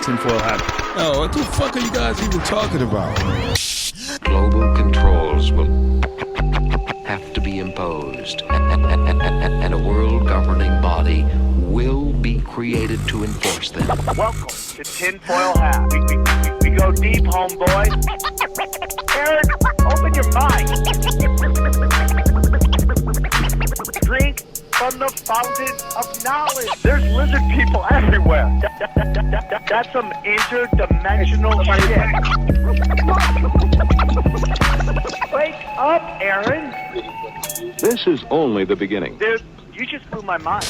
Tinfoil hat. Oh, what the fuck are you guys even talking about? Global controls will have to be imposed, and a world governing body will be created to enforce them. Welcome to Tinfoil Hat. We go deep, homeboy. Aaron, open your mind. Drink from the fountain of knowledge. There's lizard people everywhere. That's some interdimensional shit. Wake up, Aaron. This is only the beginning. Dude, you just blew my mind.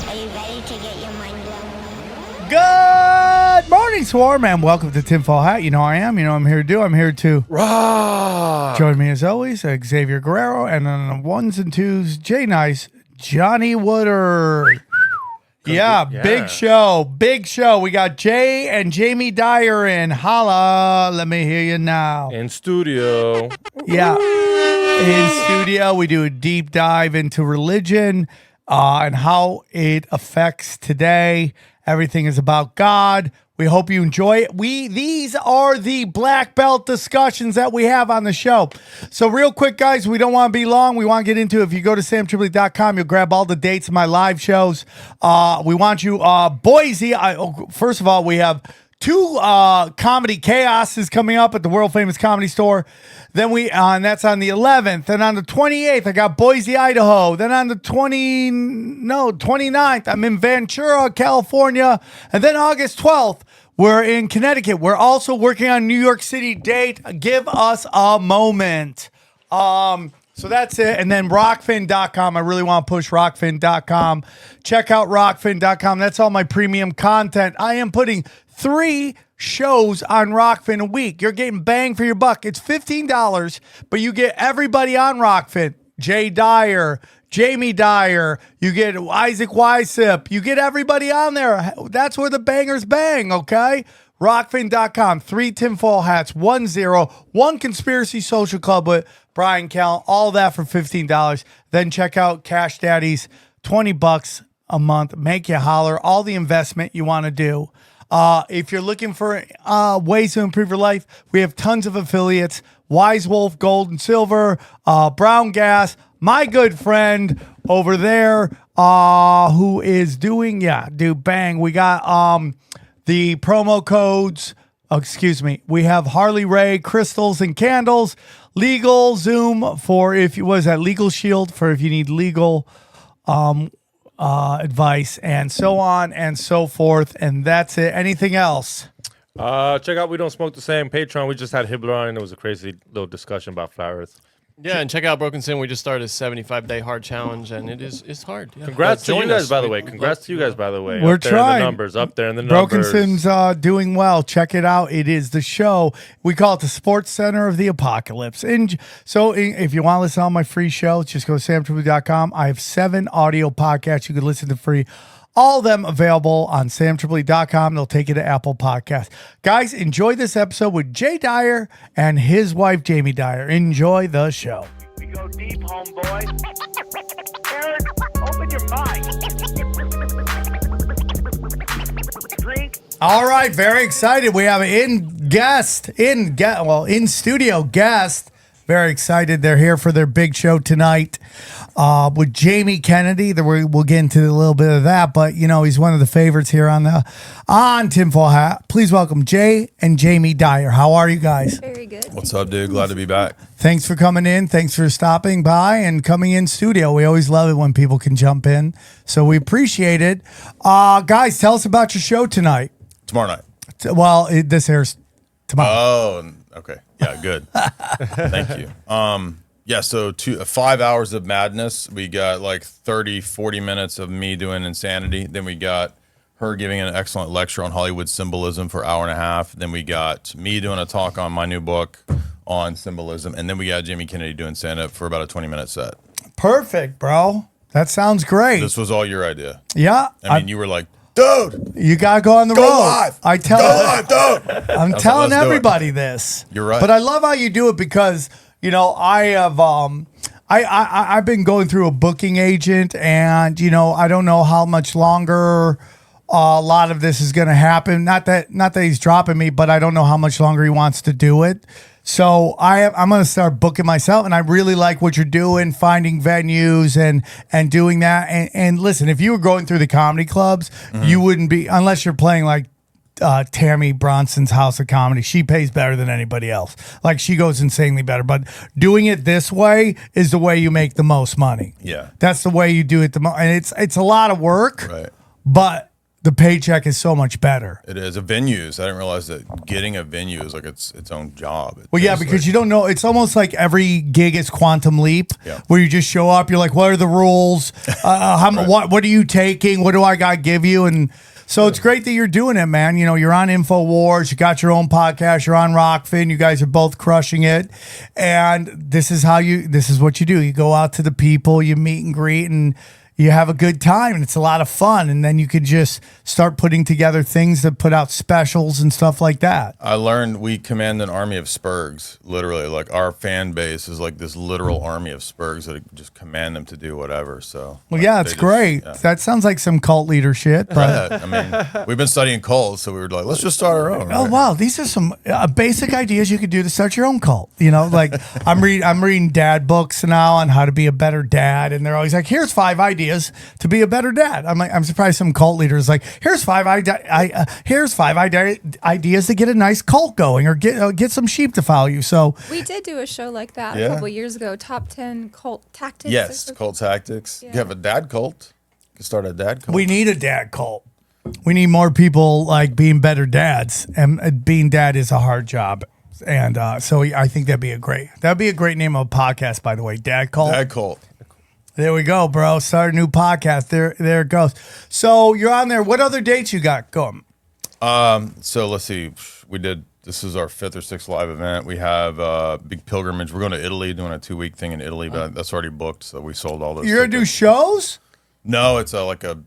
Are you ready to get your mind blown? Good morning, Swarm, and welcome to Tinfoil Hat. You know I am. You know I'm here to do. I'm here to join me as always, Xavier Guerrero, and on the ones and twos, Jay Nice, Johnny Woodard. Yeah, big show. We got Jay and Jamie Dyer in. Holla, let me hear you now. In studio. Yeah, in studio, we do a deep dive into religion and how it affects today. Everything is about God. We hope you enjoy it. These are the black belt discussions that we have on the show. So real quick, guys, we don't want to be long. We want to get into it. If you go to SamTripoli.com, you'll grab all the dates of my live shows. We want you, Boise. First of all, we have two comedy chaoses coming up at the world famous Comedy Store. Then and that's on the 11th. Then on the 28th, I got Boise, Idaho. Then on the 29th, I'm in Ventura, California. And then August 12th, we're in Connecticut. We're also working on New York City date. Give us a moment. So that's it. And then rockfin.com. I really want to push rockfin.com. Check out rockfin.com. That's all my premium content. I am putting 3 shows on Rockfin a week. You're getting bang for your buck. It's $15, but you get everybody on Rockfin. Jay Dyer, Jamie Dyer, you get Isaac Weissip, you get everybody on there. That's where the bangers bang, okay? Rockfin.com, 3 tinfoil hats, 1 conspiracy social club with Brian Callen, all that for $15. Then check out Cash Daddies, $20 a month. Make you holler, all the investment you want to do. If you're looking for ways to improve your life, we have tons of affiliates. Wise Wolf, Gold and Silver, Brown Gas, my good friend over there who is doing, bang. We got the promo codes. We have Harley Ray, crystals and candles, Legal Zoom for Legal Shield for if you need legal advice, and so on and so forth, and that's it. Anything else? Check out We Don't Smoke the Same Patreon. We just had Hibbler on, and it was a crazy little discussion about flat Earth. Yeah, and check out Broken Sin. We just started a 75-day hard challenge, and it's hard. Yeah. Congrats to you guys, by the way. We're trying. Up there in the numbers. Broken Sin's doing well. Check it out. It is the show. We call it the Sports Center of the Apocalypse. And so if you want to listen to all my free shows, just go to SamTripoli.com. I have 7 audio podcasts you can listen to free. All of them available on SamTripoli.com. They'll take you to Apple Podcasts. Guys, enjoy this episode with Jay Dyer and his wife, Jamie Dyer. Enjoy the show. We go deep, homeboy. Aaron, open your mind. Drink. All right, very excited. We have in studio guest. Very excited. They're here for their big show tonight with Jamie Kennedy. We'll get into a little bit of that, but he's one of the favorites here on Tinfoil Hat. Please welcome Jay and Jamie Dyer. How are you guys? Very good. What's up, dude? Glad to be back. Thanks for coming in. Thanks for stopping by and coming in studio. We always love it when people can jump in, so we appreciate it. Guys, tell us about your show tonight. Tomorrow night. Well, this airs tomorrow. Oh, okay. Yeah, good. Thank you. So 5 hours of madness. We got like 40 minutes of me doing insanity. Then we got her giving an excellent lecture on Hollywood symbolism for an hour and a half. Then we got me doing a talk on my new book on symbolism. And then we got Jamie Kennedy doing stand-up for about a 20-minute set. Perfect, bro. That sounds great. This was all your idea. Yeah. I mean, you were like, dude, you gotta go on the road. Live. Go live, dude. I'm telling everybody this. You're right. But I love how you do it because I have I've been going through a booking agent, and I don't know how much longer a lot of this is going to happen. Not that he's dropping me, but I don't know how much longer he wants to do it. So I'm going to start booking myself, and I really like what you're doing, finding venues and doing that. And listen, if you were going through the comedy clubs, you wouldn't be, unless you're playing like Tammy Bronson's House of Comedy. She pays better than anybody else. Like, she goes insanely better. But doing it this way is the way you make the most money. Yeah. That's the way you do it the most. And it's a lot of work, Right. but the paycheck is so much better. It is. A venues. I didn't realize that getting a venue is like its own job. Well, yeah, because you don't know. It's almost like every gig is Quantum Leap, Yeah. where you just show up. You're like, what are the rules? What are you taking? What do I got to give you? And so it's great that you're doing it, man. You know, you're on InfoWars. You got your own podcast. You're on Rockfin. You guys are both crushing it. And this is what you do. You go out to the people, you meet and greet, and you have a good time, and it's a lot of fun. And then you could just start putting together things that put out specials and stuff like that. I learned we command an army of Spurgs, literally. Like, our fan base is like this literal army of Spurgs that just command them to do whatever. So, Well, yeah, it's great. Yeah. That sounds like some cult leader shit. But Yeah, I mean, we've been studying cults, so we were like, let's just start our own. oh right? wow, these are some basic ideas you could do to start your own cult. You know, like I'm reading dad books now on how to be a better dad, and they're always like, here's 5 ideas to be a better dad. I'm like, I'm surprised some cult leaders like, here's 5 ideas to get a nice cult going, or get some sheep to follow you. So We did do a show like that Yeah. a couple years ago. Top 10 cult tactics. Yes, cult tactics. Yeah. You have a dad cult. You can start a dad cult. we need a dad cult. We need more people like being better dads, and being dad is a hard job. And so I think that'd be a great name of a podcast, by the way. Dad cult. Dad cult. There we go, bro. Start a new podcast. There it goes. So you're on there. What other dates you got going? So let's see. This is our 5th or 6th live event. We have a big pilgrimage. We're going to Italy, doing a 2-week thing in Italy, but that's already booked. So we sold all those. You're gonna do tickets. shows? No, it's like a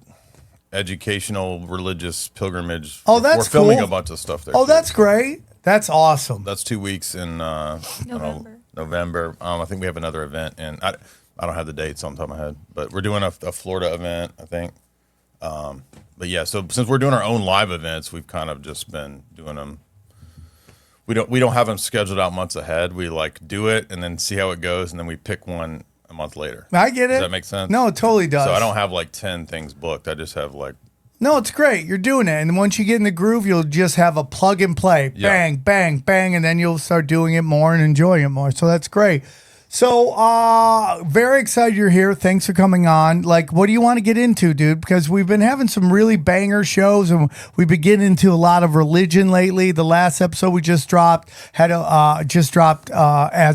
educational religious pilgrimage. Oh, that's We're filming cool. a bunch of stuff there. Oh, too. that's great. That's awesome. That's 2 weeks in November. November. I think we have another event, and I don't have the dates on top of my head, but we're doing a Florida event, I think. But yeah, so since we're doing our own live events, we've kind of just been doing them. We don't have them scheduled out months ahead. We like do it and then see how it goes, and then we pick one a month later. I get it. Does that make sense? No, it totally does. So I don't have like 10 things booked. I just have like. No, it's great. You're doing it. And once you get in the groove, you'll just have a plug and play. Yeah. Bang, bang, bang. And then you'll start doing it more and enjoying it more. So that's great. So very excited you're here. Thanks for coming on. Like, what do you want to get into, dude? Because we've been having some really banger shows, and we've been getting into a lot of religion lately. The last episode we just dropped as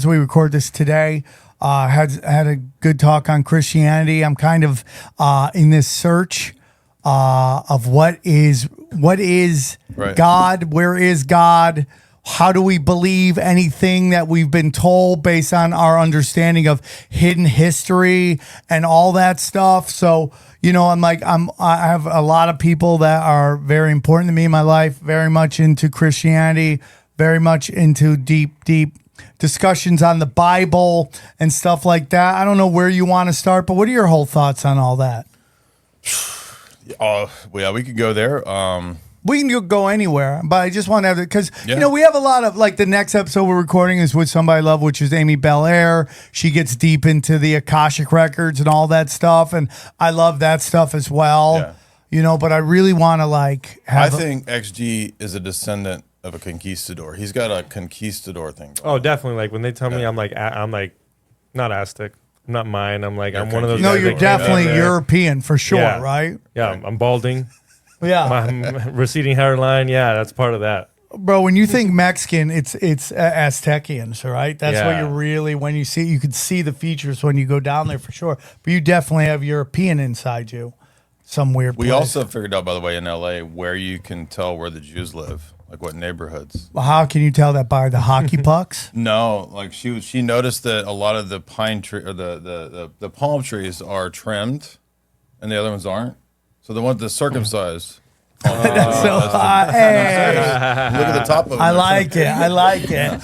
we record this today. Had a good talk on Christianity. I'm kind of in this search of what is Right. God? Where is God? How do we believe anything that we've been told based on our understanding of hidden history and all that stuff? So, you know, I have a lot of people that are very important to me in my life, very much into Christianity, very much into deep discussions on the Bible and stuff like that. I don't know where you want to start, but what are your whole thoughts on all that? Well, yeah, we could go there. We can go anywhere, but I just want to have it because, Yeah. you know, we have a lot of, like, the next episode we're recording is with somebody I love, which is Amy Belair. She gets deep into the Akashic records and all that stuff, and I love that stuff as well. Yeah. You know, but I really want to, like, have I think XG is a descendant of a conquistador. He's got a conquistador thing. Oh, definitely. Like when they tell me, I'm like not Aztec, I'm not mine. I'm like, I'm one of those. No, guys you're that came out definitely there. European for sure, Yeah. right? Yeah, I'm balding. Yeah. My receding hairline. Yeah, that's part of that. Bro, when you think Mexican, it's Aztecians, right? That's what Yeah. you're really, when you see, you can see the features when you go down there for sure. But you definitely have European inside you. Some weird We place. also figured out, by the way, in LA where you can tell where the Jews live, like what neighborhoods. Well, how can you tell that by the hockey pucks? No, like she noticed that a lot of the pine tree or the palm trees are trimmed, and the other ones aren't. So the ones that circumcised. So, hey, Look at the top of them. I like it. I like it.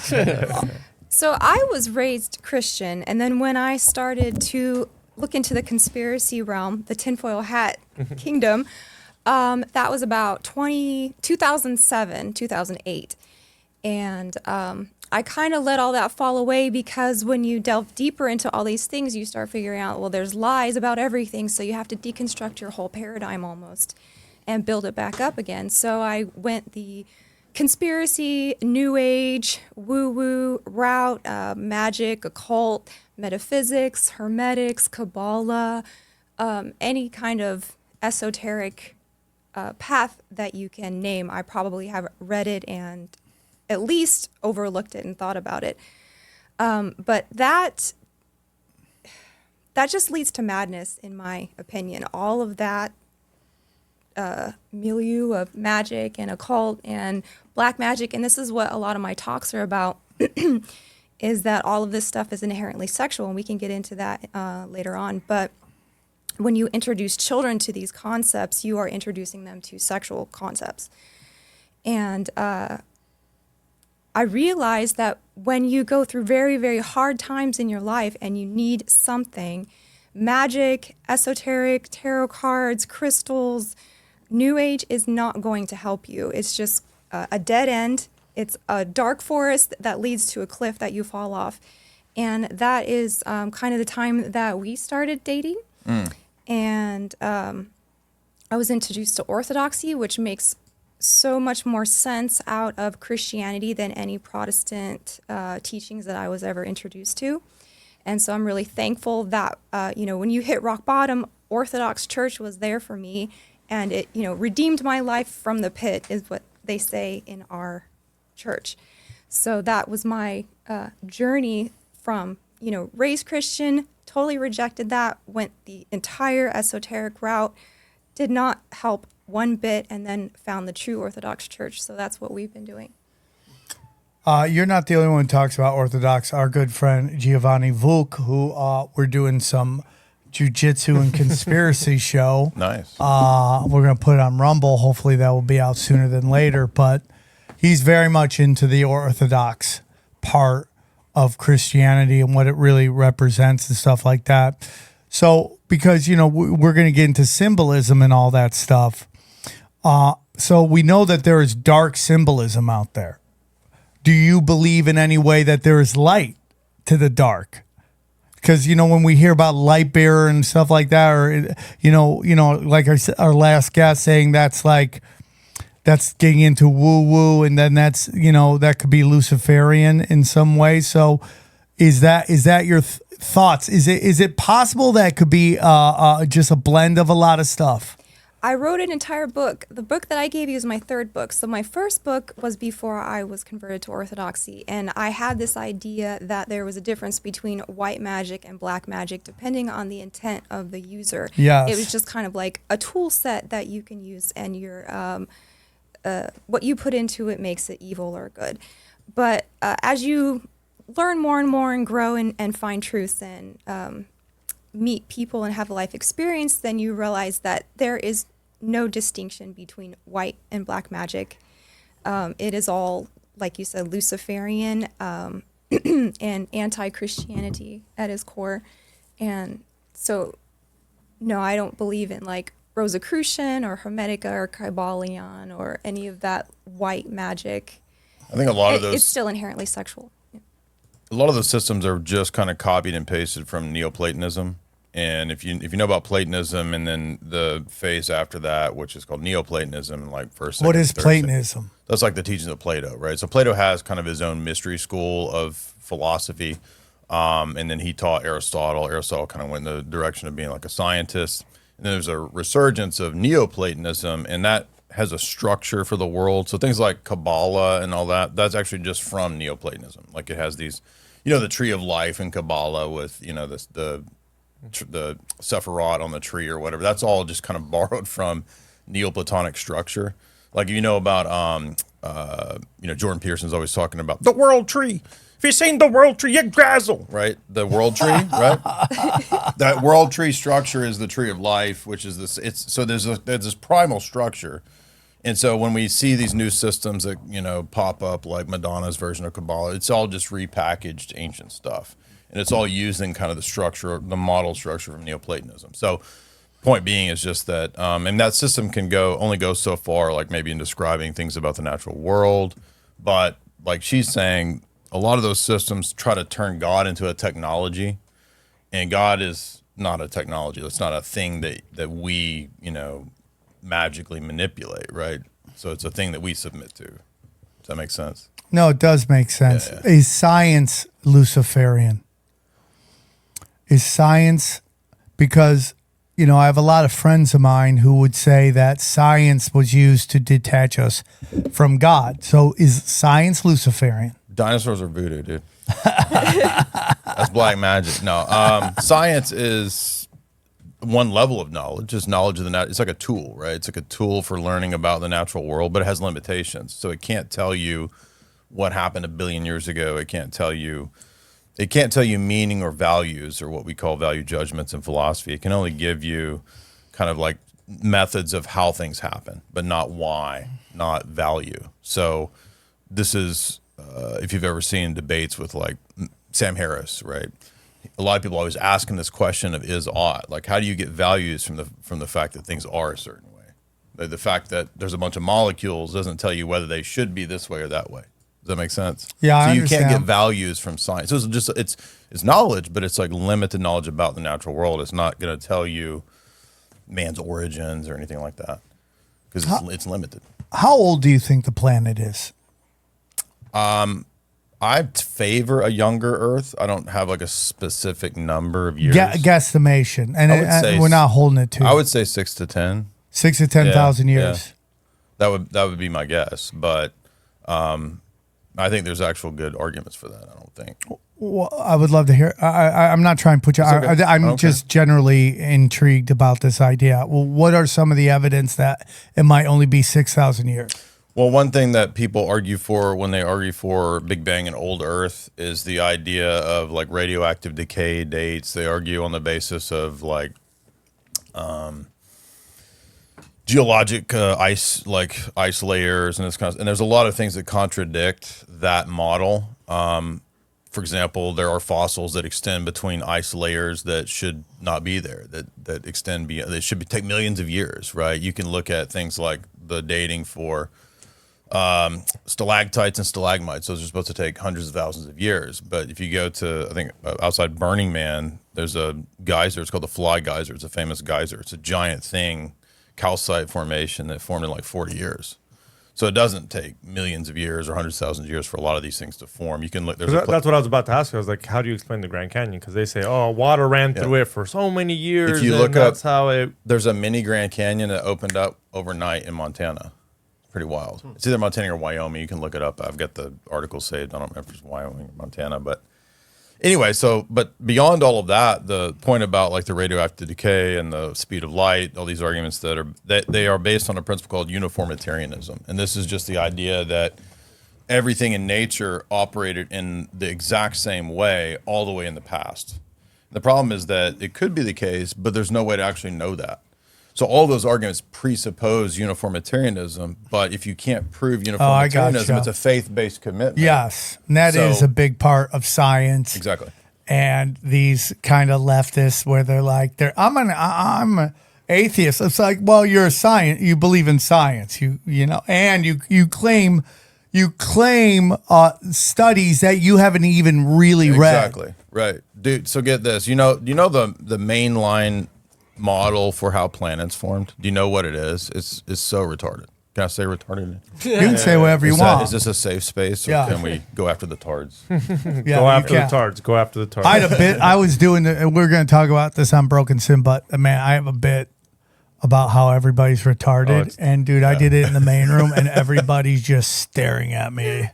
So I was raised Christian, and then when I started to look into the conspiracy realm, the tinfoil hat kingdom, That was about 2007, 2008. And I kind of let all that fall away because when you delve deeper into all these things, you start figuring out, well, there's lies about everything. So you have to deconstruct your whole paradigm almost and build it back up again. So I went the conspiracy, new age, woo-woo route, magic, occult, metaphysics, hermetics, Kabbalah, any kind of esoteric path that you can name. I probably have read it and at least overlooked it and thought about it. But that just leads to madness, in my opinion. All of that milieu of magic and occult and black magic, and this is what a lot of my talks are about, is that all of this stuff is inherently sexual, and we can get into that later on. But when you introduce children to these concepts, you are introducing them to sexual concepts. And I realized that when you go through very, very hard times in your life and you need something, magic, esoteric, tarot cards, crystals, New Age is not going to help you. It's just a dead end. It's a dark forest that leads to a cliff that you fall off. And that is kind of the time that we started dating. And I was introduced to Orthodoxy, which makes so much more sense out of Christianity than any Protestant teachings that I was ever introduced to. And so I'm really thankful that, when you hit rock bottom, Orthodox Church was there for me, and it, redeemed my life from the pit, is what they say in our church. So that was my journey from, raised Christian, totally rejected that, went the entire esoteric route, did not help one bit, and then found the true Orthodox Church. So that's what we've been doing. You're not the only one who talks about Orthodox. Our good friend Giovanni Vuk, who we're doing some jujitsu and conspiracy show. Nice. We're going to put it on Rumble. Hopefully that will be out sooner than later. But he's very much into the Orthodox part of Christianity and what it really represents and stuff like that. So, because, we're going to get into symbolism and all that stuff. So we know that there is dark symbolism out there. Do you believe in any way that there is light to the dark? Because, when we hear about light bearer and stuff like that, or, like our last guest saying that's getting into woo-woo, and then that's, that could be Luciferian in some way. So is that your thoughts? Is it possible that it could be just a blend of a lot of stuff? I wrote an entire book. The book that I gave you is my third book. So my first book was before I was converted to Orthodoxy. And I had this idea that there was a difference between white magic and black magic, depending on the intent of the user. Yes. It was just kind of like a tool set that you can use, and your what you put into it makes it evil or good. But as you learn more and more and grow and find truth and meet people and have a life experience, then you realize that there is no distinction between white and black magic. It is all, like you said, Luciferian and anti-Christianity at its core. And so, no, I don't believe in like Rosicrucian or Hermetica or Kybalion or any of that white magic. I think a lot of those... It's still inherently sexual. A lot of those systems are just kind of copied and pasted from Neoplatonism. And if you know about Platonism and then the phase after that, which is called Neoplatonism, like first, second, what is third, Platonism? That's like the teachings of Plato, right? So Plato has kind of his own mystery school of philosophy, and then he taught Aristotle. Aristotle kind of went in the direction of being like a scientist. And then there's a resurgence of Neoplatonism, and that has a structure for the world. So things like Kabbalah and all that, that's actually just from Neoplatonism. Like it has these, the tree of life in Kabbalah with, the Sephiroth on the tree or whatever. That's all just kind of borrowed from Neoplatonic structure. Like about Jordan Peterson's always talking about the world tree. If you've seen the world tree, you grazzle, right? The world tree, right? That world tree structure is the tree of life, which is this. There's this primal structure, and so when we see these new systems that pop up like Madonna's version of Kabbalah, it's all just repackaged ancient stuff. And it's all using kind of the structure, the model structure from Neoplatonism. So point being is just that, and that system can only go so far, like maybe in describing things about the natural world. But like she's saying, a lot of those systems try to turn God into a technology, and God is not a technology. It's not a thing that we, magically manipulate, right? So it's a thing that we submit to. Does that make sense? No, it does make sense. Yeah. Is science Luciferian? Is science, because, I have a lot of friends of mine who would say that science was used to detach us from God. So is science Luciferian? Dinosaurs are voodoo, dude. That's black magic. No, science is one level of knowledge. Is knowledge of the it's like a tool, right? It's like a tool for learning about the natural world, but it has limitations. So it can't tell you what happened 1 billion years ago. It can't tell you meaning or values, or what we call value judgments in philosophy. It can only give you kind of like methods of how things happen, but not why, not value. So this is, if you've ever seen debates with like Sam Harris, right? A lot of people always ask him this question of is ought. Like, how do you get values from the fact that things are a certain way? The fact that there's a bunch of molecules doesn't tell you whether they should be this way or that way. Does that make sense? Yeah, so I you understand. can't get values from science. So it's knowledge, but it's like limited knowledge about the natural world. It's not going to tell you man's origins or anything like that, because it's limited. How old do you think the planet is? I favor a younger Earth. I don't have like a specific number of years. Guesstimation, and I would say we're not holding it to. I would say 6 to 10. 6 to 10,000 years. Yeah. That would be my guess, but I think there's actual good arguments for that. I don't think. Well, I would love to hear. I'm not trying to put you. Okay. I'm just generally intrigued about this idea. Well, what are some of the evidence that it might only be 6,000 years? Well, one thing that people argue for when they argue for Big Bang and old Earth is the idea of like radioactive decay dates. They argue on the basis of like geologic ice layers and this kind of. And there's a lot of things that contradict that model. For example, there are fossils that extend between ice layers that should not be there. That extend beyond. They should take millions of years, right? You can look at things like the dating for stalactites and stalagmites. Those are supposed to take hundreds of thousands of years. But if you go to, I think, outside Burning Man, there's a geyser. It's called the Fly Geyser. It's a famous geyser. It's a giant thing, calcite formation that formed in like 40 years. So it doesn't take millions of years or hundreds of thousands of years for a lot of these things to form. You can look. That's what I was about to ask you. I was like, how do you explain the Grand Canyon? Because they say, oh, water ran through it for so many years. If you look up, that's how it. There's a mini Grand Canyon that opened up overnight in Montana. Pretty wild. It's either Montana or Wyoming. You can look it up. I've got the article saved. I don't remember if it's Wyoming or Montana, but anyway. But beyond all of that, the point about like the radioactive decay and the speed of light, all these arguments that they are based on a principle called uniformitarianism, and this is just the idea that everything in nature operated in the exact same way all the way in the past. The problem is that it could be the case, but there's no way to actually know that. So all those arguments presuppose uniformitarianism, but if you can't prove uniformitarianism, it's a faith-based commitment. Yes, and that is a big part of science. Exactly. And these kind of leftists where they're like, I'm an atheist. It's like, well, you're a science. You believe in science. And you claim studies that you haven't even really read. Exactly. Right, dude. So get this. You know the mainline model for how planets formed. Do you know what it is? It's so retarded. Can I say retarded? You can say whatever you want. Is this a safe space, or can we go after the tards? Go after the tards. Go after the tards. I had a bit. I was doing. We're going to talk about this on Broken Sin, but man, I have a bit about how everybody's retarded. And dude, I did it in the main room, and everybody's just staring at me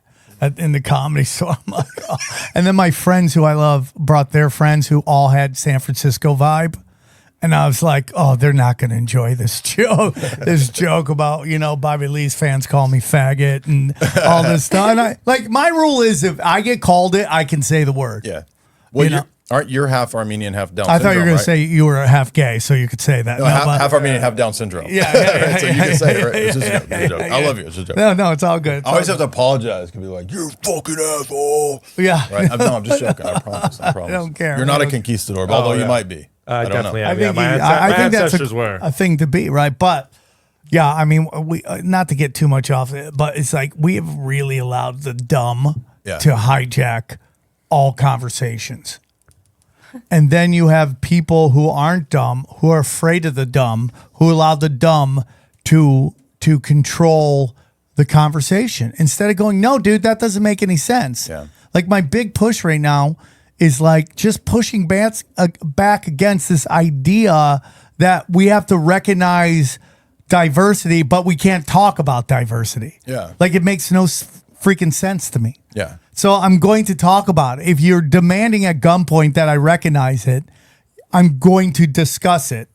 in the comedy. So I'm like, oh. And then my friends who I love brought their friends who all had San Francisco vibe. And I was like, oh, they're not going to enjoy this joke. This joke about, Bobby Lee's fans call me faggot and all this stuff. And my rule is if I get called it, I can say the word. Yeah. Well, aren't you half Armenian, half Down syndrome? I thought you were going to say you were half gay, so you could say that. No, half Armenian, half Down syndrome. Yeah. So you can say it, right? It's just a joke. I love you. It's just a joke. No, it's all good. I always have to apologize. Can be like, you're a fucking asshole. Yeah. Right? No, I'm just joking. I promise. I don't care. You're not a conquistador, although you might be. don't know. Definitely I have. Yeah, think, my think that's ancestors were. a thing to be, right? But yeah, I mean, we not to get too much off it, but it's like we have really allowed the dumb to hijack all conversations. And then you have people who aren't dumb, who are afraid of the dumb, who allow the dumb to control the conversation instead of going, no, dude, that doesn't make any sense. Yeah. Like my big push right now is like just pushing back against this idea that we have to recognize diversity, but we can't talk about diversity. Yeah. Like it makes no freaking sense to me. Yeah. So I'm going to talk about it. If you're demanding at gunpoint that I recognize it, I'm going to discuss it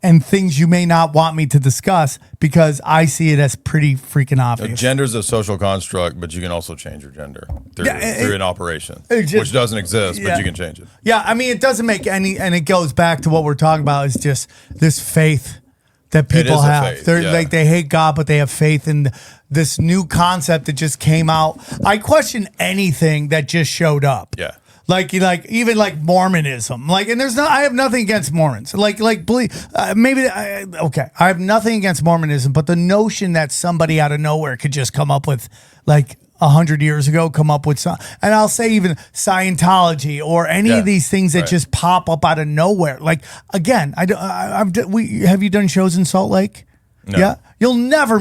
and things you may not want me to discuss because I see it as pretty freaking obvious. Gender's a social construct, but you can also change your gender through an operation, which doesn't exist, but you can change it. Yeah, I mean, it doesn't make any, and it goes back to what we're talking about is just this faith that people have. They're like, they hate God, but they have faith in this new concept that just came out. I question anything that just showed up. Yeah. Like even like Mormonism, like, and I have nothing against Mormons. I have nothing against Mormonism, but the notion that somebody out of nowhere could just come up with, like 100 years ago, come up with some, and I'll say even Scientology or any of these things that just pop up out of nowhere. Like again, have you done shows in Salt Lake? No. Yeah, you'll never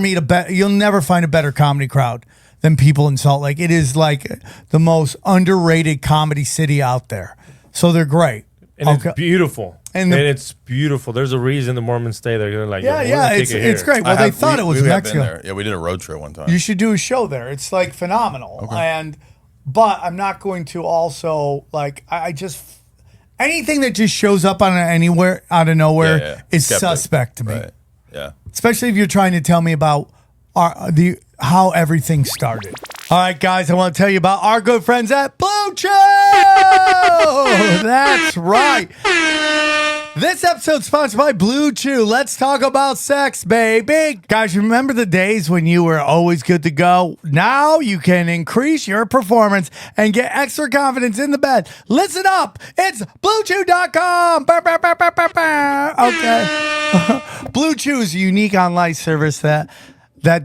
find a better comedy crowd than people in Salt Lake. It is like the most underrated comedy city out there. So they're great. And it's beautiful. And it's beautiful. There's a reason the Mormons stay there. They're like, it's great. Well, they thought it was Mexico. Been there. Yeah, we did a road trip one time. You should do a show there. It's like phenomenal. Okay. But I'm not going to also I just anything that just shows up anywhere out of nowhere is suspect to me. Right. Yeah. Especially if you're trying to tell me about how everything started. All right, guys, I want to tell you about our good friends at Blue Chew. That's right. This episode's sponsored by Blue Chew. Let's talk about sex, baby. Guys, remember the days when you were always good to go? Now you can increase your performance and get extra confidence in the bed. Listen up. It's BlueChew.com. Okay. Blue Chew is a unique online service that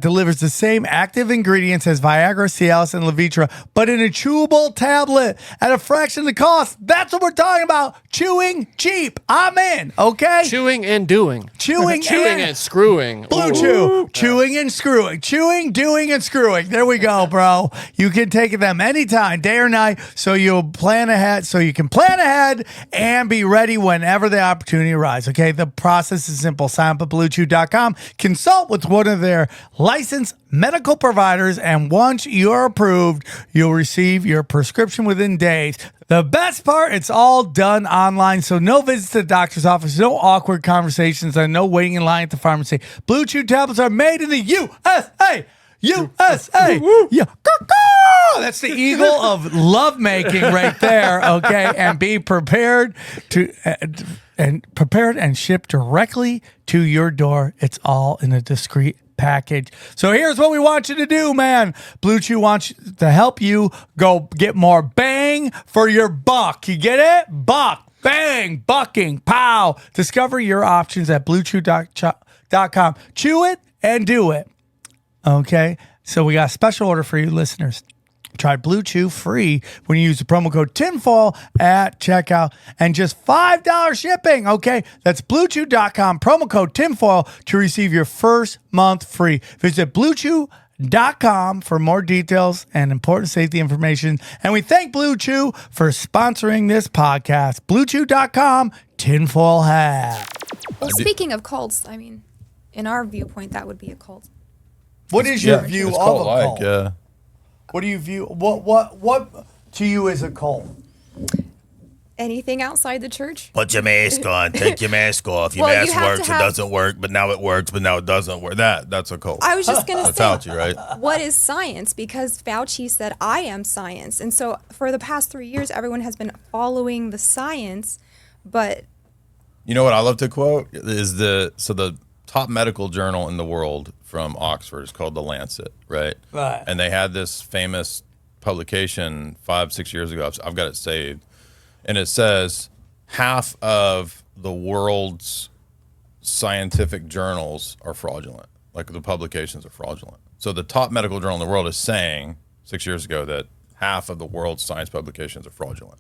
delivers the same active ingredients as Viagra, Cialis, and Levitra, but in a chewable tablet at a fraction of the cost. That's what we're talking about. Chewing cheap. I'm in, okay? Chewing and doing. Chewing and screwing. Blue Chew. Chewing and screwing. Chewing, doing, and screwing. There we go, bro. You can take them anytime, day or night, so you can plan ahead and be ready whenever the opportunity arises, okay? The process is simple. Sign up at BlueChew.com. Consult with one of their licensed medical providers, and once you're approved, you'll receive your prescription within days. The best part, it's all done online, so no visits to the doctor's office, no awkward conversations, and no waiting in line at the pharmacy. Blue Chew tablets are made in the USA. USA. Yeah. That's the eagle of lovemaking right there, okay? And be prepared and shipped directly to your door. It's all in a discreet package. So here's what we want you to do, man. Blue Chew wants to help you go get more bang for your buck. You get it? Buck, bang, bucking, pow. Discover your options at BlueChew.com. Chew it and do it. Okay? So we got a special order for you listeners. Try Blue Chew free when you use the promo code TINFOIL at checkout and just $5 shipping. Okay, that's BlueChew.com, promo code TINFOIL to receive your first month free. Visit BlueChew.com for more details and important safety information. And we thank Blue Chew for sponsoring this podcast. BlueChew.com, tinfoil hat. Well, speaking of cults, I mean, in our viewpoint, that would be a cult. What is your view of a cult? Yeah. What do you view? What to you is a cult? Anything outside the church? Put your mask on. Take your mask off. Your mask works. It doesn't work, but now it works, but now it doesn't work. That's a cult. I was just going to say, Fauci, right? What is science? Because Fauci said, I am science. And so for the past 3 years, everyone has been following the science, but... You know what I love to quote? Is the top medical journal in the world from Oxford is called The Lancet, right? Right. And they had this famous publication 5-6 years ago. I've got it saved. And it says, half of the world's scientific journals are fraudulent. Like the publications are fraudulent. So the top medical journal in the world is saying 6 years ago that half of the world's science publications are fraudulent.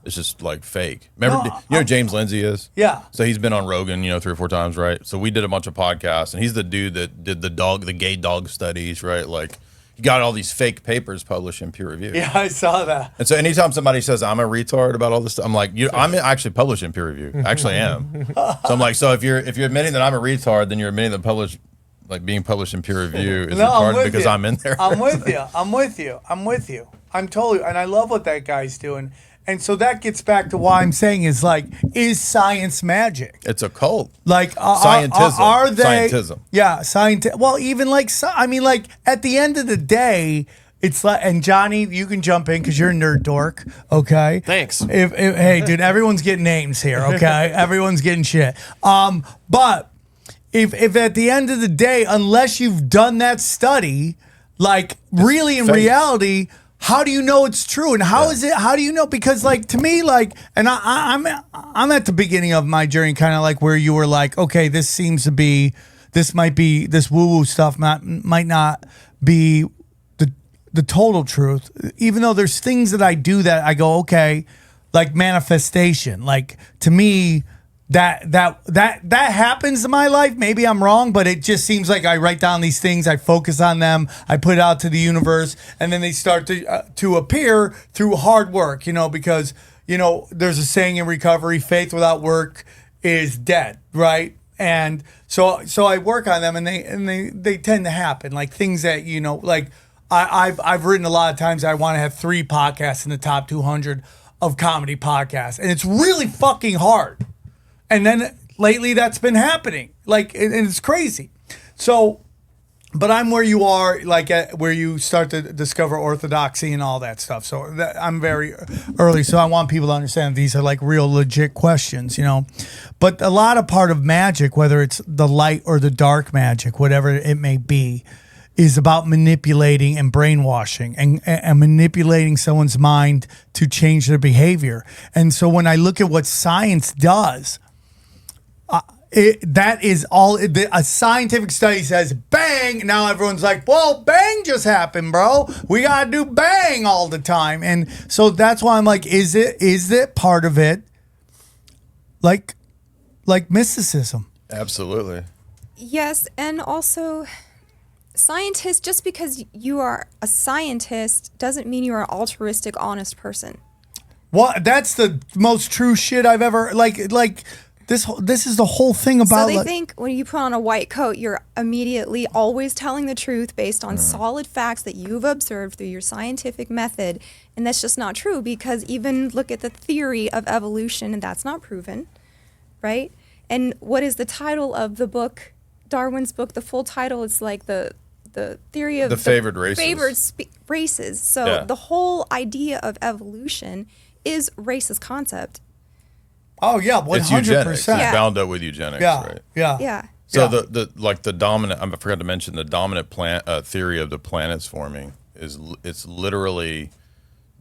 It's just like fake. Remember, you know who James Lindsay is? Yeah. So he's been on Rogan, 3 or 4 times, right? So we did a bunch of podcasts, and he's the dude that did the gay dog studies, right? Like, he got all these fake papers published in peer review. Yeah, I saw that. And so anytime somebody says I'm a retard about all this stuff, I'm like, I'm actually published in peer review. I actually am. So I'm like, so if you're admitting that I'm a retard, then you're admitting that being published in peer review is retarded because I'm in there. I'm with you. I'm totally, and I love what that guy's doing. And so that gets back to why I'm saying is science magic? It's a cult. Like scientism. Are they? Scientism. Yeah, Well, even like at the end of the day, it's like. And Johnny, you can jump in because you're a nerd dork. Okay. Thanks. Hey, dude, everyone's getting names here. Okay, everyone's getting shit. But if at the end of the day, unless you've done that study, like really in reality. How do you know it's true? And how is it? How do you know? Because like to me, like, and I'm at the beginning of my journey, kind of like where you were like, okay, this might be this woo-woo stuff might not be the total truth. Even though there's things that I do that I go, okay, like manifestation. Like to me, that happens in my life. Maybe I'm wrong, but it just seems like I write down these things, I focus on them, I put it out to the universe, and then they start to appear through hard work, because, there's a saying in recovery, faith without work is dead, right? And so I work on them, and they tend to happen, like things that, like I've written a lot of times I want to have 3 podcasts in the top 200 of comedy podcasts, and it's really fucking hard. And then lately that's been happening. Like, and it's crazy. So, but I'm where you are, like where you start to discover orthodoxy and all that stuff. So I'm very early. So I want people to understand these are like real legit questions, But a lot of part of magic, whether it's the light or the dark magic, whatever it may be, is about manipulating and brainwashing and manipulating someone's mind to change their behavior. And so when I look at what science does, that is all. A scientific study says bang. Now everyone's like, well, bang just happened, bro. We gotta do bang all the time. And so that's why I'm like, is it part of it? Like mysticism. Absolutely. Yes, and also scientists, just because you are a scientist doesn't mean you're an altruistic, honest person. Well, that's the most true shit I've ever like. This is the whole thing about. So they think when you put on a white coat, you're immediately always telling the truth based on solid facts that you've observed through your scientific method, and that's just not true. Because even look at the theory of evolution, and that's not proven, right? And what is the title of the book, Darwin's book? The full title is like the theory of the favored races. Races. So the whole idea of evolution is racist concept. Oh yeah, 100%. It's eugenics. It's bound up with eugenics, right? Yeah. So the dominant. I forgot to mention the dominant theory of the planets forming is it's literally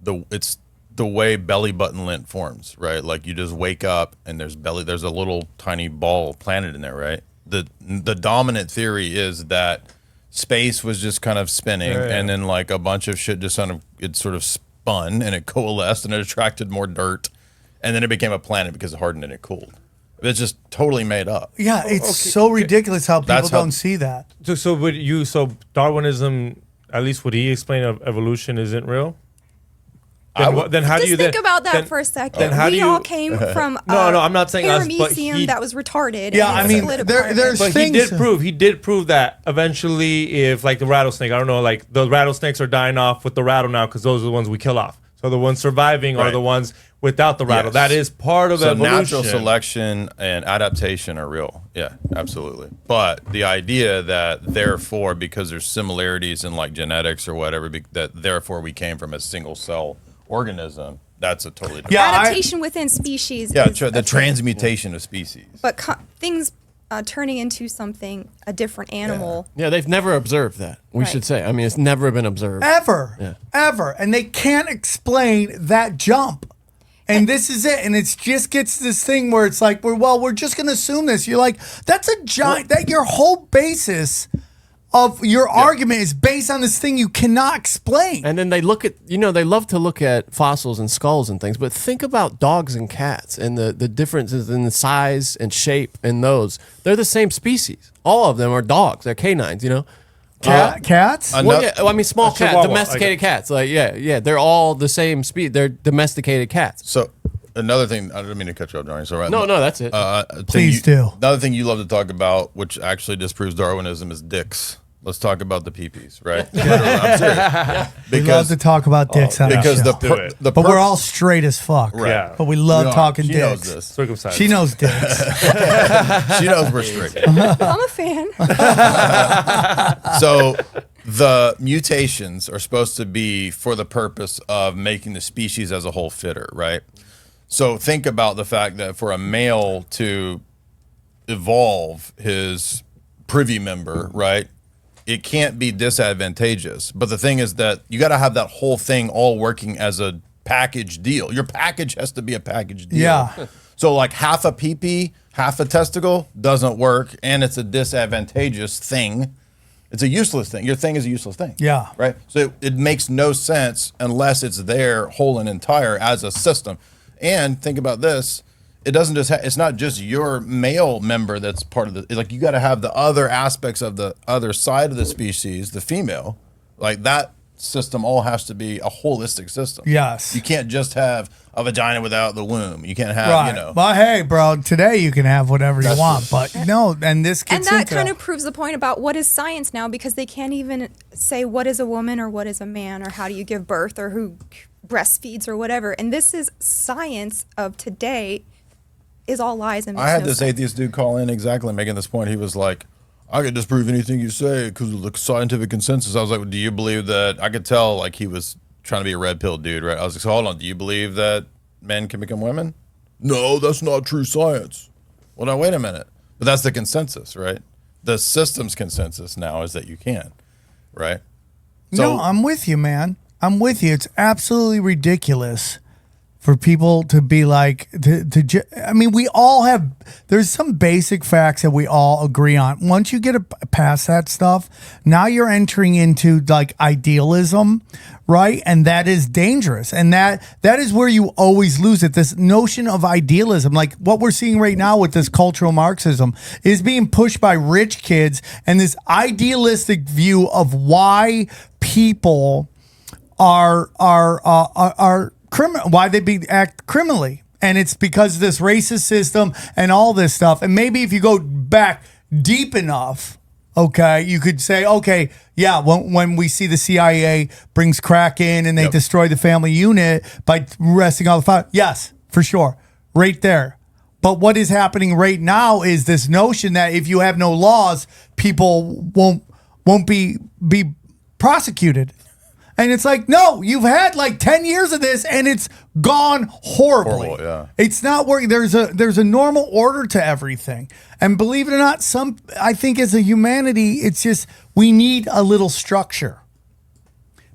the way belly button lint forms, right? Like you just wake up and there's a little tiny ball planet in there, right? The dominant theory is that space was just kind of spinning, and then like a bunch of shit just sort of spun and it coalesced and it attracted more dirt. And then it became a planet because it hardened and it cooled. It's just totally made up. Yeah, it's so ridiculous how people don't see that. So Darwinism, at least what he explained of evolution, isn't real? Then how do you think about that for a second? Then how do you, all came from no, I'm not saying us, but that was retarded. Yeah, I mean, there's but things. He did prove that eventually, if like the rattlesnake, I don't know, like the rattlesnakes are dying off with the rattle now because those are the ones we kill off. So the ones surviving are the ones without the rattle. Yes. That is part of evolution. Natural selection and adaptation are real. Yeah, absolutely. But the idea that therefore, because there's similarities in like genetics or whatever, that therefore we came from a single cell organism, that's a totally different. Adaptation within species. Yeah, the transmutation of species. But things turning into something, a different animal. Yeah, they've never observed that. We should say. I mean, it's never been observed. Ever. And they can't explain that jump. And this is it. And it just gets this thing where it's like, we're just going to assume this. You're like, that's a giant, that your whole basis of your argument is based on this thing you cannot explain. And then they look at, they love to look at fossils and skulls and things, but think about dogs and cats and the differences in the size and shape in those. They're the same species. All of them are dogs. They're canines, Cats? Well, yeah, I mean, small cats, domesticated cats. Like, yeah, they're all the same speed. They're domesticated cats. So another thing, I didn't mean to cut you off, Johnny. So No, that's it. Please do. Another thing you love to talk about, which actually disproves Darwinism, is dicks. Let's talk about the peepees, right? I'm serious. We love to talk about dicks on because the show. But we're all straight as fuck. Right. Yeah. But we love talking she dicks. knows this. Circumcised. She knows dicks. She knows we're straight. I'm a fan. So the mutations are supposed to be for the purpose of making the species as a whole fitter, right? So think about the fact that for a male to evolve his privy member, right, it can't be disadvantageous. But the thing is that you got to have that whole thing all working as a package deal. Your package has to be a package deal. Yeah. So like half a pee-pee, half a testicle doesn't work, and it's a disadvantageous thing. It's a useless thing. Your thing is a useless thing. Yeah. Right? So it makes no sense unless it's there whole and entire as a system. And think about this. It doesn't just it's not just your male member that's part of the, like you got to have the other aspects of the other side of the species, the female. Like that system all has to be a holistic system. Yes. You can't just have a vagina without the womb. You can't have, But hey, bro, today you can have whatever you want. But no, and this gets And that into kind of proves the point about what is science now, because they can't even say what is a woman or what is a man or how do you give birth or who breastfeeds or whatever. And this is science of today is all lies and makes I had no this sense. atheist dude call in exactly making this point. He was like, I could disprove anything you say because of the scientific consensus. I was like, well, do you believe that? I could tell like he was trying to be a red pill dude, right? I was like, so hold on, do you believe that men can become women? No, that's not true science. Well, now wait a minute. But that's the consensus, right? The system's consensus now is that you can, right? No, I'm with you, man. I'm with you. It's absolutely ridiculous for people to be like, I mean, we all have, there's some basic facts that we all agree on. Once you get past that stuff, now you're entering into like idealism, right? And that is dangerous. And that is where you always lose it. This notion of idealism, like what we're seeing right now with this cultural Marxism, is being pushed by rich kids and this idealistic view of why people are criminal, why they act criminally, and it's because of this racist system and all this stuff. And maybe if you go back deep enough, okay, you could say, okay, yeah, when we see the CIA brings crack in and they destroy the family unit by arresting all the fire, yes, for sure, right there. But what is happening right now is this notion that if you have no laws, people won't be prosecuted. And it's like, no, you've had like 10 years of this and it's gone horribly. Horrible, yeah. It's not working. There's a normal order to everything. And believe it or not, I think as a humanity, it's just, we need a little structure.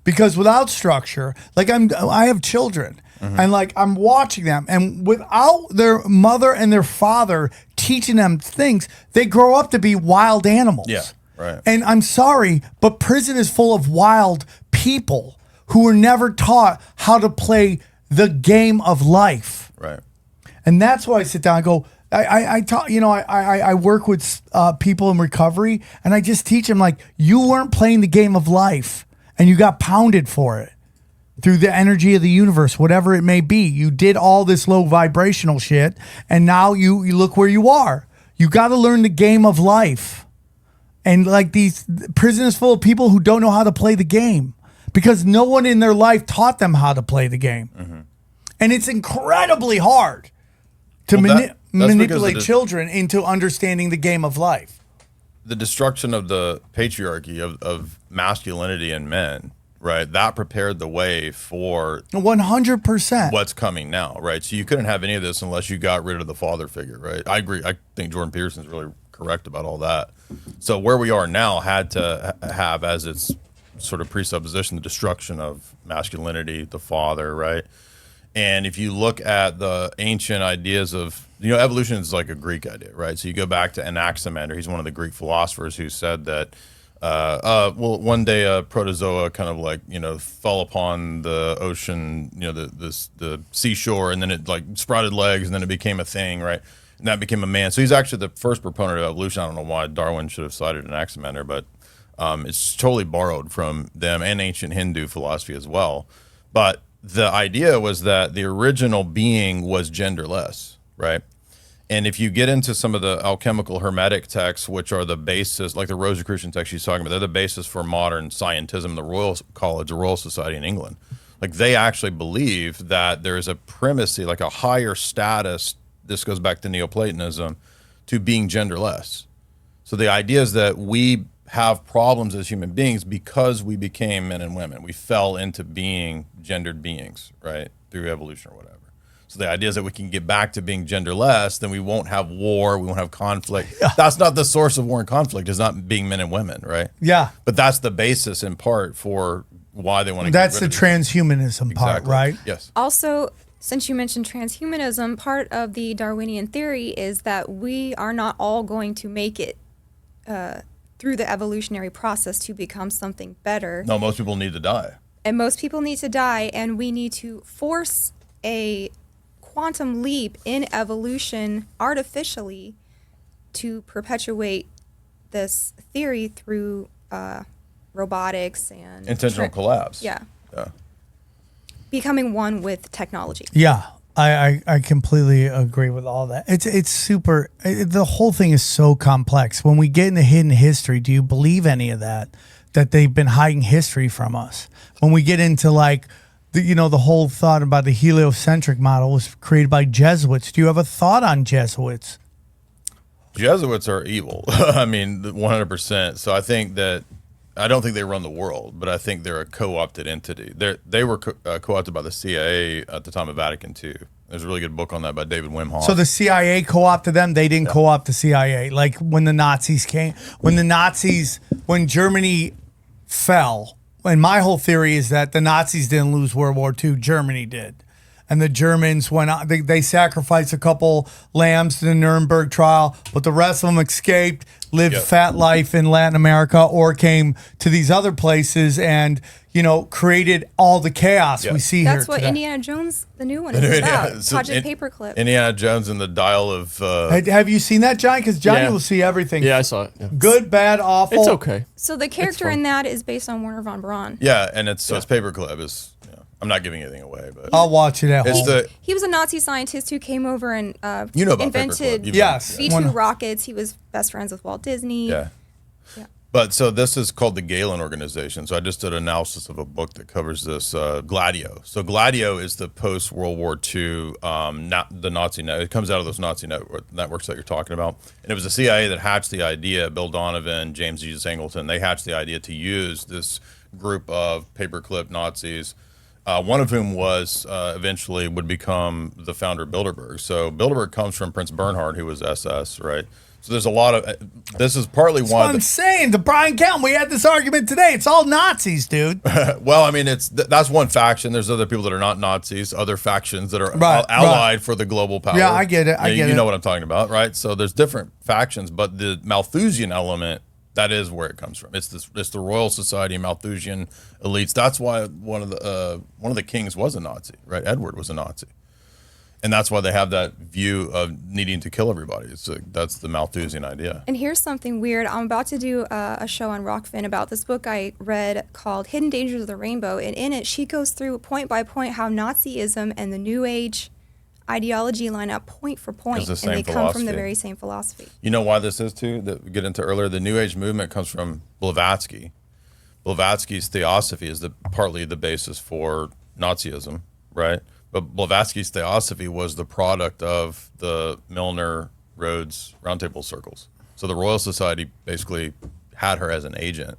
Because without structure, like I have children and like I'm watching them, and without their mother and their father teaching them things, they grow up to be wild animals. Yeah. Right. And I'm sorry, but prison is full of wild people who were never taught how to play the game of life. Right. And that's why I sit down and go, I work with people in recovery, and I just teach them, like, you weren't playing the game of life and you got pounded for it through the energy of the universe, whatever it may be. You did all this low vibrational shit, and now you look where you are. You got to learn the game of life. And like these prison is full of people who don't know how to play the game because no one in their life taught them how to play the game. Mm-hmm. And it's incredibly hard to manipulate children into understanding the game of life. The destruction of the patriarchy of masculinity in men, right? That prepared the way for 100% what's coming now, right? So you couldn't have any of this unless you got rid of the father figure, right? I agree. I think Jordan Peterson's really correct about all that. So where we are now had to have as its sort of presupposition the destruction of masculinity, the father, right? And if you look at the ancient ideas of, evolution is like a Greek idea, right? So you go back to Anaximander. He's one of the Greek philosophers who said that, one day a protozoa kind of like, fell upon the ocean, the seashore, and then it like sprouted legs, and then it became a thing, right? And that became a man. So he's actually the first proponent of evolution. I don't know why Darwin should have cited Anaximander, but it's totally borrowed from them and ancient Hindu philosophy as well. But the idea was that the original being was genderless, right? And if you get into some of the alchemical hermetic texts, which are the basis, like the Rosicrucian text she's talking about, they're the basis for modern scientism, the Royal College, the Royal Society in England. Like they actually believe that there is a primacy, like a higher status, this goes back to Neoplatonism, to being genderless. So the idea is that we have problems as human beings because we became men and women. We fell into being gendered beings, right, through evolution or whatever. So the idea is that we can get back to being genderless, then we won't have war, we won't have conflict. Yeah. That's not the source of war and conflict, is not being men and women, right? Yeah. But that's the basis in part for why they want to That's the transhumanism part, right? Yes. Also, since you mentioned transhumanism, part of the Darwinian theory is that we are not all going to make it through the evolutionary process to become something better. No, most people need to die. And most people need to die, and we need to force a quantum leap in evolution artificially to perpetuate this theory through robotics and intentional collapse. Yeah. Becoming one with technology. Yeah. I completely agree with all that. It's super. The whole thing is so complex. When we get into hidden history, do you believe any of that they've been hiding history from us? When we get into like, the whole thought about the heliocentric model was created by Jesuits. Do you have a thought on Jesuits? Jesuits are evil. I mean, 100%. So I think that, I don't think they run the world, but I think they're a co-opted entity. They were co-opted by the CIA at the time of Vatican II. There's a really good book on that by David Wim Hof. So the CIA co-opted them. They didn't co-opt the CIA. Like when the Nazis came, when Germany fell. And my whole theory is that the Nazis didn't lose World War II. Germany did. And the Germans went on, they sacrificed a couple lambs to the Nuremberg trial, but the rest of them escaped, lived fat life in Latin America, or came to these other places and, created all the chaos we see here. That's what today. Indiana Jones, the new one, is about. Project Paperclip. Indiana Jones and the Dial of... Have you seen that, Johnny? Because Johnny will see everything. Yeah, I saw it. Yeah. Good, bad, awful. It's okay. So the character in that is based on Werner von Braun. Yeah, and it's Paperclip. I'm not giving anything away, but I'll watch it at home. He was a Nazi scientist who came over and invented V2 rockets. He was best friends with Walt Disney. Yeah. But so this is called the Galen Organization. So I just did an analysis of a book that covers this, Gladio. So Gladio is the post-World War II, the Nazi network. It comes out of those Nazi networks that you're talking about. And it was the CIA that hatched the idea, Bill Donovan, James Jesus Angleton, they hatched the idea to use this group of paperclip Nazis, one of whom was eventually would become the founder of Bilderberg. So Bilderberg comes from Prince Bernhard, who was SS, right? So there's a lot of, this is partly why I'm saying, the Brian Kelm, we had this argument today. It's all Nazis, dude. Well, I mean, that's one faction. There's other people that are not Nazis, other factions that are allied for the global power. Yeah, I get it. You know what I'm talking about, right? So there's different factions, but the Malthusian element, that is where it comes from. It's the Royal Society, Malthusian elites. That's why one of the kings was a Nazi, right? Edward was a Nazi. And that's why they have that view of needing to kill everybody. That's the Malthusian idea. And here's something weird. I'm about to do a show on Rockfin about this book I read called Hidden Dangers of the Rainbow. And in it, she goes through point by point how Nazism and the New Age ideology line up point for point. And they come from the very same philosophy. You know why this is, too, that we get into earlier? The New Age movement comes from Blavatsky. Blavatsky's theosophy is partly the basis for Nazism, right? But Blavatsky's theosophy was the product of the Milner Rhodes Roundtable circles. So the Royal Society basically had her as an agent.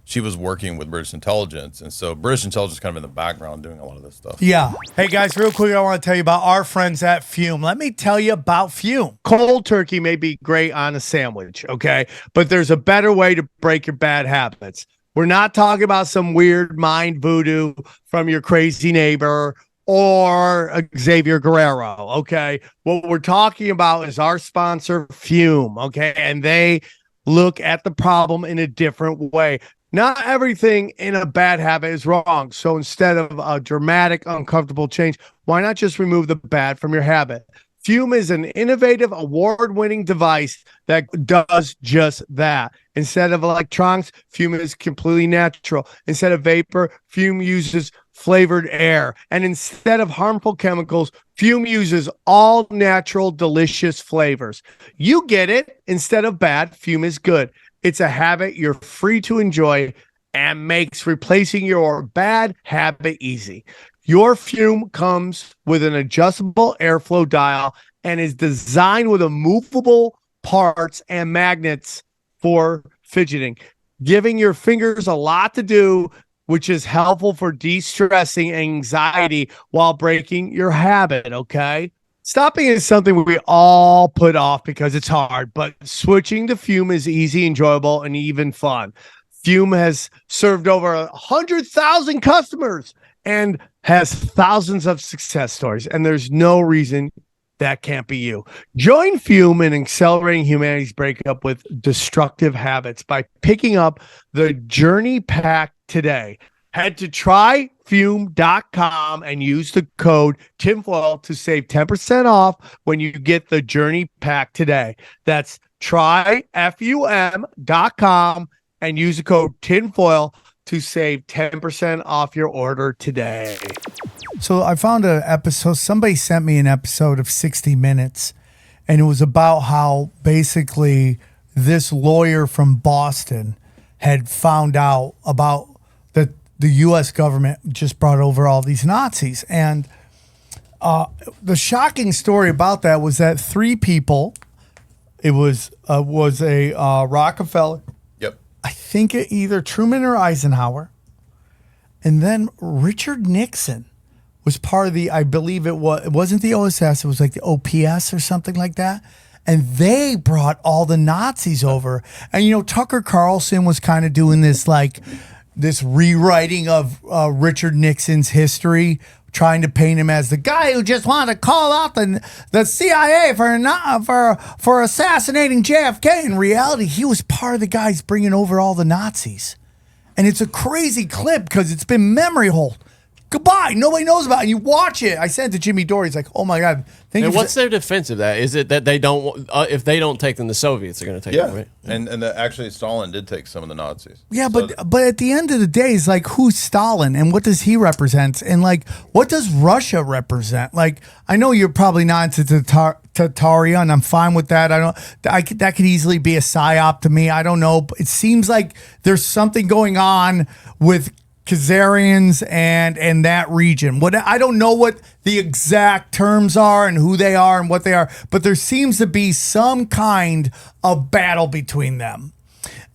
She was working with British intelligence, and so British intelligence kind of in the background doing a lot of this stuff. Yeah. Hey, guys, real quick, I want to tell you about our friends at Fume. Let me tell you about Fume. Cold turkey may be great on a sandwich, okay? But there's a better way to break your bad habits. We're not talking about some weird mind voodoo from your crazy neighbor or Xavier Guerrero. Okay. What we're talking about is our sponsor, Fume. Okay. And they look at the problem in a different way. Not everything in a bad habit is wrong. So instead of a dramatic, uncomfortable change, why not just remove the bad from your habit? Fume is an innovative, award-winning device that does just that. Instead of electronics, Fume is completely natural. Instead of vapor, Fume uses flavored air. And instead of harmful chemicals, Fume uses all natural, delicious flavors. You get it. Instead of bad, Fume is good. It's a habit you're free to enjoy and makes replacing your bad habit easy. Your Fume comes with an adjustable airflow dial and is designed with movable parts and magnets for fidgeting, giving your fingers a lot to do, which is helpful for de-stressing anxiety while breaking your habit, okay? Stopping is something we all put off because it's hard, but switching to Fume is easy, enjoyable, and even fun. Fume has served over 100,000 customers and has thousands of success stories, and there's no reason that can't be you. Join Fume in accelerating humanity's breakup with destructive habits by picking up the Journey Pack today. Head to tryfume.com and use the code tinfoil to save 10% off when you get the Journey Pack today. That's tryfum.com and use the code tinfoil to save 10% off your order today. So I found an episode. Somebody sent me an episode of 60 Minutes, and it was about how basically this lawyer from Boston had found out about the U.S. government just brought over all these Nazis. And the shocking story about that was that three people, it was a Rockefeller, I think either Truman or Eisenhower, and then Richard Nixon was part of it wasn't the OSS, it was like the OPS or something like that. And they brought all the Nazis over. And, Tucker Carlson was kind of doing this rewriting of Richard Nixon's history, trying to paint him as the guy who just wanted to call out the CIA for assassinating JFK. In reality, he was part of the guys bringing over all the Nazis. And it's a crazy clip because it's been memory hold. Goodbye. Nobody knows about it. And you watch it. I sent it to Jimmy Dore. He's like, oh my God. And what's their defense of that? Is it that they don't, if they don't take them, the Soviets are going to take them, right? And actually Stalin did take some of the Nazis. Yeah, but at the end of the day, it's like, who's Stalin and what does he represent? And like, what does Russia represent? Like, I know you're probably not into Tataria, and I'm fine with that. That could easily be a psyop to me. I don't know. But it seems like there's something going on with Khazarians and that region. I don't know what the exact terms are and who they are and what they are, but there seems to be some kind of battle between them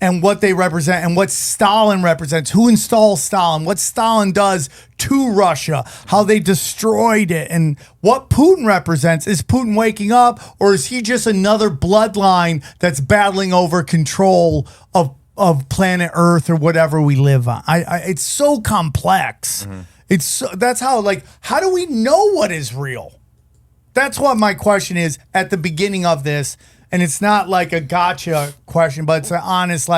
and what they represent and what Stalin represents, who installs Stalin, what Stalin does to Russia, how they destroyed it, and what Putin represents. Is Putin waking up, or is he just another bloodline that's battling over control of planet Earth or whatever we live on? It's so complex. Mm-hmm. That's how do we know what is real? That's what my question is at the beginning of this. And it's not like a gotcha question, but it's an honest,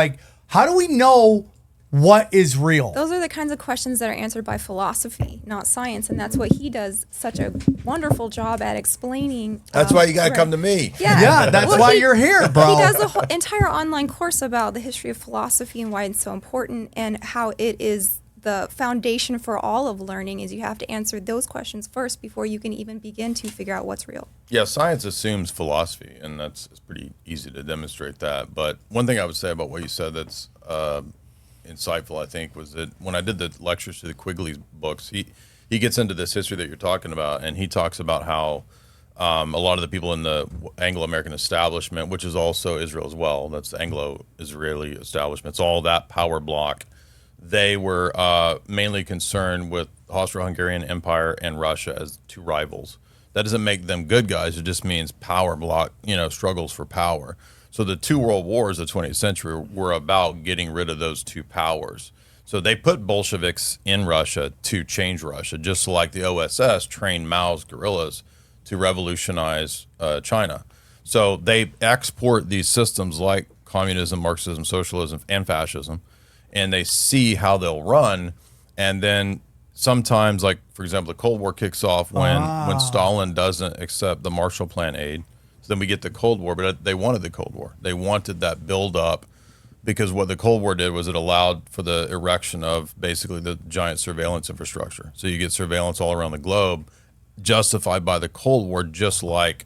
how do we know what is real? Those are the kinds of questions that are answered by philosophy, not science. And that's what he does such a wonderful job at explaining. That's why you got to come to me. Yeah, that's why you're here, bro. He does a whole entire online course about the history of philosophy and why it's so important and how it is the foundation for all of learning. Is you have to answer those questions first before you can even begin to figure out what's real. Yeah, science assumes philosophy, and it's pretty easy to demonstrate that. But one thing I would say about what you said that's insightful, I think, was that when I did the lectures to the Quigley's books, he gets into this history that you're talking about, and he talks about how a lot of the people in the Anglo-American establishment, which is also Israel as well, that's the Anglo-Israeli establishment, it's all that power block. They were mainly concerned with the Austro-Hungarian Empire and Russia as two rivals. That doesn't make them good guys. It just means power block, struggles for power. So the two world wars of the 20th century were about getting rid of those two powers. So they put Bolsheviks in Russia to change Russia, just like the OSS trained Mao's guerrillas to revolutionize China. So they export these systems like communism, Marxism, socialism, and fascism, and they see how they'll run. And then sometimes, like, for example, the Cold War kicks off when Stalin doesn't accept the Marshall Plan aid. So then we get the Cold War, but they wanted the Cold War. They wanted that build up, because what the Cold War did was it allowed for the erection of basically the giant surveillance infrastructure. So you get surveillance all around the globe, justified by the Cold War, just like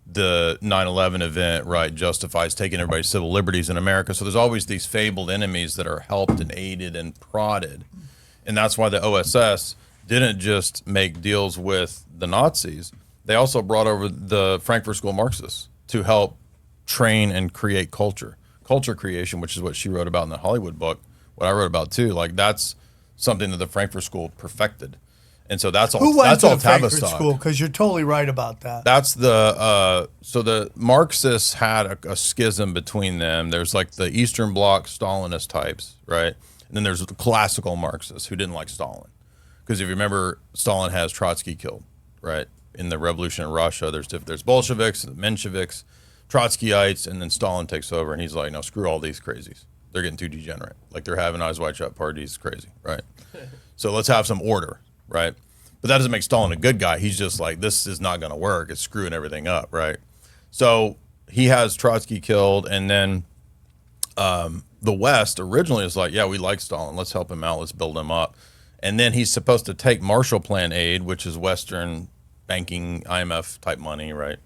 the 9/11 event, right, justifies taking everybody's civil liberties in America. So there's always these fabled enemies that are helped and aided and prodded. And that's why the OSS didn't just make deals with the Nazis. They also brought over the Frankfurt School Marxists to help train and create culture creation, which is what she wrote about in the Hollywood book, what I wrote about too. Like, that's something that the Frankfurt School perfected. And so that's all. Who went that's to all the Frankfurt Tavistock. School? Because you're totally right about that. That's the so the Marxists had a schism between them. There's like the Eastern Bloc Stalinist types, right? And then there's the classical Marxists who didn't like Stalin, because if you remember, Stalin has Trotsky killed, right? In the revolution in Russia, there's Bolsheviks, Mensheviks, Trotskyites, and then Stalin takes over, and he's like, no, screw all these crazies. They're getting too degenerate. Like, they're having Eyes Wide Shut parties, crazy, right? So let's have some order, right? But that doesn't make Stalin a good guy. He's just like, this is not going to work. It's screwing everything up, right? So he has Trotsky killed, and then the West originally is like, yeah, we like Stalin. Let's help him out. Let's build him up. And then he's supposed to take Marshall Plan aid, which is Western banking, IMF type money, right?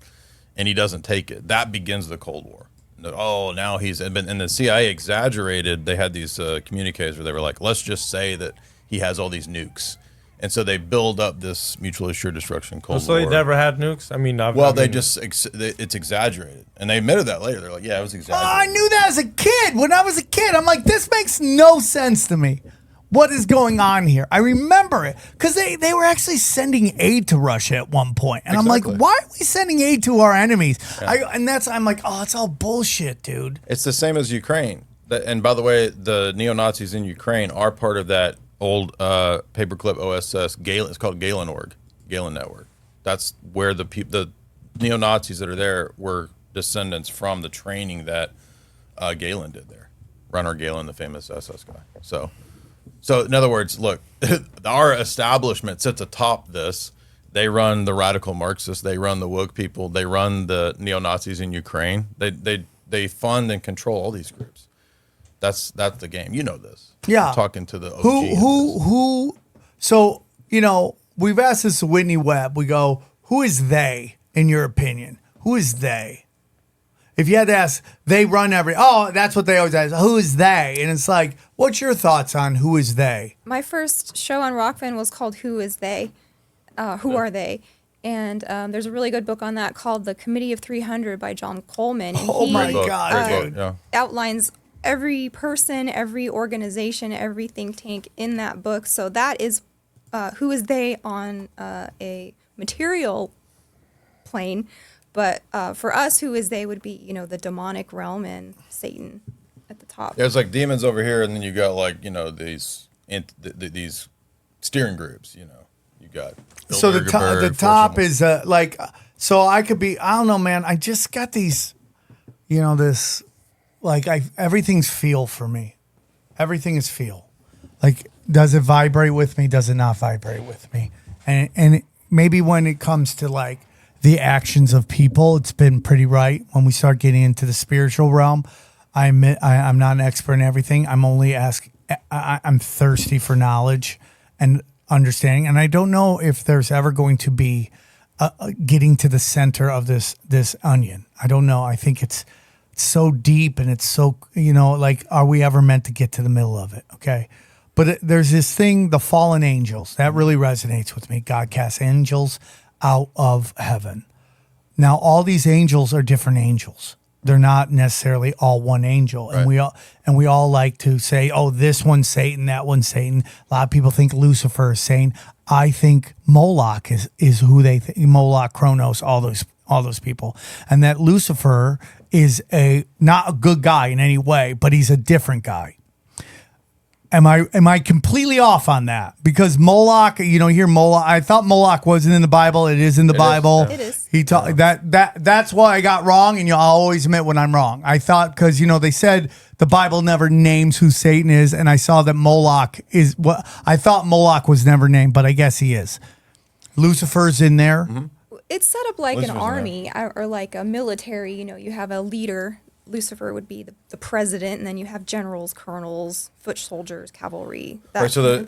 And he doesn't take it. That begins the Cold War. Oh, now and the CIA exaggerated. They had these communiques where they were like, let's just say that he has all these nukes. And so they build up this mutually assured destruction Cold War. So they never had nukes? I mean, it's exaggerated. And they admitted that later. They're like, yeah, it was exaggerated. I knew that as a kid. When I was a kid, I'm like, this makes no sense to me. What is going on here? I remember it because they were actually sending aid to Russia at one point. And I'm like, why are we sending aid to our enemies? Yeah. I'm like, oh, it's all bullshit, dude. It's the same as Ukraine. And by the way, the neo-Nazis in Ukraine are part of that old paperclip OSS, Galen. It's called Galen Network. That's where the neo-Nazis that are there were descendants from the training that Galen did there. Runner Galen, the famous SS guy. So in other words, look, our establishment sits atop this. They run the radical Marxists. They run the woke people. They run the neo-Nazis in Ukraine. They fund and control all these groups. That's the game. You know this. Yeah. I'm talking to the OG. Who? So, we've asked this to Whitney Webb. We go, who is they, in your opinion? Who is they? If you had to ask, they run that's what they always ask. Who is they? And it's like, what's your thoughts on who is they? My first show on Rockfin was called Who Is They? Who Are They? And there's a really good book on that called The Committee of 300 by John Coleman. And my God. Outlines every person, every organization, every think tank in that book. So that is who is they on a material plane. But for us, who is they would be, the demonic realm and Satan at the top. Yeah, it's like demons over here, and then you got these steering groups. You got. So the top is so I could be. I don't know, man. I just got these, this, everything's feel for me. Everything is feel. Like, does it vibrate with me? Does it not vibrate with me? And maybe when it comes to the actions of people, it's been pretty right. When we start getting into the spiritual realm, I admit I'm not an expert in everything. I'm only I'm thirsty for knowledge and understanding, and I don't know if there's ever going to be getting to the center of this onion. I don't know. I think it's so deep, and it's so are we ever meant to get to the middle of it? Okay. But there's this thing, the fallen angels, that really resonates with me. God casts angels out of heaven. Now, all these angels are different angels. They're not necessarily all one angel. Right. And we all like to say, oh, this one's Satan, that one's Satan. A lot of people think Lucifer is Satan. I think Moloch is who they think. Moloch, Kronos, all those people. And that Lucifer is not a good guy in any way, but he's a different guy. Am I completely off on that? Because Moloch, you hear Moloch. I thought Moloch wasn't in the Bible. It is in the Bible. It is. He taught that's why I got wrong, and I'll always admit when I'm wrong. I thought because they said the Bible never names who Satan is, and I saw that Moloch is what I thought Moloch was never named, but I guess he is. Lucifer's in there. Mm-hmm. It's set up like Lucifer's an army or like a military. You have a leader. Lucifer would be the president, and then you have generals, colonels, foot soldiers, cavalry. Right. So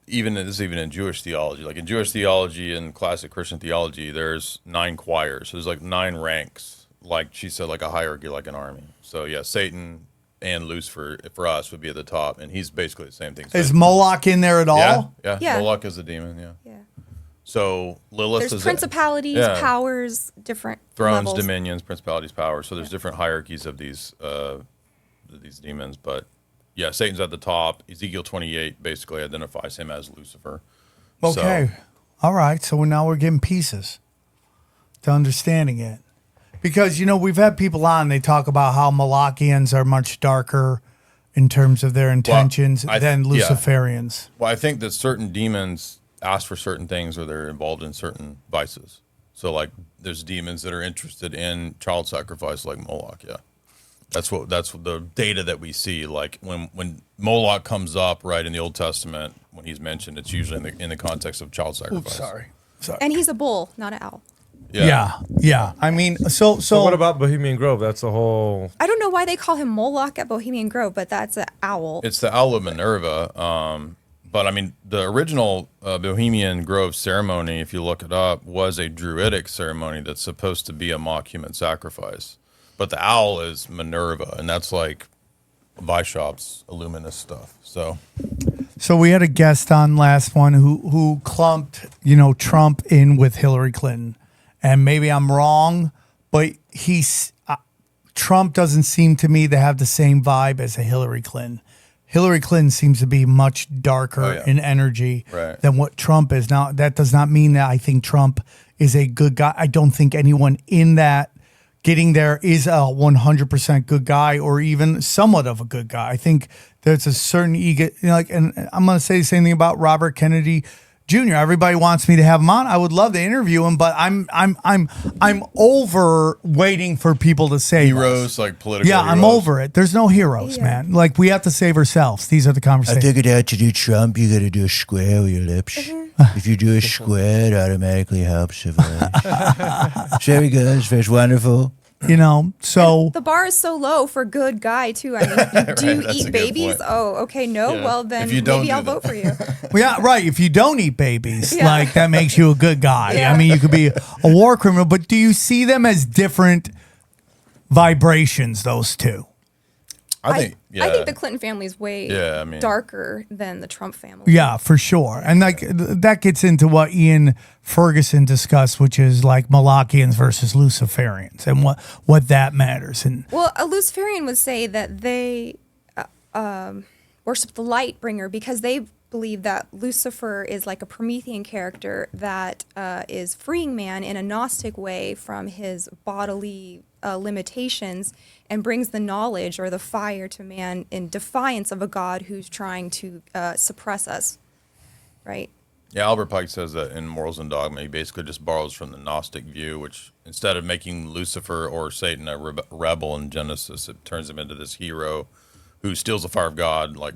even in Jewish theology, like in Jewish theology and classic Christian theology, there's 9 choirs. So there's like 9 ranks, like she said, like a hierarchy, like an army. So yeah, Satan and Lucifer for us would be at the top, and he's basically the same thing. Is Moloch in there at all? Yeah. Moloch is the demon. Yeah. Yeah. So Lilith There's is principalities, powers, different thrones, levels. dominions, principalities, powers. So there's different hierarchies of these demons. But yeah, Satan's at the top. Ezekiel 28 basically identifies him as Lucifer. Okay. All right. So now we're getting pieces to understanding it. Because, we've had people on, they talk about how Malachians are much darker in terms of their intentions than Luciferians. Well, I think that certain demons ask for certain things or they're involved in certain vices. So like there's demons that are interested in child sacrifice like Moloch. Yeah. That's what the data that we see. Like when Moloch comes up right in the Old Testament, when he's mentioned, it's usually in the context of child sacrifice. Oops, sorry. And he's a bull, not an owl. Yeah. I mean, so what about Bohemian Grove? That's a whole. I don't know why they call him Moloch at Bohemian Grove, but that's an owl. It's the owl of Minerva. But I mean, the original Bohemian Grove ceremony, if you look it up, was a druidic ceremony that's supposed to be a mock human sacrifice. But the owl is Minerva, and that's like Bishop's Illuminist stuff. So we had a guest on last one who clumped, Trump in with Hillary Clinton. And maybe I'm wrong, but Trump doesn't seem to me to have the same vibe as a Hillary Clinton. Hillary Clinton seems to be much darker in energy than what Trump is. Now, that does not mean that I think Trump is a good guy. I don't think anyone in that getting there is a 100% good guy or even somewhat of a good guy. I think there's a certain ego, and I'm going to say the same thing about Robert Kennedy Jr. Everybody wants me to have him on. I would love to interview him, but I'm over waiting for people to say heroes, like political heroes. I'm over it. There's no heroes, man. Like, we have to save ourselves. These are the conversations. I figured out to do Trump, you got to do a square with your lips. If you do a square, it automatically helps. Very good. It's wonderful. So the bar is so low for good guy too. I mean, do you eat babies? Oh, okay, no. Yeah. Well, then maybe I'll vote for you. Yeah, right. If you don't eat babies, like that makes you a good guy. Yeah. I mean, you could be a war criminal, but do you see them as different vibrations? Those two. I think the Clinton family is way darker than the Trump family. Yeah, for sure. And like that gets into what Ian Ferguson discussed, which is like Malachians versus Luciferians and what that matters. And well, a Luciferian would say that they worship the light bringer because they believe that Lucifer is like a Promethean character that is freeing man in a Gnostic way from his bodily limitations and brings the knowledge or the fire to man in defiance of a God who's trying to suppress us, right? Yeah, Albert Pike says that in Morals and Dogma, he basically just borrows from the Gnostic view, which instead of making Lucifer or Satan a rebel in Genesis, it turns him into this hero who steals the fire of God, like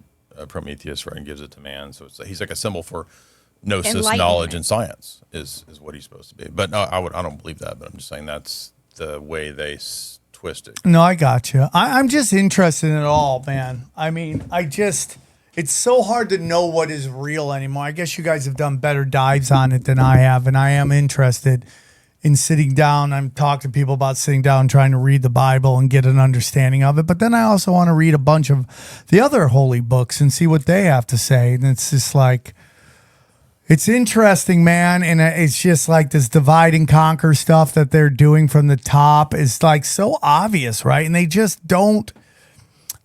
Prometheus, right, and gives it to man. So he's like a symbol for gnosis, knowledge, and science is what he's supposed to be. But no, I don't believe that, but I'm just saying that's the way they twist it. No, I got you. I'm just interested in it all, man. I mean, it's so hard to know what is real anymore. I guess you guys have done better dives on it than I have, and I am interested in sitting down. I'm talking to people about sitting down, trying to read the Bible and get an understanding of it. But then I also want to read a bunch of the other holy books and see what they have to say. And it's just like, it's interesting, man. And it's just like this divide and conquer stuff that they're doing from the top is like so obvious, right? And they just don't.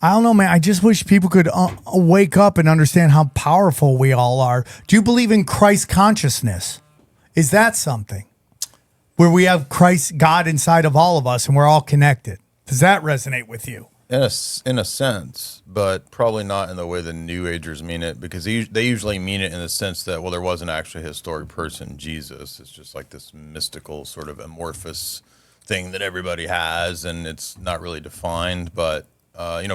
I don't know, man. I just wish people could wake up and understand how powerful we all are. Do you believe in Christ consciousness? Is that something where we have Christ, God inside of all of us and we're all connected? Does that resonate with you? In a sense, but probably not in the way the New Agers mean it, because they usually mean it in the sense that, well, there wasn't actually a historic person, Jesus. It's just like this mystical sort of amorphous thing that everybody has, and it's not really defined. But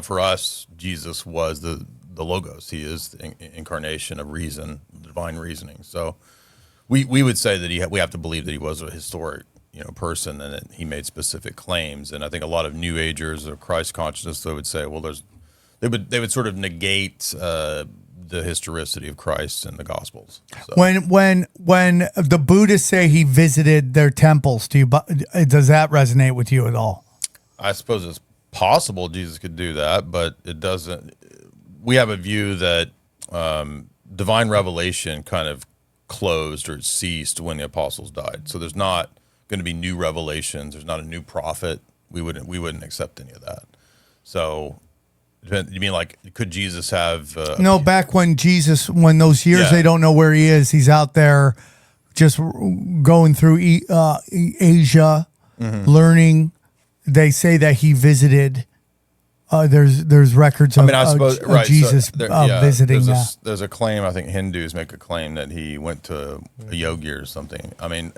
for us, Jesus was the Logos. He is the incarnation of reason, divine reasoning. So we would say that we have to believe that he was a historic person, and that he made specific claims. And I think a lot of New Agers or Christ consciousness, they would say, well, they would sort of negate the historicity of Christ in the Gospels. So. When the Buddhists say he visited their temples, does that resonate with you at all? I suppose it's possible Jesus could do that, but it doesn't. We have a view that divine revelation kind of closed or ceased when the apostles died. So there's not going to be new revelations. There's not a new prophet. We wouldn't accept any of that. So you mean like, could Jesus have no, back when those years they don't know where he is, he's out there just going through Asia, learning. They say that he visited. There's records of, of Jesus visiting. There's a claim. I think Hindus make a claim that he went to a yogi or something. I mean,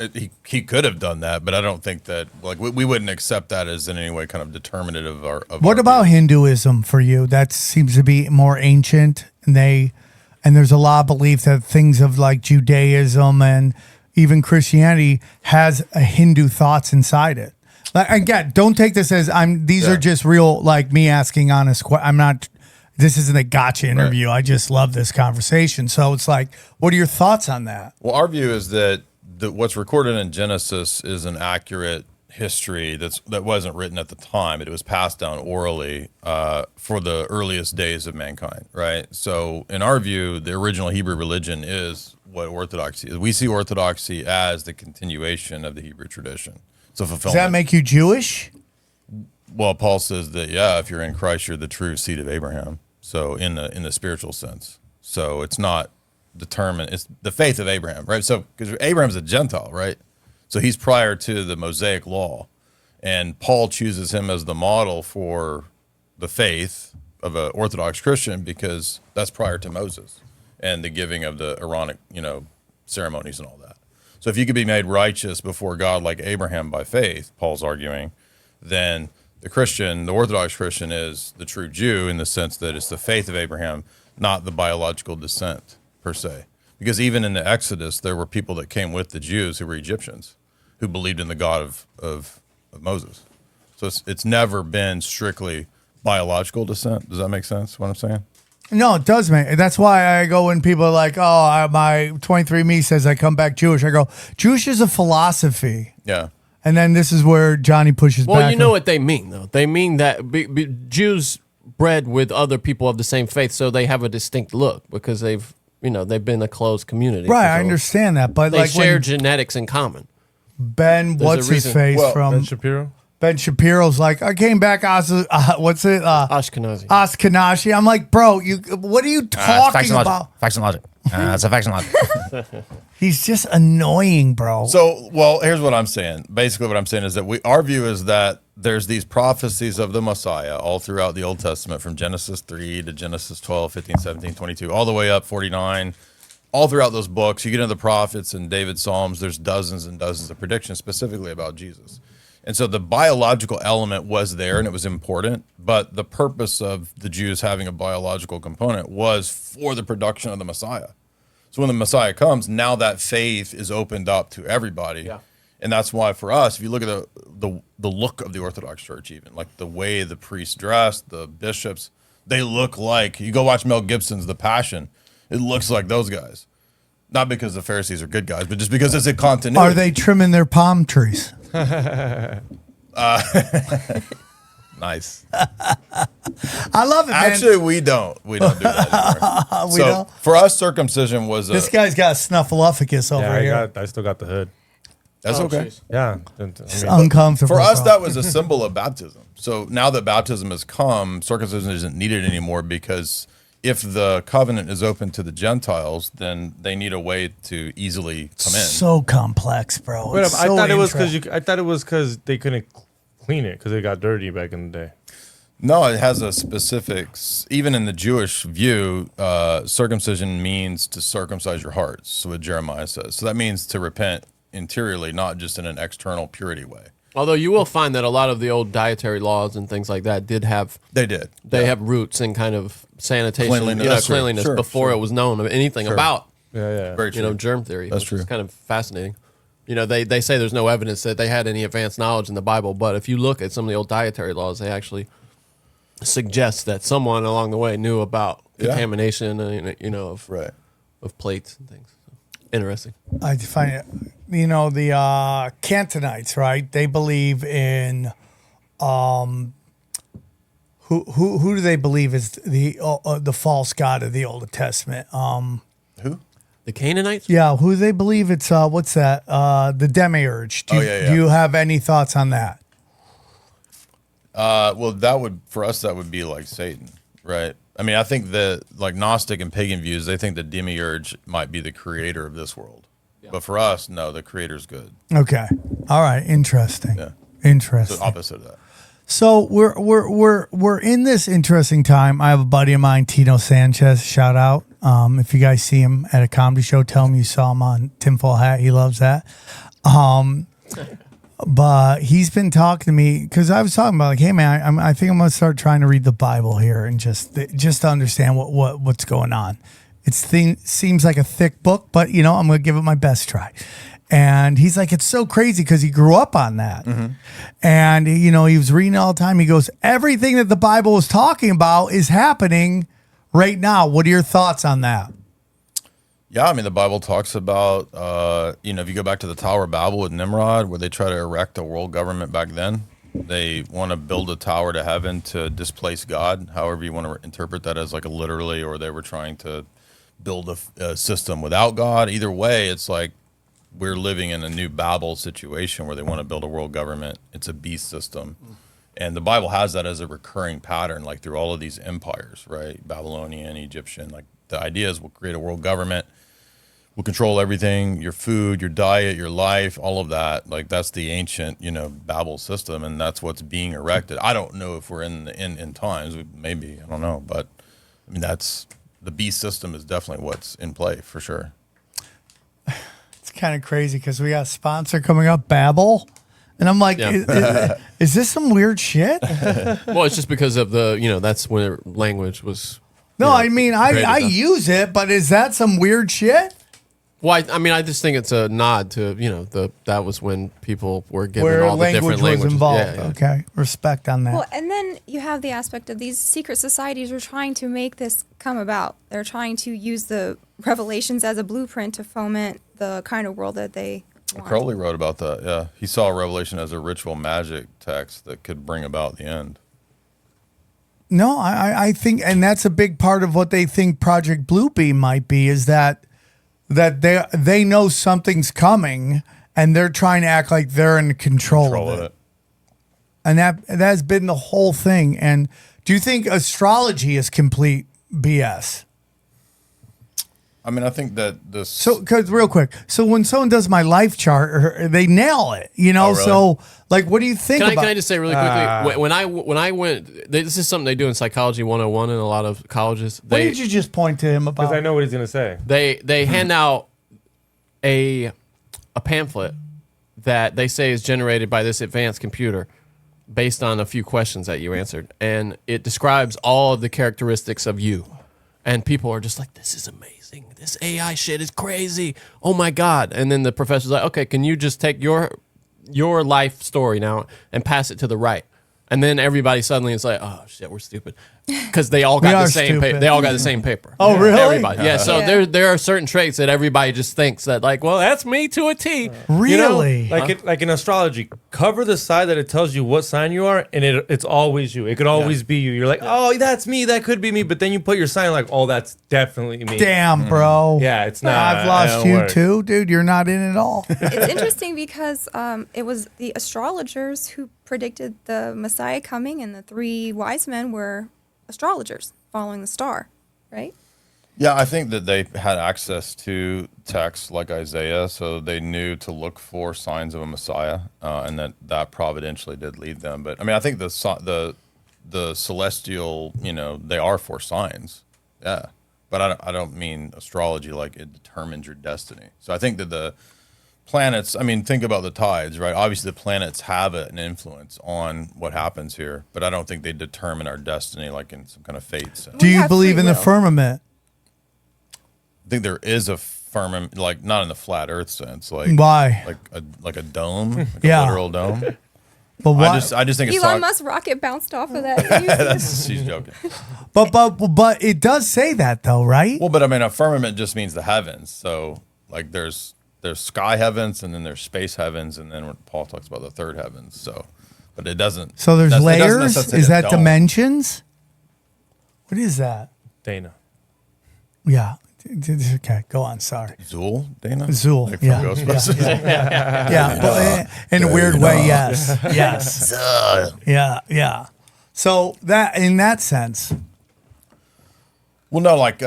he could have done that, but I don't think that we wouldn't accept that as in any way kind of determinative of what about views. Hinduism for you? That seems to be more ancient, and there's a lot of belief that things of like Judaism and even Christianity has a Hindu thoughts inside it. Like, again, don't take this as these are just real, like me asking honest questions. I'm not, this isn't a gotcha interview. Right. I just love this conversation. So it's like, what are your thoughts on that? Well, our view is that what's recorded in Genesis is an accurate history that wasn't written at the time. It was passed down orally for the earliest days of mankind, right? So in our view, the original Hebrew religion is what Orthodoxy is. We see Orthodoxy as the continuation of the Hebrew tradition. So does that make you Jewish? Well, Paul says that, if you're in Christ, you're the true seed of Abraham. So in the spiritual sense. So it's not determined. It's the faith of Abraham, right? So because Abraham's a Gentile, right? So he's prior to the Mosaic law. And Paul chooses him as the model for the faith of an Orthodox Christian because that's prior to Moses and the giving of the Aaronic, ceremonies and all that. So if you could be made righteous before God like Abraham by faith, Paul's arguing, then the Orthodox Christian is the true Jew in the sense that it's the faith of Abraham, not the biological descent per se. Because even in the Exodus, there were people that came with the Jews who were Egyptians, who believed in the God of Moses. So it's never been strictly biological descent. Does that make sense, what I'm saying? No, it does, man. That's why I go when people are like, my 23andMe says I come back Jewish. I go, Jewish is a philosophy. Yeah. And then this is where Johnny pushes back. Well, you know what they mean, though. They mean that Jews bred with other people of the same faith, so they have a distinct look because they've been a closed community. Right, I understand that. But they share genetics in common. Ben, what's his face from Ben Shapiro? Ben Shapiro's like, I came back, what's it? Ashkenazi. Ashkenazi. I'm like, bro, what are you talking about? Facts and logic. It's a facts and logic. He's just annoying, bro. So, here's what I'm saying. Basically, what I'm saying is that our view is that there's these prophecies of the Messiah all throughout the Old Testament, from Genesis 3 to Genesis 12, 15, 17, 22, all the way up 49. All throughout those books, you get into the prophets and David's Psalms, there's dozens and dozens of predictions specifically about Jesus. And so the biological element was there and it was important, but the purpose of the Jews having a biological component was for the production of the Messiah. So when the Messiah comes, now that faith is opened up to everybody. Yeah. And that's why for us, if you look at the look of the Orthodox Church, even like the way the priests dress, the bishops, they look like, you go watch Mel Gibson's The Passion, it looks like those guys. Not because the Pharisees are good guys, but just because it's a continuity. Are they trimming their palm trees? Nice. I love it, man. Actually, we don't do that anymore. We don't? For us, circumcision was this guy's got snuffleupagus over here. I still got the hood. That's okay. Geez. Yeah. It's uncomfortable. For us, that was a symbol of baptism. So now that baptism has come, circumcision isn't needed anymore because if the covenant is open to the Gentiles, then they need a way to easily come in. So complex, bro. Wait, I thought it was because they couldn't clean it because it got dirty back in the day. No, it has a specifics. Even in the Jewish view, circumcision means to circumcise your hearts. So what Jeremiah says. So that means to repent interiorly, not just in an external purity way. Although you will find that a lot of the old dietary laws and things like that did have they have roots in kind of sanitation, cleanliness before it was known of anything about Very true. germ theory. That's which true. is kind of fascinating. They say there's no evidence that they had any advanced knowledge in the Bible, but if you look at some of the old dietary laws, they actually suggest that someone along the way knew about contamination, of plates and things. Interesting. I find it, the Cantonites, right? They believe in, who do they believe is the false god of the Old Testament? Who? The Canaanites? Yeah, who do they believe it's, what's that? The Demiurge. Do you have any thoughts on that? Well, for us, that would be like Satan, right? I mean, I think that like Gnostic and pagan views, they think the demiurge might be the creator of this world. Yeah. But for us, no, the creator's good. Okay. All right. Interesting. Yeah. Interesting. It's the opposite of that. So we're in this interesting time. I have a buddy of mine, Tino Sanchez. Shout out. If you guys see him at a comedy show, tell him you saw him on Tinfoil Hat. He loves that. But he's been talking to me because I was talking about like, hey man, I think I'm gonna start trying to read the Bible here and just to understand what's going on. Seems like a thick book, but I'm gonna give it my best try. And he's like, it's so crazy because he grew up on that, and he was reading all the time. He goes, everything that the Bible is talking about is happening right now. What are your thoughts on that? Yeah, I mean, the Bible talks about, if you go back to the Tower of Babel with Nimrod, where they try to erect a world government back then, they want to build a tower to heaven to displace God, however you want to interpret that as like a literally, or they were trying to build a system without God. Either way, it's like we're living in a new Babel situation where they want to build a world government. It's a beast system. And the Bible has that as a recurring pattern, like through all of these empires, right? Babylonian, Egyptian, like the idea is we'll create a world government. We'll control everything, your food, your diet, your life, all of that. Like that's the ancient, Babel system, and that's what's being erected. I don't know if we're in times, maybe, I don't know, but I mean that's the beast system is definitely what's in play for sure. It's kind of crazy because we got a sponsor coming up, Babbel, and I'm like, is this some weird shit? Well, it's just because of that's when language was. No, I mean I use it, but is that some weird shit? Well, I just think it's a nod to that was when people were given all the different languages was involved. Yeah. Okay, respect on that. Well, and then you have the aspect of these secret societies are trying to make this come about. They're trying to use the revelations as a blueprint to foment the kind of world that they want. Crowley wrote about that. Yeah, he saw Revelation as a ritual magic text that could bring about the end. No, I think, and that's a big part of what they think Project Bluebeam might be, is that they know something's coming and they're trying to act like they're in control of it. And that's been the whole thing. And do you think astrology is complete BS? I mean, I think that this. So, because real quick, so when someone does my life chart, they nail it, Oh, really? So, like, what do you think about? Can I just say really quickly? When I went, this is something they do in Psychology 101 in a lot of colleges. What did you just point to him about? Because I know what he's going to say. They hand out a pamphlet that they say is generated by this advanced computer based on a few questions that you answered, and it describes all of the characteristics of you. And people are just like, this is amazing. This AI shit is crazy. Oh my God. And then the professor's like, okay, can you just take your life story now and pass it to the right? And then everybody suddenly is like, oh shit, we're stupid. Because they all got the same paper. They all got the same paper. Oh, really? Everybody. Yeah. So there are certain traits that everybody just thinks that like, well, that's me to a T. Really? Like in astrology, cover the side that it tells you what sign you are, and it's always you. It could always be you. You're like, oh, that's me. That could be me. But then you put your sign like, oh, that's definitely me. Damn, bro. Yeah, it's not. I've lost you too, dude. You're not in at all. It's interesting because it was the astrologers who predicted the Messiah coming, and the three wise men were astrologers following the star, right? Yeah, I think that they had access to texts like Isaiah, so they knew to look for signs of a Messiah, and that providentially did lead them. But I mean, I think the the celestial, they are for signs. Yeah. But I don't mean astrology like it determines your destiny. So I think that the planets, think about the tides, right? Obviously the planets have an influence on what happens here, but I don't think they determine our destiny like in some kind of fate sense. Do you believe in the firmament? I think there is a firmament, like not in the flat Earth sense. Like why? Like a dome, like Yeah. a literal dome. But why? I just think it's Elon Musk rocket bounced off of that. she's joking. But it does say that though, right? Well, but a firmament just means the heavens. So like there's sky heavens and then there's space heavens and then Paul talks about the third heavens. So, but it doesn't. So there's it doesn't layers. necessitate Is a that dome. dimensions? What is that? Dana. Yeah. Okay, go on. Sorry. Zool, Dana? Zool. Like from Yeah. Ghostbusters? Yeah, but in a weird way, yes. Yes. Yeah. So that in that sense. Well, no, like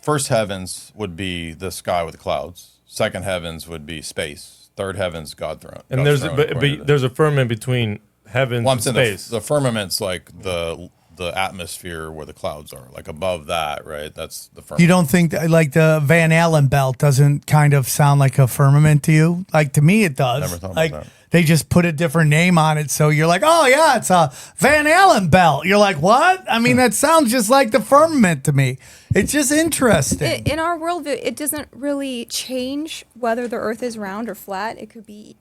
first heavens would be the sky with clouds. Second heavens would be space. Third heavens, God's throne. And there's a firmament between heaven Well, I'm and saying space. the firmament's like the atmosphere where the clouds are, like above that, right? That's the firmament. You don't think that, like the Van Allen belt doesn't kind of sound like a firmament to you? Like to me, it does. Never thought about like that. they just put a different name on it, so you're like, oh yeah, it's a Van Allen belt. You're like, what? I mean, that sounds just like the firmament to me. It's just interesting. In our worldview, it doesn't really change whether the Earth is round or flat. It could be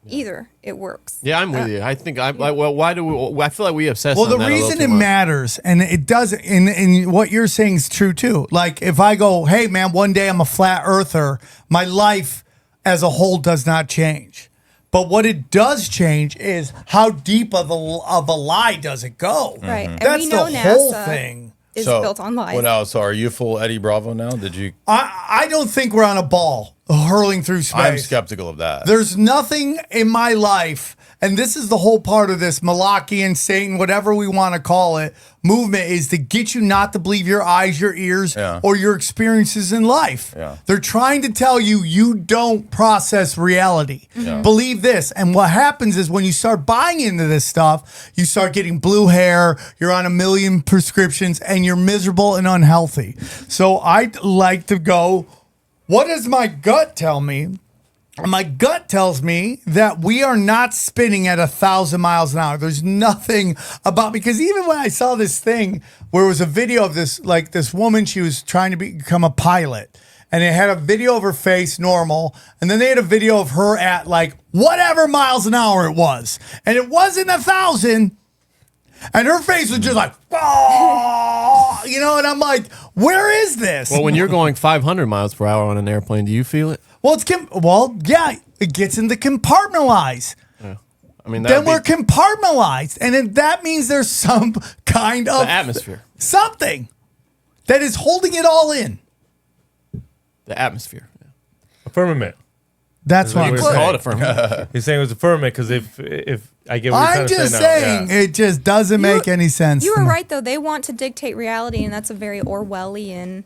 either. It works. Yeah, I'm with you. I think why do we? I feel like we obsess. Well, on the that a little reason too it much. matters, and it does, and what you're saying is true too. Like if I go, hey man, one day I'm a flat earther, my life as a whole does not change. But what it does change is how deep of a lie does it go? Right. And That's we know the whole NASA thing. is built on lies. What else? So are you full Eddie Bravo now? Did you? I don't think we're on a ball hurling through space. I'm skeptical of that. There's nothing in my life, and this is the whole part of this Malachian, Satan, whatever we want to call it, movement is to get you not to believe your eyes, your ears, or your experiences in life. Yeah. They're trying to tell you you don't process reality. Yeah. Believe this. And what happens is when you start buying into this stuff, you start getting blue hair, you're on 1 million prescriptions, and you're miserable and unhealthy. So I'd like to go, what does my gut tell me? My gut tells me that we are not spinning at 1,000 miles an hour. There's nothing about, because even when I saw this thing where it was a video of this, like this woman, she was trying to become a pilot, and it had a video of her face normal, and then they had a video of her at like whatever miles an hour it was, and it wasn't 1,000. And her face was just like, oh, and I'm like, where is this? Well, when you're going 500 miles per hour on an airplane, do you feel it? Well, yeah, it gets into compartmentalize. Yeah. I mean, Then we're compartmentalized. And then that means there's some kind of the atmosphere. Something that is holding it all in. The atmosphere. A firmament. That's what I'm It's saying. Call it a firmament. He's saying it was a firmament because if I get what you're I'm trying to just say now. saying, it just doesn't make any sense. You to were me. right, though. They want to dictate reality, and that's a very Orwellian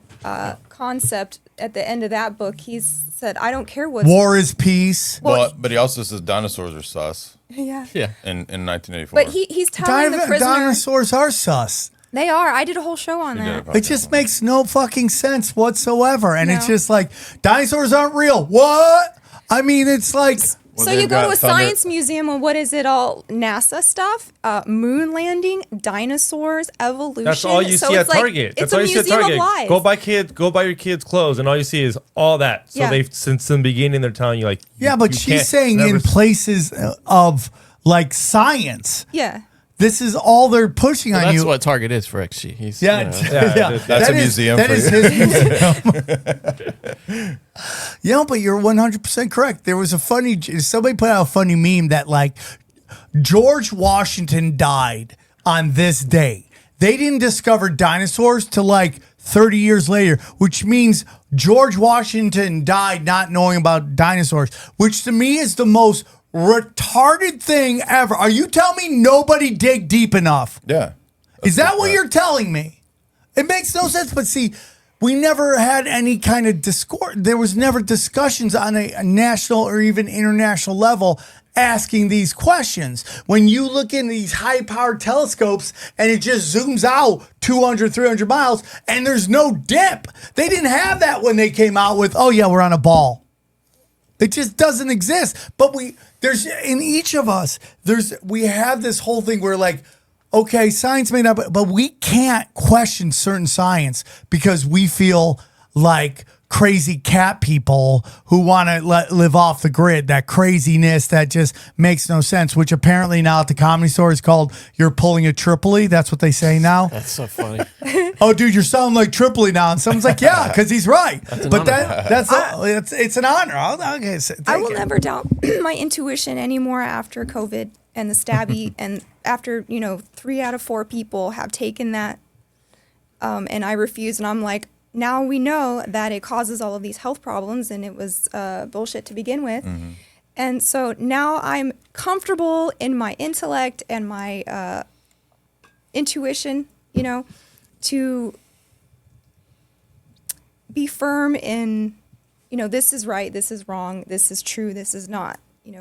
concept. At the end of that book, he said, I don't care what. War is peace. But he also says dinosaurs are sus Yeah. Yeah. in 1984. But he's telling the prisoner. Dinosaurs are sus. They are. I did a whole show on that. It just makes no fucking sense whatsoever. And it's No. just like, dinosaurs aren't real. What? I mean, it's like... Well, So you they've go to got a thunder- science museum, and what is it all? NASA stuff, moon landing, dinosaurs, evolution. That's all you So see at it's like- Target. It's That's all a you see at museum of Target. lies. Go buy your kids clothes, and all you see is all that. So Yeah. they've since the beginning they're telling you like Yeah, but you she's can't saying never in s- places of like science. Yeah. This is all they're pushing Well, on that's you. what Target is for XG. He's, Yeah, you know. Yeah, That's That a is- museum That for is you. his museum. Yeah, but you're 100% correct. There was a funny. Somebody put out a funny meme that like George Washington died on this day. They didn't discover dinosaurs till like 30 years later, which means George Washington died not knowing about dinosaurs, which to me is the most retarded thing ever. Are you telling me nobody dig deep enough? Yeah. Is that what you're telling me? It makes no sense. But see, we never had any kind of discord. There was never discussions on a national or even international level asking these questions. When you look in these high-powered telescopes and it just zooms out 200, 300 miles and there's no dip. They didn't have that when they came out with, oh yeah, we're on a ball. It just doesn't exist. But there's in each of us, we have this whole thing where like, okay, science made up, but we can't question certain science because we feel like crazy cat people who want to live off the grid, that craziness that just makes no sense, which apparently now at the Comedy Store is called you're pulling a Tripoli. That's what they say now. That's so funny. Oh, dude, you're sounding like Tripoli now. And someone's like, yeah, because he's right. But it's an honor. I will never doubt my intuition anymore after COVID and the stabby and after, 3 out of 4 people have taken that and I refuse. And I'm like, now we know that it causes all of these health problems and it was bullshit to begin with. Mm-hmm. And so now I'm comfortable in my intellect and my intuition, to be firm in, this is right, this is wrong, this is true, this is not,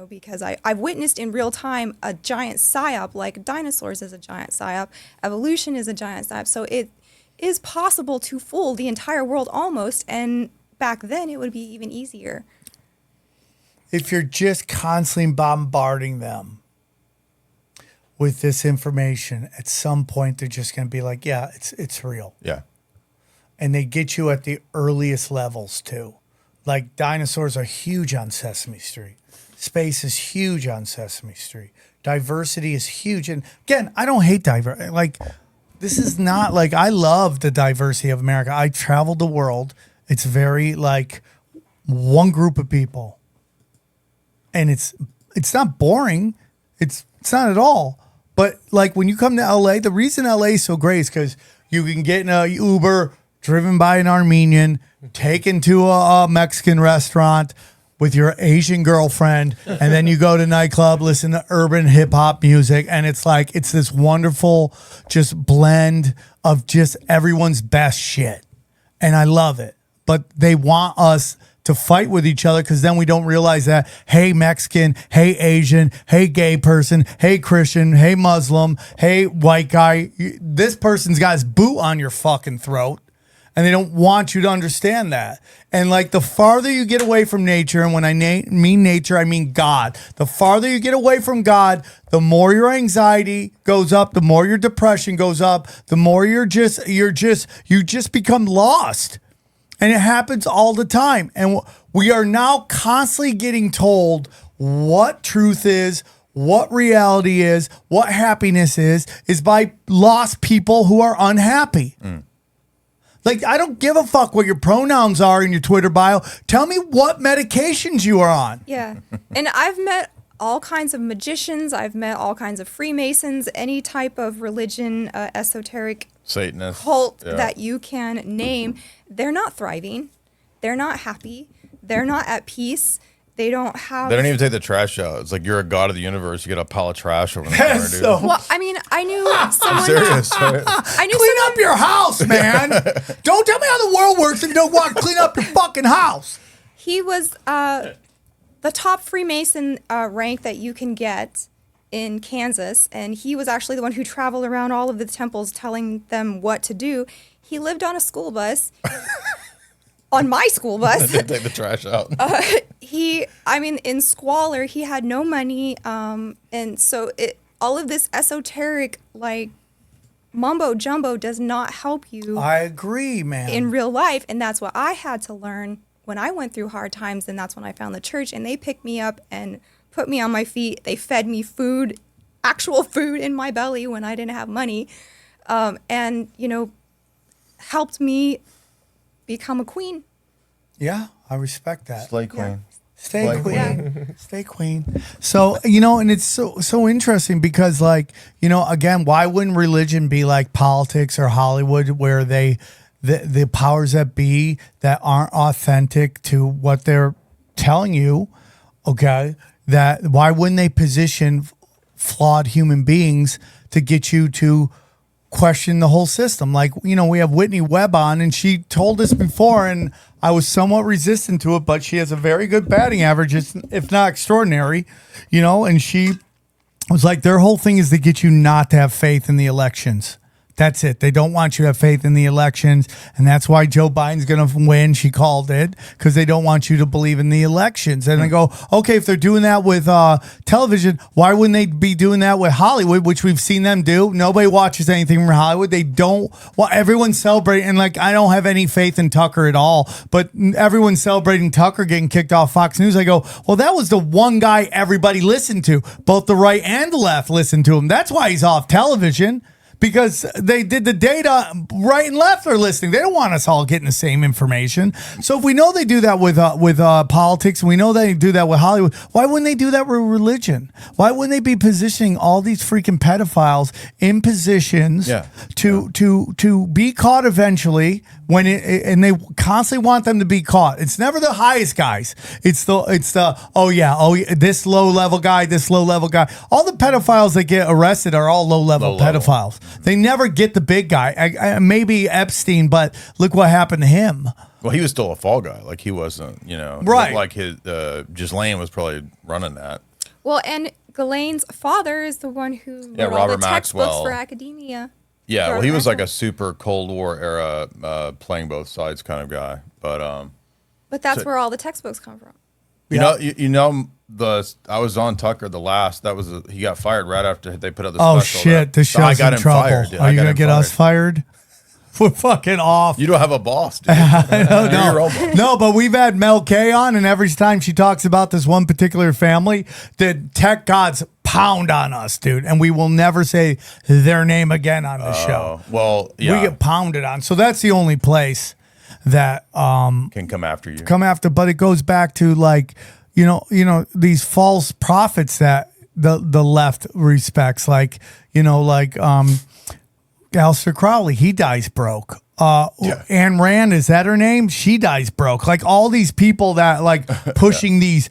because I've witnessed in real time a giant psyop, like dinosaurs is a giant psyop, evolution is a giant psyop. So it is possible to fool the entire world almost, and back then it would be even easier. If you're just constantly bombarding them with this information, at some point they're just going to be like, yeah, it's real. Yeah. And they get you at the earliest levels too. Like dinosaurs are huge on Sesame Street. Space is huge on Sesame Street. Diversity is huge. And again, I don't hate diversity. Like, this is not like, I love the diversity of America. I traveled the world. It's very like one group of people. And it's not boring. It's not at all. But like when you come to LA, the reason LA is so great is because you can get in a Uber driven by an Armenian, taken to a Mexican restaurant with your Asian girlfriend, and then you go to nightclub, listen to urban hip hop music, and it's like it's this wonderful just blend of just everyone's best shit. And I love it. But they want us to fight with each other because then we don't realize that, hey, Mexican, hey, Asian, hey, gay person, hey, Christian, hey, Muslim, hey, white guy, this person's got his boot on your fucking throat. And they don't want you to understand that. And like the farther you get away from nature, and when I mean nature, I mean God. The farther you get away from God, the more your anxiety goes up, the more your depression goes up, the more you just become lost. And it happens all the time. And we are now constantly getting told what truth is, what reality is, what happiness is by lost people who are unhappy. Mm. Like, I don't give a fuck what your pronouns are in your Twitter bio. Tell me what medications you are on. Yeah. And I've met all kinds of magicians. I've met all kinds of Freemasons, any type of religion, esoteric Satanist cult that you can name. They're not thriving. They're not happy. They're not at peace. They don't even take the trash out. It's like you're a god of the universe. You get a pile of trash over the corner, dude. Well, I mean, I knew someone. I'm serious. Clean up your house, man. Don't tell me how the world works if you don't want to clean up your fucking house. He was the top Freemason rank that you can get in Kansas, and he was actually the one who traveled around all of the temples telling them what to do. He lived on a school bus. On my school bus. Take the trash out. In squalor, he had no money. And so all of this esoteric, like, mumbo jumbo does not help you. I agree, man. In real life. And that's what I had to learn when I went through hard times. And that's when I found the church. And they picked me up and put me on my feet. They fed me food, actual food in my belly when I didn't have money. Helped me become a queen. Yeah, I respect that. Slay queen. Yeah. Stay queen. Yeah. Stay queen. So, and it's so interesting because, like, again, why wouldn't religion be like politics or Hollywood where the powers that be that aren't authentic to what they're telling you, okay, that why wouldn't they position flawed human beings to get you to question the whole system? Like, we have Whitney Webb on, and she told us before, and I was somewhat resistant to it, but she has a very good batting average, if not extraordinary, you know, and she was like, their whole thing is to get you not to have faith in the elections. That's it. They don't want you to have faith in the elections. And that's why Joe Biden's going to win. She called it because they don't want you to believe in the elections. And I go, okay, if they're doing that with television, why wouldn't they be doing that with Hollywood, which we've seen them do? Nobody watches anything from Hollywood. They don't. Well, everyone's celebrating. And like, I don't have any faith in Tucker at all, but everyone's celebrating Tucker getting kicked off Fox News. I go, well, that was the one guy everybody listened to. Both the right and the left listened to him. That's why he's off television. Because they did the data, right and left are listening. They don't want us all getting the same information. So if we know they do that with politics, and we know they do that with Hollywood, why wouldn't they do that with religion? Why wouldn't they be positioning all these freaking pedophiles in positions to be caught eventually? And they constantly want them to be caught. It's never the highest guys. It's the this low level guy, this low level guy. All the pedophiles that get arrested are all low level pedophiles. They never get the big guy. Maybe Epstein, but look what happened to him. Well, he was still a fall guy. Like he wasn't, you know, right? Like his Ghislaine was probably running that. Well, and Ghislaine's father is the one who wrote all Robert the textbooks Maxwell. for academia. Yeah, well, he was like a super Cold War era playing both sides kind of guy. But that's where all the textbooks come from. You know I was on Tucker he got fired right after they put out the special. Oh shit, this show's in trouble. Fired, Are you gonna get us fired? We're fucking off. You don't have a boss, dude. No, but we've had Mel K on, and every time she talks about this one particular family, the tech gods pound on us, dude, and we will never say their name again on the show. Well, yeah. We get pounded on. So that's the only place that can come after you. But it goes back to like, you know, these false prophets that the left respects, like, you know, like Aleister Crowley, he dies broke. Ayn Rand, is that her name? She dies broke. Like all these people that like pushing these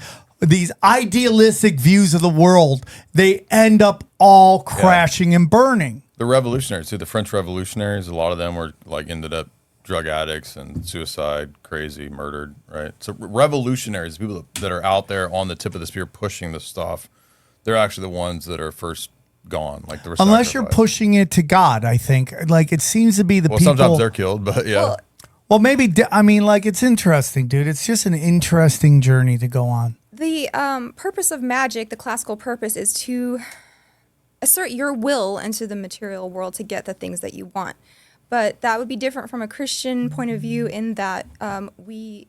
idealistic views of the world, they end up all crashing and burning. The revolutionaries, too, the French revolutionaries, a lot of them were like ended up drug addicts and suicide, crazy, murdered, right? So revolutionaries, people that are out there on the tip of the spear pushing this stuff, they're actually the ones that are first gone. Like the unless you're pushing it to God, I think. Like it seems to be the people. Sometimes they're killed, but yeah. Well, maybe. I mean, like it's interesting, dude. It's just an interesting journey to go on. The purpose of magic, the classical purpose, is to assert your will into the material world to get the things that you want. But that would be different from a Christian point of view in that we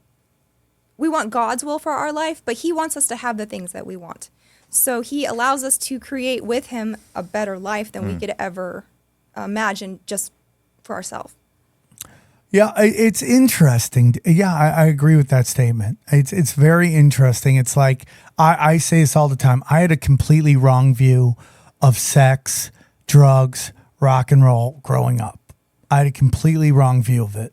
want God's will for our life, but he wants us to have the things that we want. So he allows us to create with him a better life than we could ever imagine just for ourselves. Yeah, it's interesting. Yeah, I agree with that statement. It's very interesting. It's like, I say this all the time. I had a completely wrong view of sex, drugs, rock and roll growing up. I had a completely wrong view of it.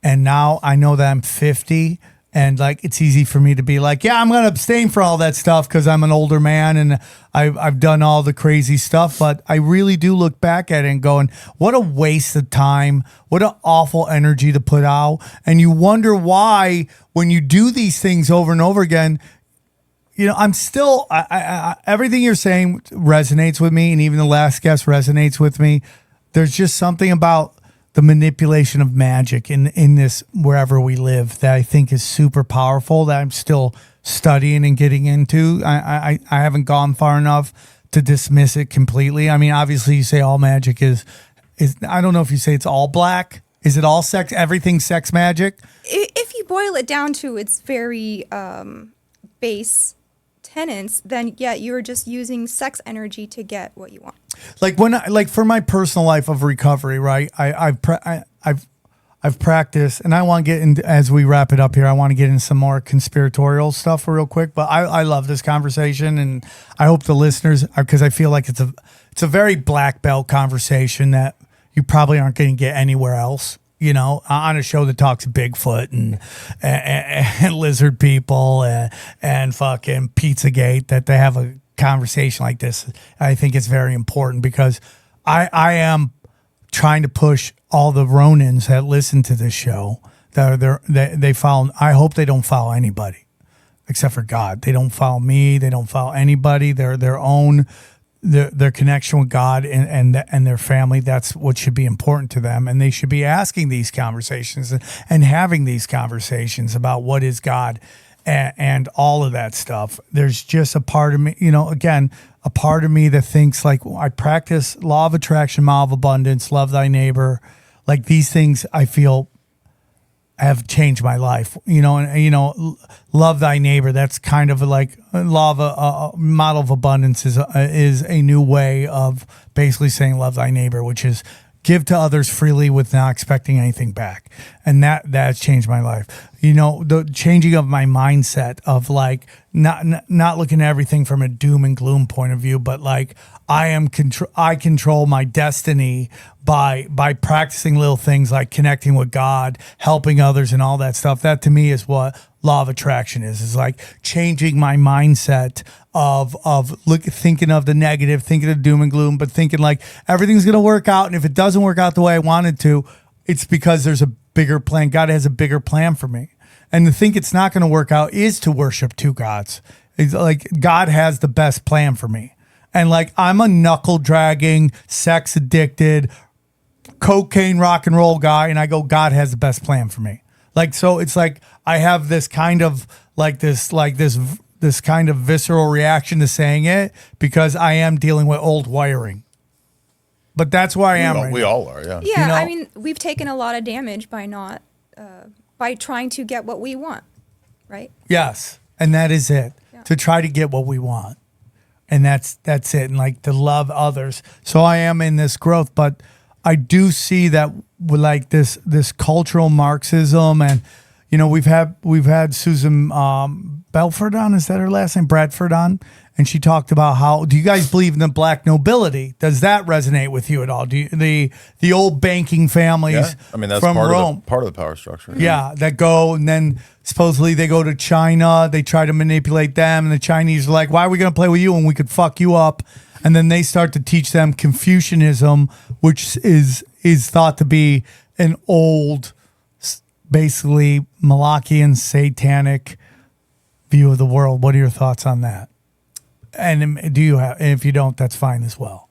And now I know that I'm 50 and like it's easy for me to be like, yeah, I'm going to abstain for all that stuff because I'm an older man and I've done all the crazy stuff. But I really do look back at it and going, what a waste of time. What an awful energy to put out. And you wonder why when you do these things over and over again, you know, I'm still, everything you're saying resonates with me. And even the last guest resonates with me. There's just something about the manipulation of magic in this wherever we live that I think is super powerful that I'm still studying and getting into. I haven't gone far enough to dismiss it completely. I mean, obviously you say all magic is I don't know if you say it's all black. Is it all sex? Everything sex magic? If you boil it down to its very base tenets, then yeah, you're just using sex energy to get what you want. Like for my personal life of recovery, right? I've practiced, and I want to get in as we wrap it up here. I want to get in some more conspiratorial stuff real quick, but I love this conversation, and I hope the listeners, because I feel like it's a very black belt conversation that you probably aren't going to get anywhere else. You know, on a show that talks Bigfoot and lizard people and fucking Pizzagate, that they have a conversation like this. I think it's very important because I am trying to push all the Ronins that listen to this show They follow. I hope they don't follow anybody, except for God. They don't follow me. They don't follow anybody. They're their own. Their connection with God and their family, that's what should be important to them. And they should be asking these conversations and having these conversations about what is God and all of that stuff. There's just a part of me, again, a part of me that thinks like I practice law of attraction, law of abundance, love thy neighbor. Like these things I feel have changed my life, love thy neighbor. That's kind of like a law of a model of abundance is a new way of basically saying love thy neighbor, which is give to others freely with not expecting anything back. And that's changed my life. The changing of my mindset of like not looking at everything from a doom and gloom point of view, but like I control my destiny by practicing little things like connecting with God, helping others and all that stuff. That to me is what law of attraction is like changing my mindset of thinking of the negative, thinking of doom and gloom, but thinking like everything's going to work out. And if it doesn't work out the way I wanted to, it's because there's a bigger plan. God has a bigger plan for me. And to think it's not going to work out is to worship two gods. It's like God has the best plan for me. And like I'm a knuckle dragging, sex addicted, cocaine rock and roll guy, and I go, God has the best plan for me. Like so it's like I have this kind of this kind of visceral reaction to saying it because I am dealing with old wiring. But that's where I am. We all are, yeah. Yeah, I mean, we've taken a lot of damage by not by trying to get what we want, right? Yes, and that is it. Yeah. To try to get what we want, and that's it. And like to love others. So I am in this growth, but I do see that with like this cultural Marxism, and we've had Susan Belford on. Is that her last name? Bradford on. And she talked about how, do you guys believe in the black nobility? Does that resonate with you at all? Do you, the old banking families that's from part Rome? Part of the power structure. Yeah, that go, and then supposedly they go to China. They try to manipulate them, and the Chinese are like, why are we going to play with you when we could fuck you up? And then they start to teach them Confucianism, which is thought to be an old, basically Malachian, satanic view of the world. What are your thoughts on that? And do you have? If you don't, that's fine as well.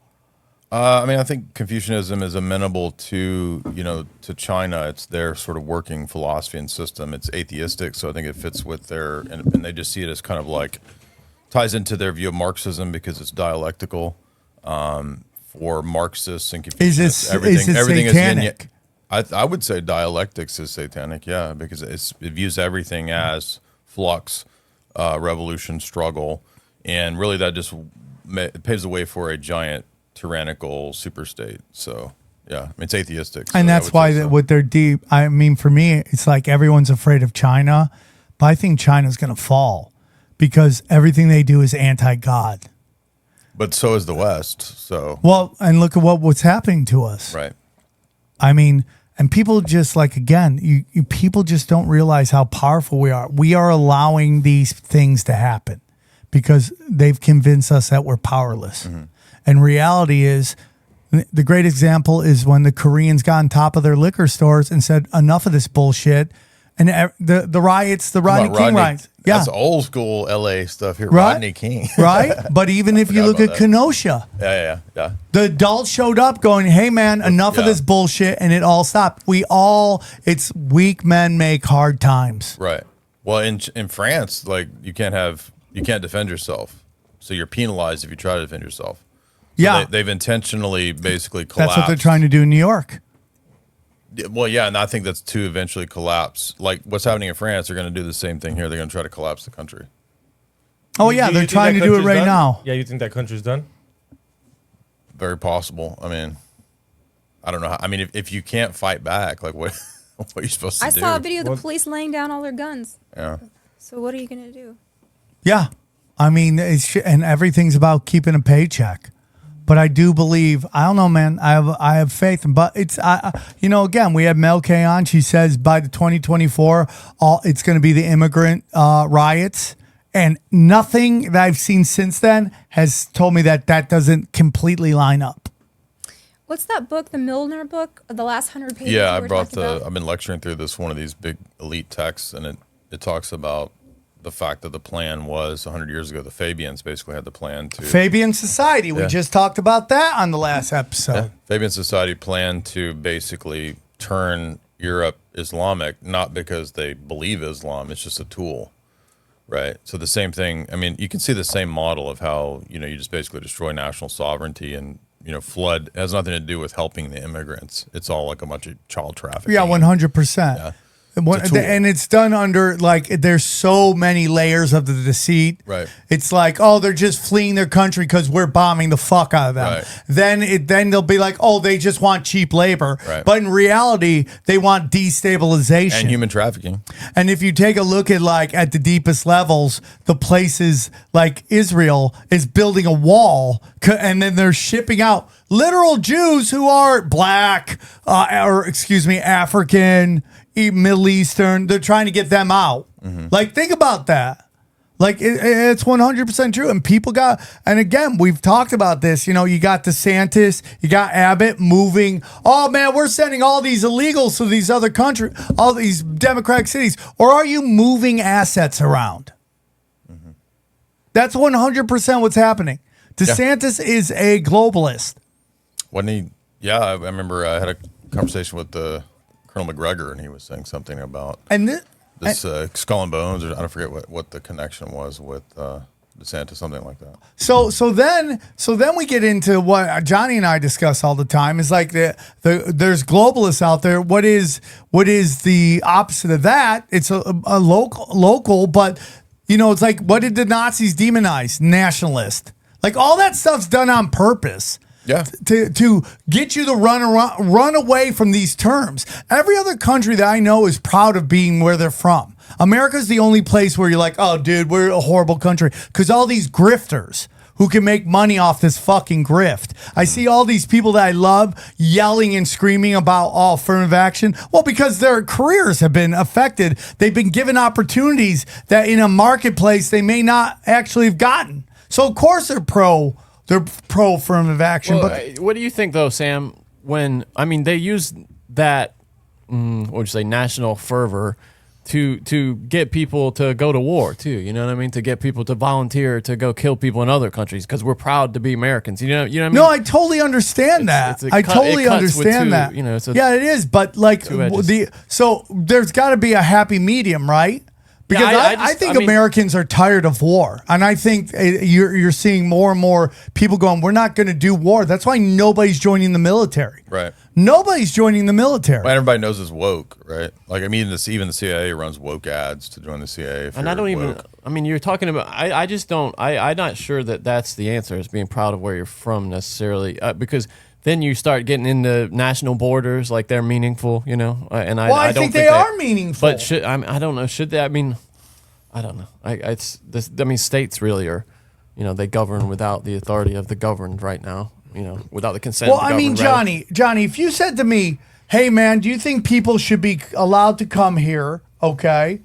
I think Confucianism is amenable to to China. It's their sort of working philosophy and system. It's atheistic, so I think it fits with their and they just see it as kind of like ties into their view of Marxism because it's dialectical. For Marxists and Confucianists, everything satanic? is I would say dialectics is satanic, yeah, because it views everything as flux, revolution, struggle. And really, that just paves the way for a giant tyrannical superstate. So, yeah, it's atheistic. So and that's why with their deep, I mean, for me, it's like everyone's afraid of China, but I think China's going to fall because everything they do is anti-God. But so is the West. So well, and look at what's happening to us. Right. I mean, and people just like, again, you people just don't realize how powerful we are. We are allowing these things to happen because they've convinced us that we're powerless. Mm-hmm. And reality is, the great example is when the Koreans got on top of their liquor stores and said, enough of this bullshit. And the riots, the Rodney King riots. Yeah. That's old school LA stuff here. Right? Rodney King. Right? But even if you look at Kenosha. Yeah. The adults showed up going, hey, man, enough of this bullshit. And it all stopped. It's weak men make hard times. Right. Well, in France, like you can't defend yourself. So you're penalized if you try to defend yourself. So yeah. They've intentionally basically collapsed. That's what they're trying to do in New York. Well, yeah, and I think that's to eventually collapse. Like what's happening in France, they're going to do the same thing here. They're going to try to collapse the country. Oh, yeah, they're trying to do it right now. Yeah, you think that country's done? Very possible. I mean, I don't know. I mean, if you can't fight back, like what are you supposed to do? I saw a video of the police laying down all their guns. Yeah. So what are you going to do? Yeah. I mean, and everything's about keeping a paycheck. But I do believe, I don't know, man. I have faith, but it's again, we had Mel K on. She says by the 2024, it's going to be the immigrant riots, and nothing that I've seen since then has told me that doesn't completely line up. What's that book, the Milner book, the last 100 pages? Yeah, you I were brought talking about? I've been lecturing through one of these big elite texts, and it talks about the fact that the plan was 100 years ago. The Fabians basically had the plan to Fabian Society. We Yeah. just talked about that on the last episode. Fabian Society planned to basically turn Europe Islamic, not because they believe Islam. It's just a tool, right? So the same thing. I mean, you can see the same model of how you just basically destroy national sovereignty and flood. It has nothing to do with helping the immigrants. It's all like a bunch of child trafficking. Yeah, 100%. Yeah. And it's done under there's so many layers of the deceit. Right. It's like, oh, they're just fleeing their country because we're bombing the fuck out of them. Right. Then they'll be like, oh, they just want cheap labor. Right. But in reality, they want destabilization And human trafficking. And if you take a look at the deepest levels, the places like Israel is building a wall, and then they're shipping out literal Jews who are black, African, Middle Eastern. They're trying to get them out. Think about that. It's 100% true. And people and again, we've talked about this. You got DeSantis, you got Abbott moving. Oh man, we're sending all these illegals to these other countries, all these democratic cities. Or are you moving assets around? That's 100% what's happening. DeSantis is a globalist. Wasn't he? Yeah, I remember I had a conversation with Colonel McGregor, and he was saying something about this Skull and Bones, or I don't forget what the connection was with DeSantis, something like that. So then we get into what Johnny and I discuss all the time is there's globalists out there. What is the opposite of that? It's a local, but it's like, what did the Nazis demonize? Nationalist. All that stuff's done on purpose. Yeah. To get you to run away from these terms. Every other country that I know is proud of being where they're from. America's the only place where you're like, oh, dude, we're a horrible country. Because all these grifters who can make money off this fucking grift. I see all these people that I love yelling and screaming about affirmative action. Well, because their careers have been affected. They've been given opportunities that in a marketplace they may not actually have gotten. So, of course, they're pro affirmative action. Well, but what do you think, though, Sam? They use that, what would you say, national fervor to get people to go to war too. You know what I mean? To get people to volunteer to go kill people in other countries because we're proud to be Americans. You know what I mean? No, I totally understand that. I totally understand that. Yeah, it is. But so there's got to be a happy medium, right? Because I think Americans are tired of war. And I think you're seeing more and more people going, we're not going to do war. That's why nobody's joining the military. Right. Nobody's joining the military. Well, everybody knows it's woke, right? Even the CIA runs woke ads to join the CIA. And I don't even, you're talking about, I just don't, I'm not sure that that's the answer, is being proud of where you're from necessarily. Because then you start getting into national borders, like they're meaningful, And I don't think they are meaningful. But I don't know. Should they? I don't know. States really are, they govern without the authority of the governed right now. Without the consent. Well, of the governed, Johnny, if you said to me, "Hey, man, do you think people should be allowed to come here?" Okay,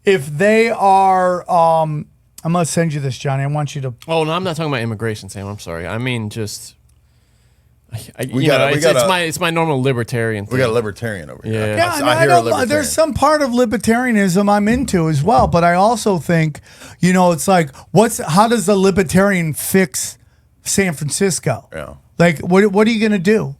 if they are, I'm gonna send you this, Johnny. I want you to. Oh no, I'm not talking about immigration, Sam. I'm sorry. I mean just. It's my normal libertarian thing. We got a libertarian over here. Yeah, there's some part of libertarianism I'm into as well, but I also think, it's like, how does the libertarian fix San Francisco? Yeah. What are you gonna do?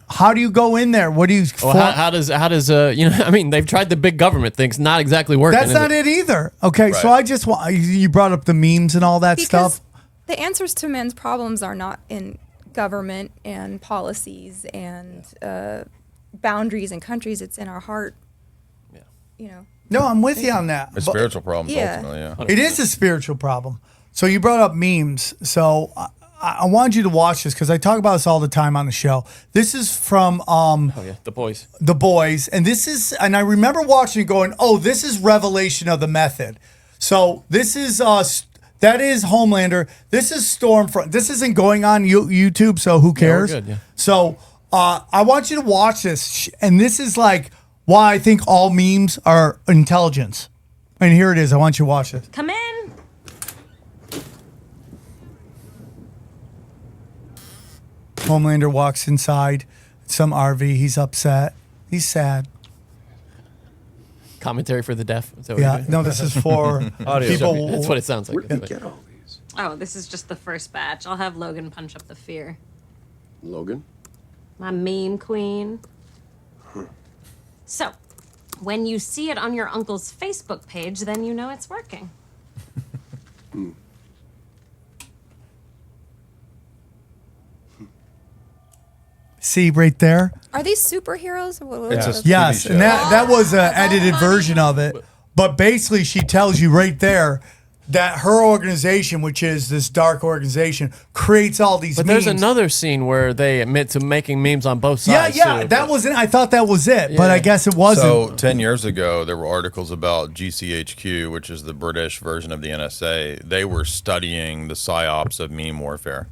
How do you go in there? What do you? How does they've tried the big government thing. It's not exactly working. That's not it either. Okay, so I just want you brought up the memes and all that stuff. The answers to men's problems are not in government and policies and boundaries and countries. It's in our heart. No, I'm with you on that. It's spiritual problems, ultimately. Yeah, it is a spiritual problem. So you brought up memes. So I wanted you to watch this because I talk about this all the time on the show. This is from The Boys. The Boys, and I remember watching it going, oh, this is Revelation of the Method. So this is that is Homelander. This is Stormfront. This isn't going on YouTube, so who cares? Yeah, we're good, yeah. So I want you to watch this, and this is why I think all memes are intelligence. And here it is. I want you to watch this. Come in. Homelander walks inside some RV. He's upset. He's sad. Commentary for the deaf. Is that what Yeah. you're doing? No, this is for Audio. people. That's what it sounds like. Oh, this is just the first batch. I'll have Logan punch up the fear. Logan? My meme queen. So, when you see it on your uncle's Facebook page, then you know it's working. See right there? Are these superheroes? Or what It's are a those? TV Yes, show. and that was an edited version of it. But basically, she tells you right there that her organization, which is this dark organization, creates all these But memes. there's another scene where they admit to making memes on both Yeah, sides. yeah, too. that wasn't. I thought that was it, but I guess it wasn't. So 10 years ago, there were articles about GCHQ, which is the British version of the NSA. They were studying the psyops of meme warfare.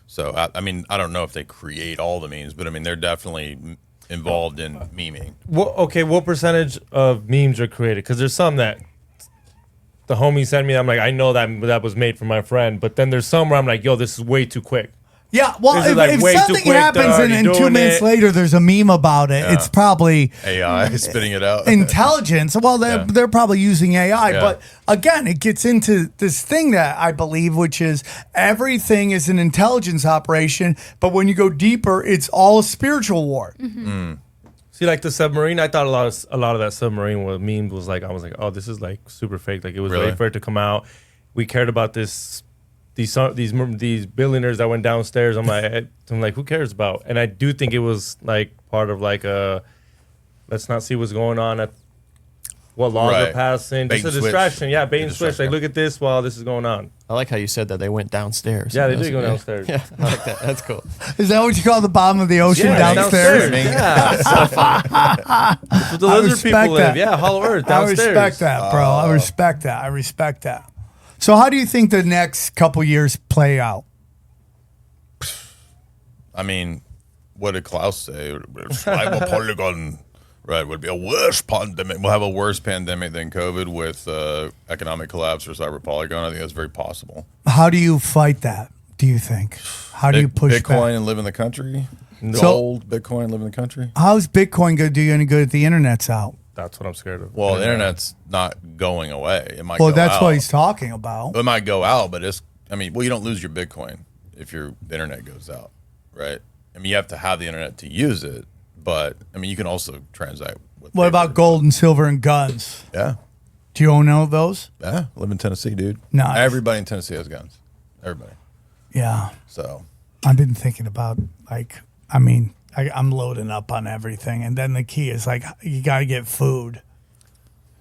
So, I mean, I don't know if they create all the memes, but I mean, they're definitely involved in memeing. What percentage of memes are created? Because there's some that the homie sent me. I'm like, I know that was made for my friend. But then there's some where I'm like, yo, this is way too quick. Yeah, well, This is if, like if way too something quick, they're happens and already then 2 doing minutes it. later there's a meme about it, Yeah. it's probably AI spitting it out. intelligence. Well, they're probably using AI, Yeah. but again, it gets into this thing that I believe, which is everything is an intelligence operation, but when you go deeper, it's all a spiritual war. See, like the submarine, I thought a lot of that submarine was memed was like, I was like, oh, this is like super fake. Like it was Really? ready for it to come out. We cared about these billionaires that went downstairs. I'm like, who cares about? And I do think it was like part of like let's not see what's going on at what laws Right. are passing. Bait Just a and switch. distraction. Yeah, bait and Distraction. switch. Like look at this while this is going on. I like how you said that they went downstairs. Yeah, they That's- did go downstairs. Yeah, I like that. That's cool. Is that what you call the bottom of the ocean Yeah, downstairs? Yeah, that's where the I lizard respect people that. live. Yeah, Hollow Earth I downstairs. respect that, bro. I respect that. I respect that. So, how do you think the next couple years play out? I mean, what did Klaus say? Cyber polygon, right? Would be a worse pandemic. We'll have a worse pandemic than COVID with economic collapse or cyber polygon. I think that's very possible. How do you fight that? Do you think? How do you push Bitcoin back? and live in the country? So- Gold, Bitcoin, live in the country? How's Bitcoin going to do you any good if the internet's out? That's what I'm scared of. Well, the internet's not going away. It might Well, go that's out. what he's talking about. It might go out, but you don't lose your Bitcoin if the internet goes out, right? I mean, you have to have the internet to use it, but I mean, you can also transact with What about gold and silver and guns? Yeah. Do you own any of those? Yeah. I live in Tennessee, dude. Nice. Everybody in Tennessee has guns. Everybody. Yeah. So I've been thinking about, I'm loading up on everything. And then the key is, you got to get food.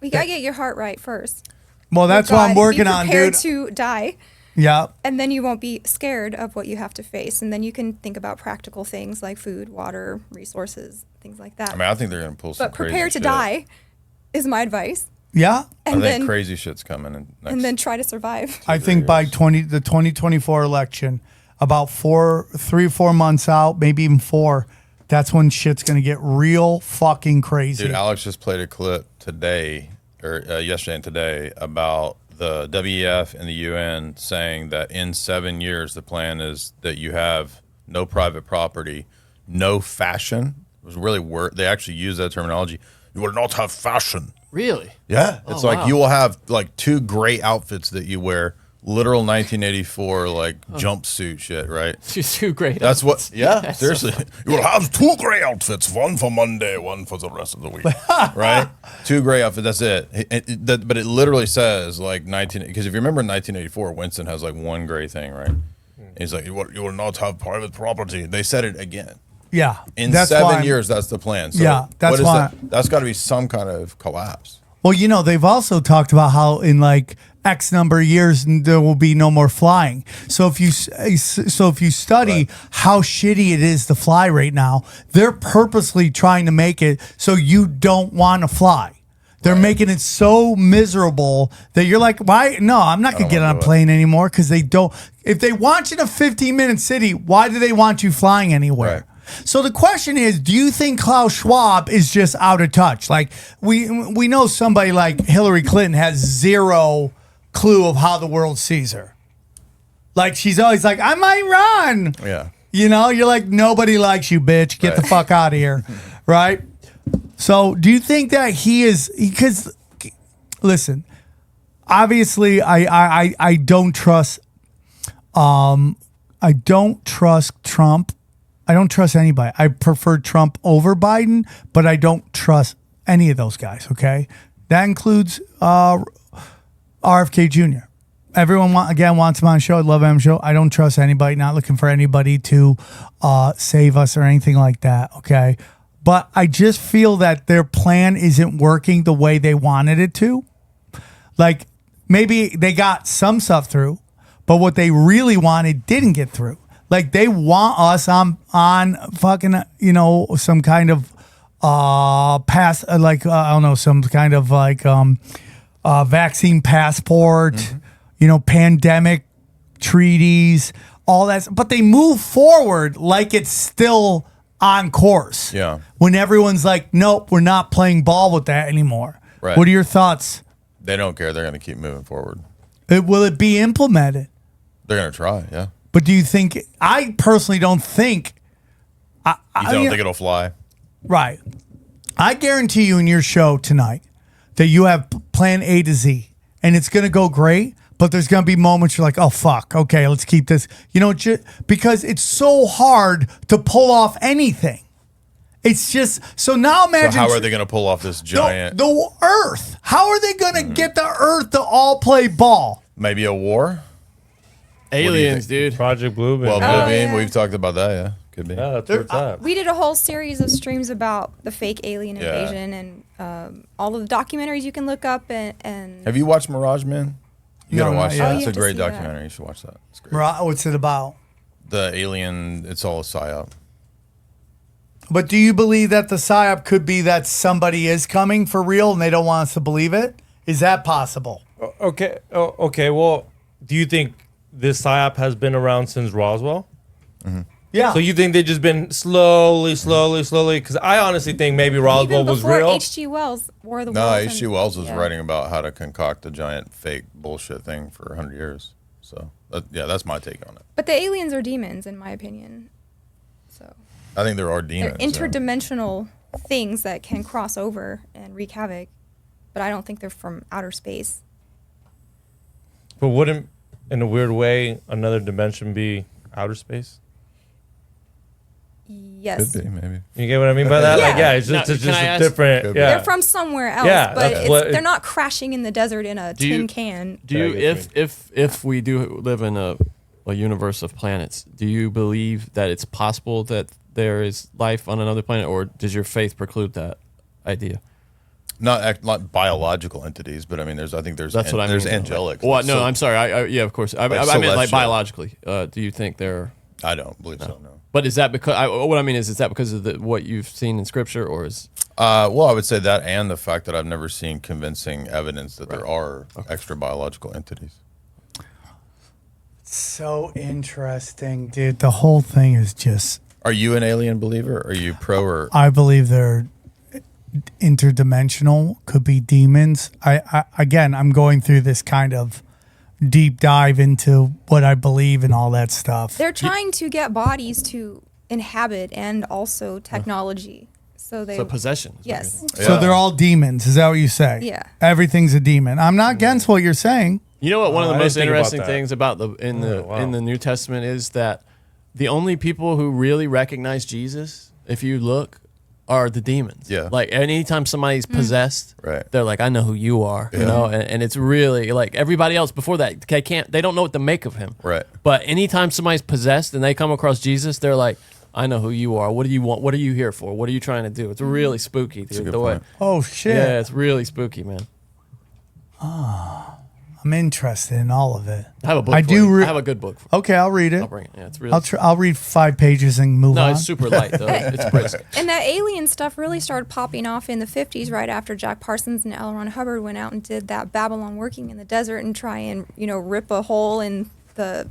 We gotta get your heart right first. Well, that's With what I'm God. working Be on, prepared dude. to die, Yeah. and then you won't be scared of what you have to face, and then you can think about practical things like food, water, resources, things like that. I mean, I think they're gonna pull some But crazy prepare to shit. die is my advice, Yeah. I and think then crazy shit's coming in next. and then try to survive. I think by the 2024 election, about 3 or 4 months out, maybe even 4, that's when shit's going to get real fucking crazy. Dude, Alex just played a clip today, or yesterday and today, about the WEF and the UN saying that in 7 years, the plan is that you have no private property, no fashion. It was really they actually use that terminology. You will not have fashion. Really? Yeah. It's like wow. you will have like 2 gray outfits that you wear, literal 1984 jumpsuit shit, right? She's too great. That's what. Yeah, That's seriously. You will have 2 gray outfits, one for Monday, one for the rest of the week, right? 2 gray outfits. That's it. But it literally says because if you remember in 1984, Winston has 1 gray thing, right? He's like, you will not have private property. They said it again. Yeah. In that's 7 years, that's the plan. So Yeah, that's what is why- That's got to be some kind of collapse. Well, they've also talked about how in X number of years there will be no more flying. So if you study how shitty it is to fly right now, they're purposely trying to make it so you don't want to fly. They're making it so miserable that you're like, why? No, I'm not going to get on a plane anymore because they don't. If they want you in a 15-minute city, why do they want you flying anywhere? Right. So the question is, do you think Klaus Schwab is just out of touch? We know somebody like Hillary Clinton has zero clue of how the world sees her. She's always like, I might run. Yeah. You know, you're like, nobody likes you, bitch. Get the fuck out of here. Right? So do you think that he is, because, listen, obviously I don't trust, I don't trust Trump. I don't trust anybody. I prefer Trump over Biden, but I don't trust any of those guys, okay? That includes RFK Jr. Everyone wants him on the show. I love him on the show. I don't trust anybody, not looking for anybody to save us or anything like that, okay? But I just feel that their plan isn't working the way they wanted it to. Like, maybe they got some stuff through, but what they really wanted didn't get through. Like, they want us on fucking, you know, some kind of pass, like, I don't know, some kind of like vaccine passport, you know, pandemic treaties, all that. But they move forward like it's still on course. Yeah. When everyone's like, nope, we're not playing ball with that anymore. Right. What are your thoughts? They don't care. They're going to keep moving forward. Will it be implemented? They're going to try, yeah. But do you think, I personally don't think. You don't think it'll fly? Right. I guarantee you in your show tonight that you have plan A to Z and it's going to go great, but there's going to be moments you're like, oh, fuck. Okay, let's keep this. You know, because it's so hard to pull off anything. It's just, so now imagine. So how are they going to pull off this giant? The Earth. How are they going to get the Earth to all play ball? Maybe a war? Aliens, dude. Project Bluebeam. Well, yeah. Bluebeam, we've talked about that, yeah. Could be. Yeah, that's where it's at. We did a whole series of streams about the fake alien invasion and all of the documentaries you can look up. And Have you watched Mirage Man? You got to watch that. Oh, It's you a have to great see that. documentary. You should watch that. It's great. What's it about? The alien, it's all a psyop. But do you believe that the psyop could be that somebody is coming for real and they don't want us to believe it? Is that possible? Okay. Okay. Well, do you think this psyop has been around since Roswell? Yeah. So you think they've just been slowly? Because I honestly think maybe Roswell even was before real. H.G. Wells wore the No, world H.G. and- Wells was yeah. writing about how to concoct a giant fake bullshit thing for 100 years. So, yeah, that's my take on it. But the aliens are demons, in my opinion. So I think there are they're demons. interdimensional things that can cross over and wreak havoc. But I don't think they're from outer space. But wouldn't, in a weird way, another dimension be outer space? Yes. Could be, maybe. You get what I mean by that? Yeah. Like, yeah, it's Now, just, it's can just I a ask- different. Could be. Yeah. They're from somewhere else, Yeah, but that's what they're not crashing in the desert in a tin can. Do you, Yeah, I get if we do live in a universe of planets, do you believe that it's possible that there is life on another planet, or does your faith preclude that idea? Not biological entities, but I mean, I think there's That's what I mean. there's angelic. Well, no, So- I'm sorry. Yeah, of course. I meant like celestial. biologically. Do you think there? I don't believe so. No. But is that because? What I mean is that because of what you've seen in Scripture, or is? Well, I would say that, and the fact that I've never seen convincing evidence that there are extra biological entities. So interesting, dude. The whole thing is just. Are you an alien believer? Are you pro or? I believe they're interdimensional. Could be demons. I'm going through this kind of deep dive into what I believe and all that stuff. They're trying to get bodies to inhabit and also technology. So they. So possession. Yes. So they're all demons. Is that what you say? Yeah. Everything's a demon. I'm not against what you're saying. You know what? One of the I most didn't think about interesting that. things about in the New Testament is that the only people who really recognize Jesus, if you look, are the demons. Yeah. Like anytime somebody's possessed, Right. they're like, I know who you are. You know, and it's really like everybody else before that, they don't know what to make of him. Right. But anytime somebody's possessed and they come across Jesus, they're like, I know who you are. What do you want? What are you here for? What are you trying to do? It's really spooky, dude. good The way. point. Oh shit. Yeah, it's really spooky, man. I'm interested in all of it. I have a book. I for do you. re- I have a good book. For Okay, I'll read it. I'll bring it. Yeah, it's really. I'll read 5 pages and move No, on. it's super light though. It's brisk. And that alien stuff really started popping off in the 50s, right after Jack Parsons and L. Ron Hubbard went out and did that Babylon working in the desert and try and, rip a hole in the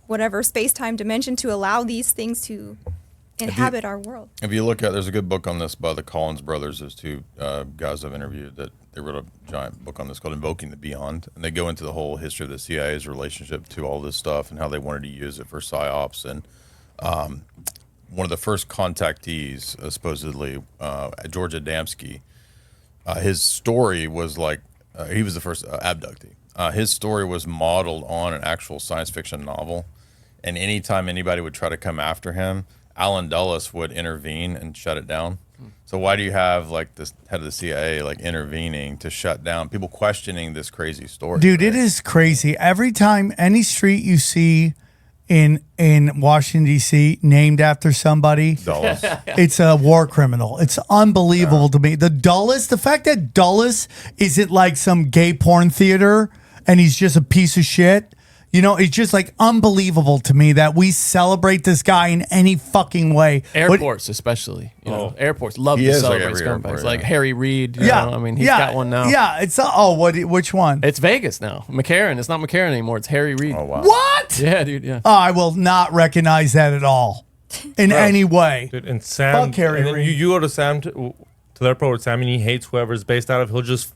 whatever space-time dimension to allow these things to inhabit our world. If you look at, there's a good book on this by the Collins brothers. There's two guys I've interviewed that they wrote a giant book on this called Invoking the Beyond. And they go into the whole history of the CIA's relationship to all this stuff and how they wanted to use it for PSYOPs and one of the first contactees, supposedly George Adamski. His story was like he was the first abductee. His story was modeled on an actual science fiction novel, and anytime anybody would try to come after him, Alan Dulles would intervene and shut it down. So why do you have like this head of the CIA like intervening to shut down people questioning this crazy story? Dude, it is crazy. Every time any street you see in Washington D.C. named after somebody, Dulles. it's a war criminal. It's unbelievable to me. The fact that Dulles isn't like some gay porn theater and he's just a piece of shit. You know, it's just like unbelievable to me that we celebrate this guy in any fucking way. Airports, especially. You know, airports love to celebrate scumbags. Like Harry Reid. You know, I mean, he's got one now. Yeah, it's which one? It's Vegas now. McCarran. It's not McCarran anymore. It's Harry Reid. Oh wow. What? Yeah, dude. Yeah. Oh, I will not recognize that at all in any way. Dude, and Sam, Fuck Harry and then Reid. you go to Sam to the airport with Sam, and he hates whoever's based out of. He'll just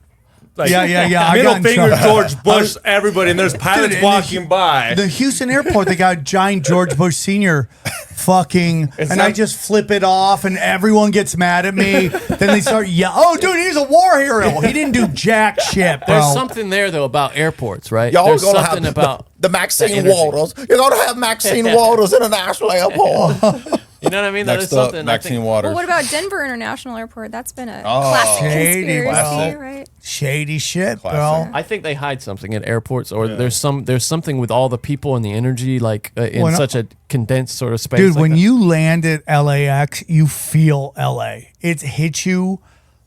like Yeah. I middle got in finger trouble. George Bush, everybody, and there's pilots Dude, walking by. The Houston airport, they got giant George Bush Sr. fucking, and I just flip it off, and everyone gets mad at me. Then they start yelling, "Oh, dude, he's a war hero. He didn't do jack shit, bro." There's something there though about airports, right? Y'all There's gonna something have about the Maxine energy. Waters. You're gonna have Maxine Waters International Airport. You know what I mean? Next There's up, something. Maxine Waters. Well, what about Denver International Airport? That's been a Oh. classic Shady, conspiracy, bro. right? Shady shit, Classic. bro. I think they hide something at airports, or there's something with all the people and the energy, like in When I- such a condensed sort of space. Dude, like when that. you land at LAX, you feel LA. It hits you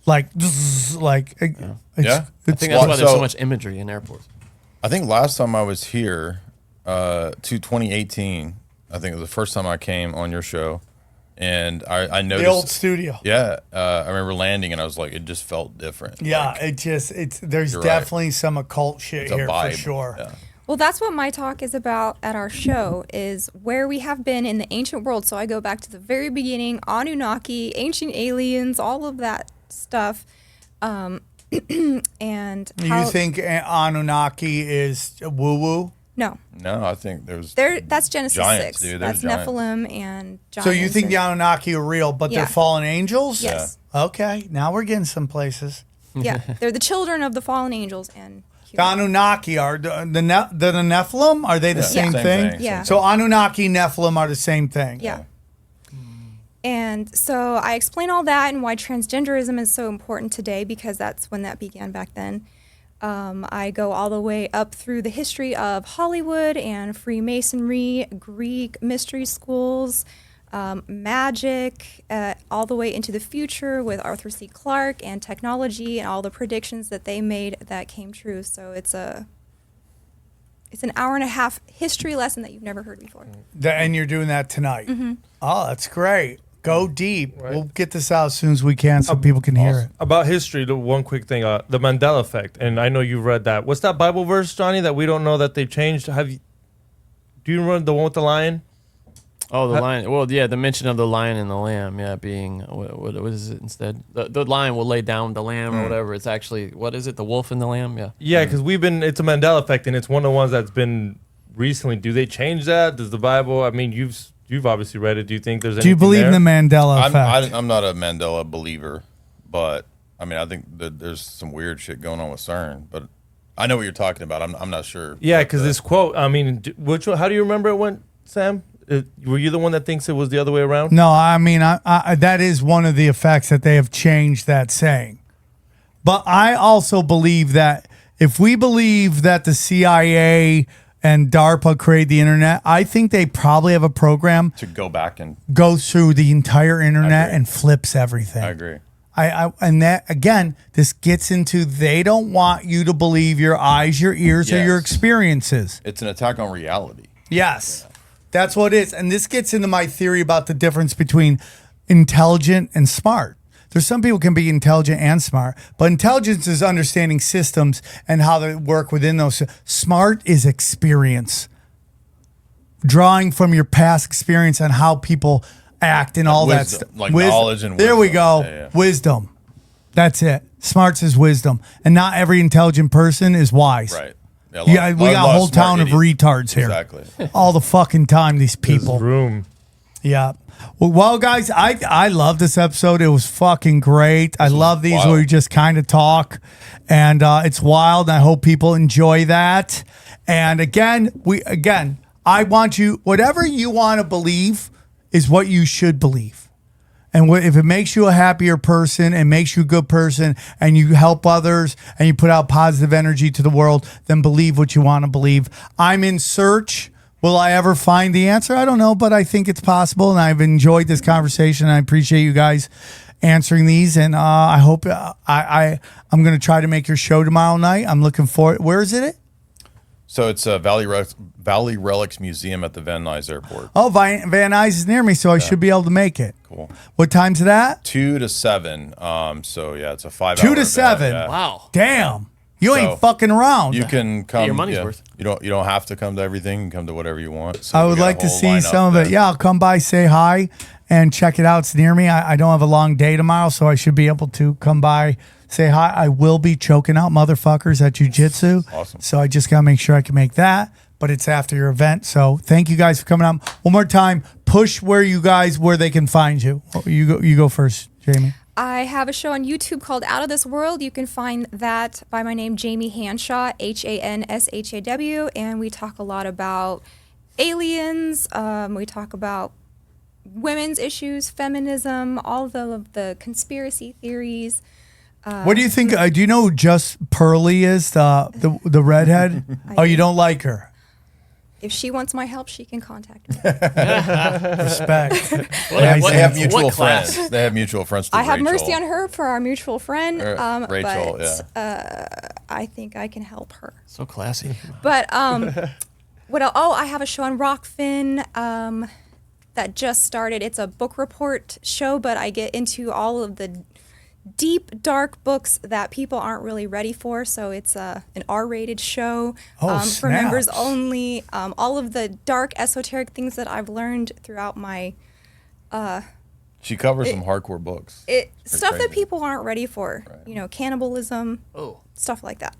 like, zzz, like it's, Yeah. I think that's why there's So- so much imagery in airports. I think last time I was here, to 2018, I think it was the first time I came on your show, and I noticed the old studio. Yeah, I remember landing, and I was like, it just felt different. Yeah, Like, there's You're definitely some occult shit it's a here vibe. for sure. Yeah. Well, that's what my talk is about at our show, is where we have been in the ancient world. So I go back to the very beginning, Anunnaki, ancient aliens, all of that stuff. And You think Anunnaki is woo woo? No. No, I think there's That's Genesis giants, 6. dude. That's There's giants. Nephilim and giants. So you think the and- Anunnaki are real, but Yeah. they're fallen angels? Yes. Okay, now we're getting some places. Yeah. They're the children of the fallen angels and The Anunnaki are the Nephilim. Are they the same Same thing? thing, Yeah. So Anunnaki, Nephilim are the same thing. Yeah. And so I explain all that and why transgenderism is so important today, because that's when that began back then. I go all the way up through the history of Hollywood and Freemasonry, Greek mystery schools, magic, all the way into the future with Arthur C. Clarke and technology and all the predictions that they made that came true. So it's an hour and a half history lesson that you've never heard before. And you're doing that tonight. Mm-hmm. Oh, that's great. Go deep. We'll get this out as soon as we can so people can hear it. About history, the one quick thing, the Mandela effect, and I know you've read that. What's that Bible verse, Johnny, that we don't know that they've changed? Do you remember the one with the lion? Oh, the lion. Well, yeah, the mention of the lion and the lamb, being what is it instead? The lion will lay down the lamb or whatever. It's actually, what is it? The wolf and the lamb. Yeah. Yeah, because it's a Mandela effect, and it's one of the ones that's been recently. Do they change that? Does the Bible? I mean, you've obviously read it. Do you think there's? Do you believe in the Mandela effect? I'm not a Mandela believer, but I mean, I think that there's some weird shit going on with CERN, but I know what you're talking about. I'm not sure. Yeah, because this quote. I mean, which one? How do you remember it went, Sam? Were you the one that thinks it was the other way around? No, I mean, I that is one of the effects that they have changed that saying. But I also believe that if we believe that the CIA and DARPA create the internet, I think they probably have a program To go back and goes through the entire internet agree. and flips everything. I agree. And that again, this gets into they don't want you to believe your eyes, your ears, or your Yes. experiences. It's an attack on reality. Yes, that's what it is. And this gets into my theory about the difference between intelligent and smart. There's some people can be intelligent and smart, but intelligence is understanding systems and how they work within those. Smart is experience, drawing from your past experience on how people act and all that Wisdom, stuff. like knowledge and There we wisdom. go. Yeah, yeah. Wisdom. That's it. Smarts is wisdom, and not every intelligent person is wise. Right. Yeah, we got a whole town of retards here. Exactly. All the fucking time, these people. There's room. Yeah. Well, guys, I love this episode. It was fucking great. I love these wild. where we just kind of talk, and it's wild. I hope people enjoy that. And again, I want you, whatever you want to believe is what you should believe. And if it makes you a happier person and makes you a good person and you help others and you put out positive energy to the world, then believe what you want to believe. I'm in search. Will I ever find the answer? I don't know, but I think it's possible. And I've enjoyed this conversation. I appreciate you guys answering these. And I hope I'm going to try to make your show tomorrow night. I'm looking for it. Where is it? So it's Valley Relics Museum at the Van Nuys Airport. Oh, Van Nuys is near me, so I should be able to make it. Cool. What time's it at? 2 to 7. So yeah, it's a 5 2 hour to event, 7. yeah. Wow. Damn. You ain't So, fucking around. You can come. your money's worth. You don't have to come to everything. You can come to whatever you want. So I we would got a like to whole see lineup some of it. there. Yeah, I'll come by, say hi, and check it out. It's near me. I don't have a long day tomorrow, so I should be able to come by, say hi. I will be choking out motherfuckers at jiu-jitsu. Awesome. So I just got to make sure I can make that. But it's after your event. So thank you guys for coming out. One more time, push where they can find you. You go first, Jamie. I have a show on YouTube called Out of This World. You can find that by my name, Jamie Hanshaw, Hanshaw, and we talk a lot about aliens. We talk about women's issues, feminism, all the conspiracy theories. What do you think? Do you know who Just Pearly is, the redhead? Oh, you don't like her? If she wants my help, she can contact me. Respect. They have mutual what class? friends. They have mutual friends. I have Rachel. mercy on her for our mutual friend. Rachel, but I think I can help her. So classy. But what else? Oh, I have a show on Rockfin that just started. It's a book report show, but I get into all of the deep, dark books that people aren't really ready for. So it's an R-rated show for members only. All of the dark, esoteric things that I've learned throughout my She covers some hardcore books. stuff that crazy. people aren't ready for. Right. You know, cannibalism, stuff like that.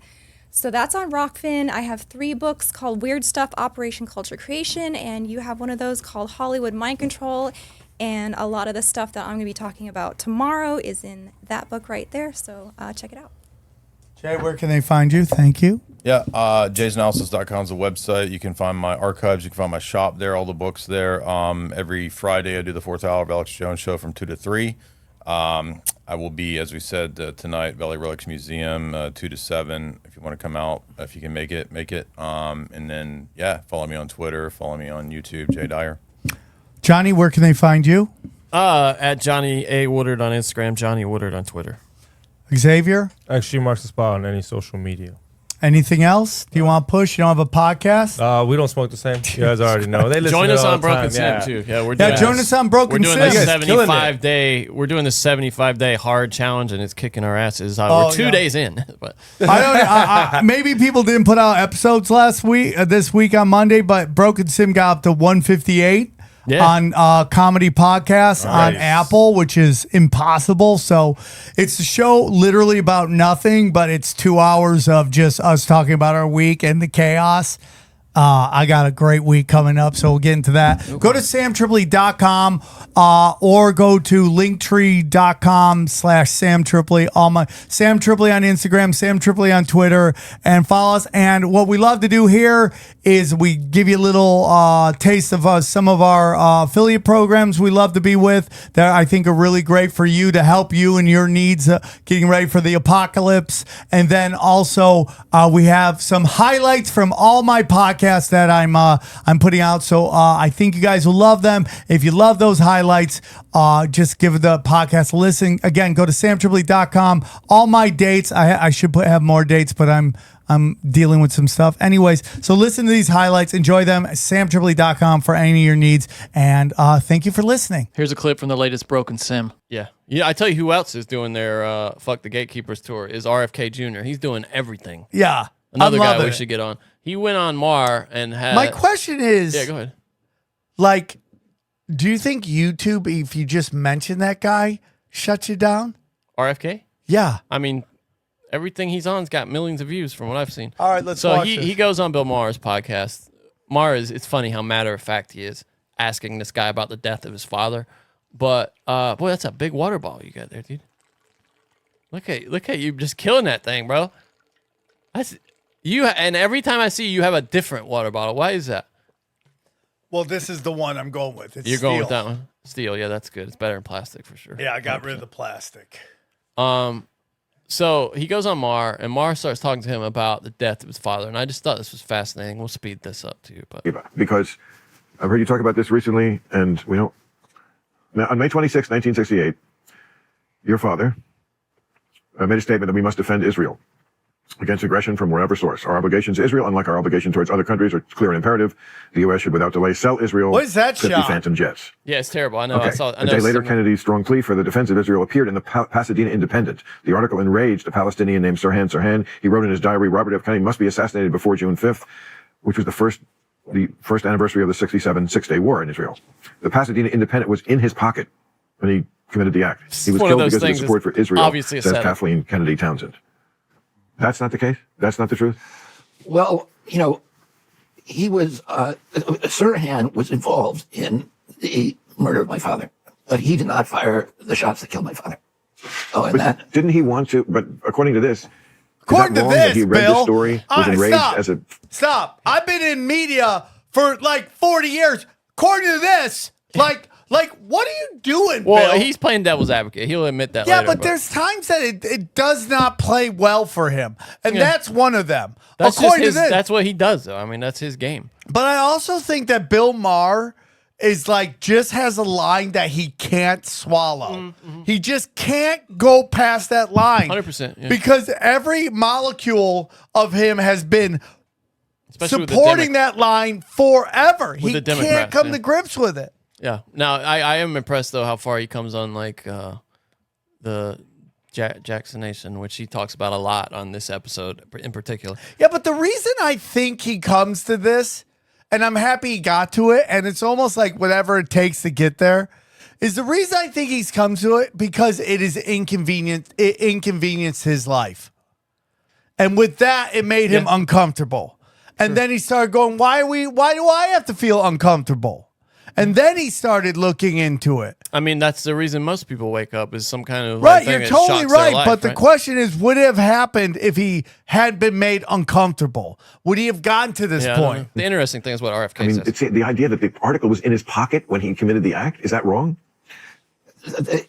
So that's on Rockfin. I have 3 books called Weird Stuff, Operation Culture Creation, and you have one of those called Hollywood Mind Control. And a lot of the stuff that I'm going to be talking about tomorrow is in that book right there. So check it out. Jay, where can they find you? Thank you. Yeah, jaysanalysis.com is the website. You can find my archives. You can find my shop there, all the books there. Every Friday, I do the 4th Hour of Alex Jones show from 2 to 3. I will be, as we said, tonight, Valley Relics Museum, 2 to 7. If you want to come out, if you can make it, make it. And then, follow me on Twitter. Follow me on YouTube, Jay Dyer. Johnny, where can they find you? At Johnny A. Woodard on Instagram, Johnny Woodard on Twitter. Xavier? Actually, marks the spot on any social media. Anything else? Do you want to push? You don't have a podcast? We don't smoke the same. You guys already know. They listen Join to it us all on the Broken time. Sim too. Yeah, we're doing join us on Broken We're doing Sim. the You guys killing it. 75-day. We're doing the 75-day hard challenge, and it's kicking our asses. Oh, We're 2 yeah. days in, but I don't. Maybe people didn't put out episodes this week on Monday, but Broken Sim got up to 158 on comedy podcasts on Apple, which is impossible. So it's a show literally about nothing, but it's 2 hours of just us talking about our week and the chaos. I got a great week coming up, so we'll get into that. Go to SamTripoli.com or go to linktree.com/SamTripoli. All my Sam Tripoli on Instagram, Sam Tripoli on Twitter, and follow us. And what we love to do here is we give you a little taste of some of our affiliate programs we love to be with that I think are really great for you to help you and your needs getting ready for the apocalypse. And then also we have some highlights from all my podcasts that I'm putting out. So I think you guys will love them. If you love those highlights, just give the podcast a listen. Again, go to samtripoli.com. All my dates. I should have more dates, but I'm dealing with some stuff. Anyways, so listen to these highlights. Enjoy them. samtripoli.com for any of your needs. And thank you for listening. Here's a clip from the latest Broken Sim. yeah. I tell you who else is doing their Fuck the Gatekeepers tour is RFK Jr. He's doing everything. Yeah. Another I love guy we it. should get on. He went on Mar and had. My question is, Yeah, go ahead. like, do you think YouTube, if you just mention that guy, shuts you down? RFK? Yeah. I mean, everything he's on's got millions of views from what I've seen. All right, let's So watch he this. he goes on Bill Maher's podcast. It's funny how matter of fact he is. asking this guy about the death of his father. But boy, that's a big water bottle you got there, dude. Look at you just killing that thing, bro. That's you. And every time I see you, you have a different water bottle. Why is that? Well, this is the one I'm going with. It's You're steel. going with that one. Steel, yeah, that's good. It's better than plastic for sure. Yeah, I got rid of the plastic. So he goes on Mar, and Mar starts talking to him about the death of his father, and I just thought this was fascinating. We'll speed this up to you, but because I've heard you talk about this recently, and we don't. Now, on May 26, 1968, your father made a statement that we must defend Israel against aggression from wherever source. Our obligation to Israel, unlike our obligation towards other countries, are clear and imperative. The U.S. should without delay sell Israel What is that 50 shot? Phantom jets. yeah, it's terrible. I know. Okay. I saw. I A know day later, some- Kennedy's strong plea for the defense of Israel appeared in the Pasadena Independent. The article enraged a Palestinian named Sirhan Sirhan. He wrote in his diary, Robert F. Kennedy must be assassinated before June 5th, which was the first anniversary of the 67 Six-Day War in Israel. The Pasadena Independent was in his pocket when he committed the act. He was one of killed those because of things his support for that's Israel, obviously a says setup. Kathleen Kennedy Townsend. That's not the case? That's not the truth? Well, you know, he was, Sirhan was involved in the murder of my father, but he did not fire the shots that killed my father. Oh, and But that. didn't he want to? But according to this, According is that to wrong this, that he read Bill, this story, was enraged stop. as a. Stop. I've been in media for like 40 years. According to this, like, what are you doing, Well, Bill? he's playing devil's advocate. He'll admit that. Yeah, later, but there's times that it does not play well for him, and Yeah. that's one of them. that's just According his, to this, that's what he does, though. I mean, that's his game. but I also think that Bill Maher is like just has a line that he can't swallow. He just can't go past that line. 100%. Yeah. Because every molecule of him has been Especially with the supporting that line forever. He the can't Democrats, come yeah. to grips with it. Yeah. Now, I am impressed, though, how far he comes on, like, the Jacksonation, which he talks about a lot on this episode in particular. Yeah, but the reason I think he comes to this, and I'm happy he got to it, and it's almost like whatever it takes to get there, is the reason I think he's come to it because it is inconvenient. It inconvenienced his life. And with that, it made him uncomfortable. And then he started going, why do I have to feel uncomfortable? And then he started looking into it. I mean, that's the reason most people wake up is some kind of Right, thing you're that totally shocks their right. life, But the right? question is, would it have happened if he had been made uncomfortable? Would he have gotten to this Yeah, I don't point? know. The interesting thing is what RFK I mean, says. it's the idea that the article was in his pocket when he committed the act. Is that wrong?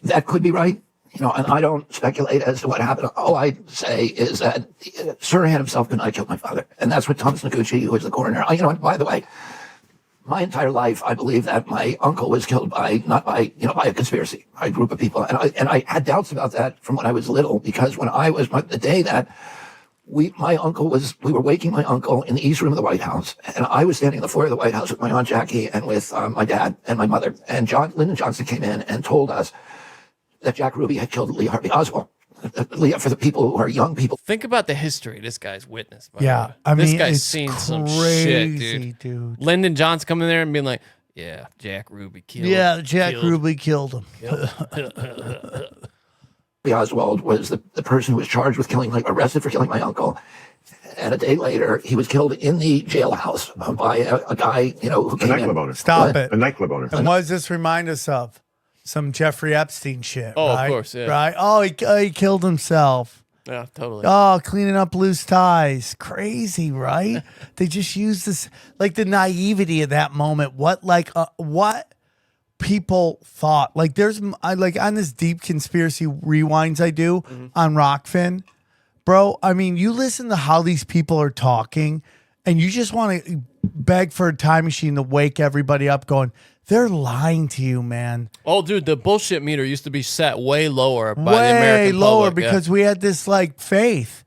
That could be right. You know, and I don't speculate as to what happened. All I say is that Sirhan himself could not have killed my father. And that's what Thomas Noguchi, who was the coroner. You know, and by the way, my entire life, I believe that my uncle was killed not by a conspiracy, by a group of people. And I had doubts about that from when I was little, because when I was, the day that we were waking my uncle in the East Room of the White House, and I was standing in the foyer of the White House with my Aunt Jackie and with my dad and my mother. And Lyndon Johnson came in and told us that Jack Ruby had killed Lee Harvey Oswald. For the people who are young people. Think about the history this guy's witnessed. by Yeah, the way. I this mean, guy's it's seen some crazy, shit, dude. Lyndon Johnson coming there and being like, "Yeah, Jack Ruby killed. Yeah, Jack Ruby killed him. Lee Oswald was the person who was charged with arrested for killing my uncle. And a day later, he was killed in the jailhouse by a guy, who came in. Stop it. A nightclub owner. And what does this remind us of? Some Jeffrey Epstein shit. Oh, of right? course, yeah. Right? Oh, he killed himself. Yeah, totally. Oh, cleaning up loose ties. Crazy, right? They just use this, like the naivety of that moment. What people thought. Like there's, on this deep conspiracy rewinds I do on Rockfin, bro. I mean, you listen to how these people are talking and you just want to beg for a time machine to wake everybody up going, they're lying to you, man. Oh, dude, the bullshit meter used to be set way lower by the Way American lower public, yeah. because we had this like faith.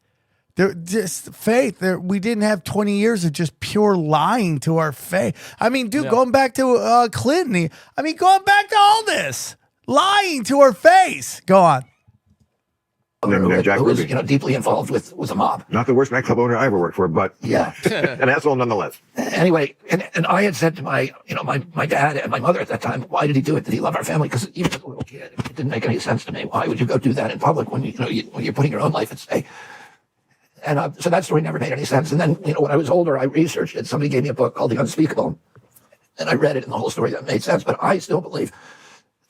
There just faith. We didn't have 20 years of just pure lying to our faith. I mean, dude, going back to Clinton. I mean, going back to all this lying to our face. Go on. Jack who was, Ruby. deeply involved with a mob. Not the worst nightclub owner I ever worked for, but Yeah. an asshole nonetheless. Anyway, and I had said to my dad and my mother at that time, why did he do it? Did he love our family? Because even as a little kid, it didn't make any sense to me. Why would you go do that in public when when you're putting your own life at stake? And so that story never made any sense. And then when I was older, I researched it. Somebody gave me a book called The Unspeakable, And I read it, and the whole story that made sense. But I still believe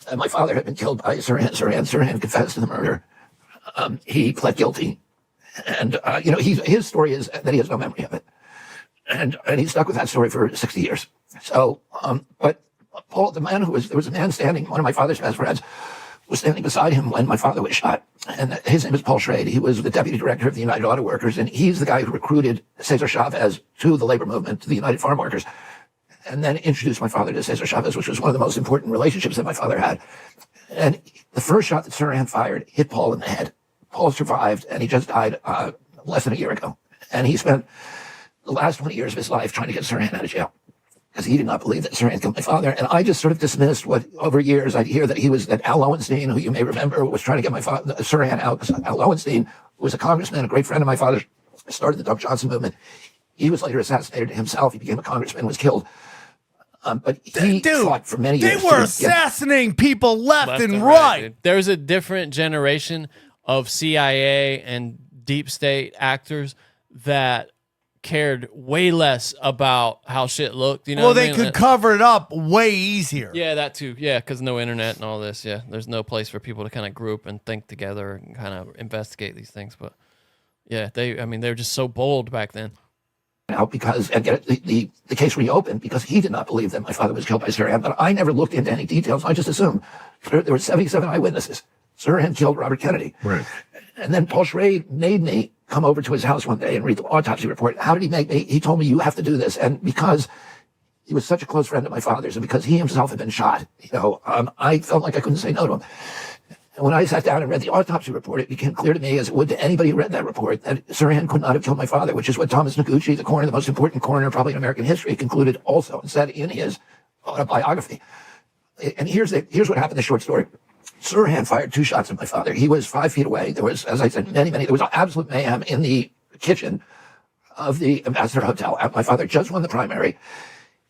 that my father had been killed by Sirhan. Sirhan confessed to the murder. He pled guilty. And, his story is that he has no memory of it. And he stuck with that story for 60 years. So, but Paul, there was a man standing, one of my father's best friends, was standing beside him when my father was shot. And his name is Paul Schrade. He was the deputy director of the United Auto Workers. And he's the guy who recruited Cesar Chavez to the labor movement, to the United Farm Workers, and then introduced my father to Cesar Chavez, which was one of the most important relationships that my father had. And the first shot that Sirhan fired hit Paul in the head. Paul survived, and he just died less than a year ago. And he spent the last 20 years of his life trying to get Sirhan out of jail because he did not believe that Sirhan killed my father. And I just sort of dismissed what, over years, I'd hear that Al Lowenstein, who you may remember, was trying to get my father, Sirhan out, because Al Lowenstein was a congressman, a great friend of my father's, started the Doug Johnson movement. He was later assassinated himself. He became a congressman, was killed. But he fought for many years. They were assassinating people left and right. There's a different generation of CIA and deep state actors that cared way less about how shit looked. You know, well, they could cover it up way easier. Yeah, that too. Yeah, because no internet and all this. Yeah, there's no place for people to kind of group and think together and kind of investigate these things. But yeah, they're just so bold back then. Now, because and get the case reopened because he did not believe that my father was killed by Sirhan, but I never looked into any details. I just assumed there were 77 eyewitnesses. Sirhan killed Robert Kennedy. Right. And then Paul Schrade made me come over to his house one day and read the autopsy report. How did he make me? He told me, you have to do this. And because he was such a close friend of my father's and because he himself had been shot, I felt like I couldn't say no to him. And when I sat down and read the autopsy report, it became clear to me, as it would to anybody who read that report, that Sirhan could not have killed my father, which is what Thomas Noguchi, the coroner, the most important coroner probably in American history, concluded also and said in his autobiography. And here's what happened in the short story. Sirhan fired 2 shots at my father. He was 5 feet away. There was, as I said, there was absolute mayhem in the kitchen of the Ambassador Hotel. My father just won the primary.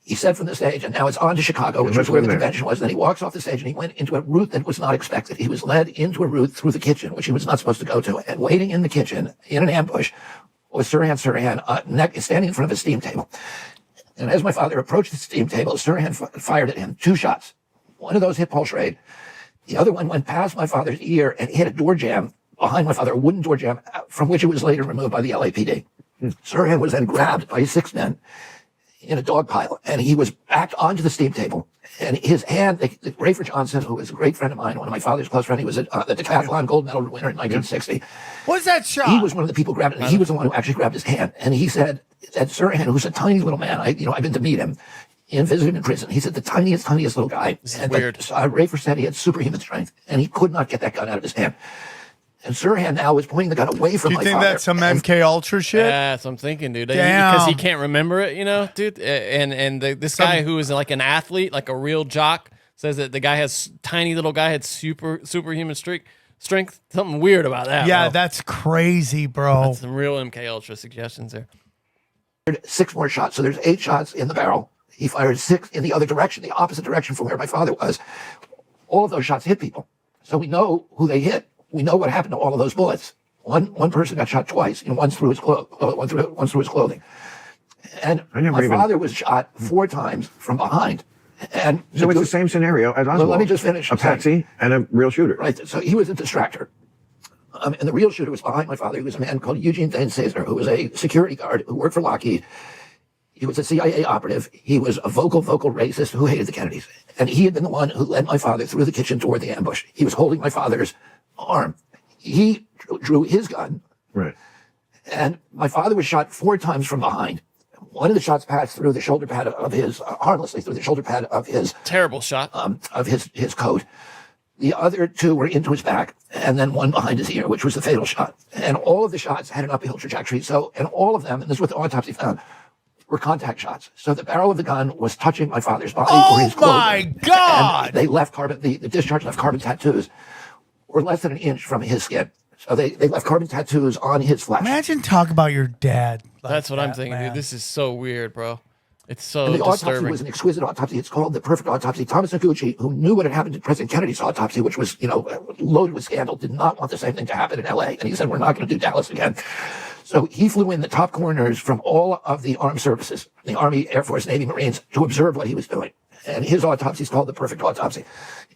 He said from the stage, and now it's on to Chicago, which was where the convention was. Then he walks off the stage and he went into a route that was not expected. He was led into a route through the kitchen, which he was not supposed to go to. And waiting in the kitchen, in an ambush, was Sirhan standing in front of a steam table. And as my father approached the steam table, Sirhan fired at him 2 shots. One of those hit Paul Schrade. The other one went past my father's ear and hit a door jamb behind my father, a wooden door jamb, from which it was later removed by the LAPD. Sirhan was then grabbed by 6 men in a dog pile, and he was backed onto the steam table. And his hand, Rafer Johnson, who was a great friend of mine, one of my father's close friends, he was the decathlon gold medal winner in 1960. What's that shot? He was one of the people grabbing it. He was the one who actually grabbed his hand. And he said that Sirhan, who's a tiny little man, I've been to meet him and visit him in prison. He said the tiniest little guy. And weird. Rafer said he had superhuman strength, and he could not get that gun out of his hand. And Sirhan now is pointing the gun away from my father. Do you think that's some MK Ultra shit? Yeah, that's what I'm thinking, dude. Damn. Because he can't remember it, dude. And this guy who is like an athlete, like a real jock, says that the guy tiny little guy had superhuman strength. Something weird about that. Yeah, bro. that's crazy, bro. That's some real MK Ultra suggestions there. 6 more shots. So there's 8 shots in the barrel. He fired 6 in the other direction, the opposite direction from where my father was. All of those shots hit people. So we know who they hit. We know what happened to all of those bullets. One person got shot twice, once through his clothing. And my father was shot 4 times from behind. And so it's the same scenario as Oswald. Well, let me just finish. A patsy and a real shooter. Right. So he was a distractor. And the real shooter was behind my father. He was a man called Eugene Thane Cesar, who was a security guard who worked for Lockheed. He was a CIA operative. He was a vocal racist who hated the Kennedys. And he had been the one who led my father through the kitchen toward the ambush. He was holding my father's arm. He drew his gun. Right. And my father was shot 4 times from behind. One of the shots passed through the shoulder pad of his, harmlessly through the shoulder pad of his... Terrible shot. Of his coat. The other 2 were into his back, and then one behind his ear, which was the fatal shot. And all of the shots had an uphill trajectory. So, and all of them, and this is what the autopsy found, were contact shots. So the barrel of the gun was touching my father's body or his clothing. Oh my God! And they left the discharge left carbon tattoos were less than an inch from his skin. So they left carbon tattoos on his flesh. Imagine talk about your dad. That's what I'm thinking, dude. This is so weird, bro. It's so and the disturbing. autopsy was an exquisite autopsy. It's called the perfect autopsy. Thomas Noguchi, who knew what had happened to President Kennedy's autopsy, which was, loaded with scandal, did not want the same thing to happen in LA. And he said, we're not going to do Dallas again. So he flew in the top coroners from all of the armed services, the Army, Air Force, Navy, Marines, to observe what he was doing. And his autopsy is called the perfect autopsy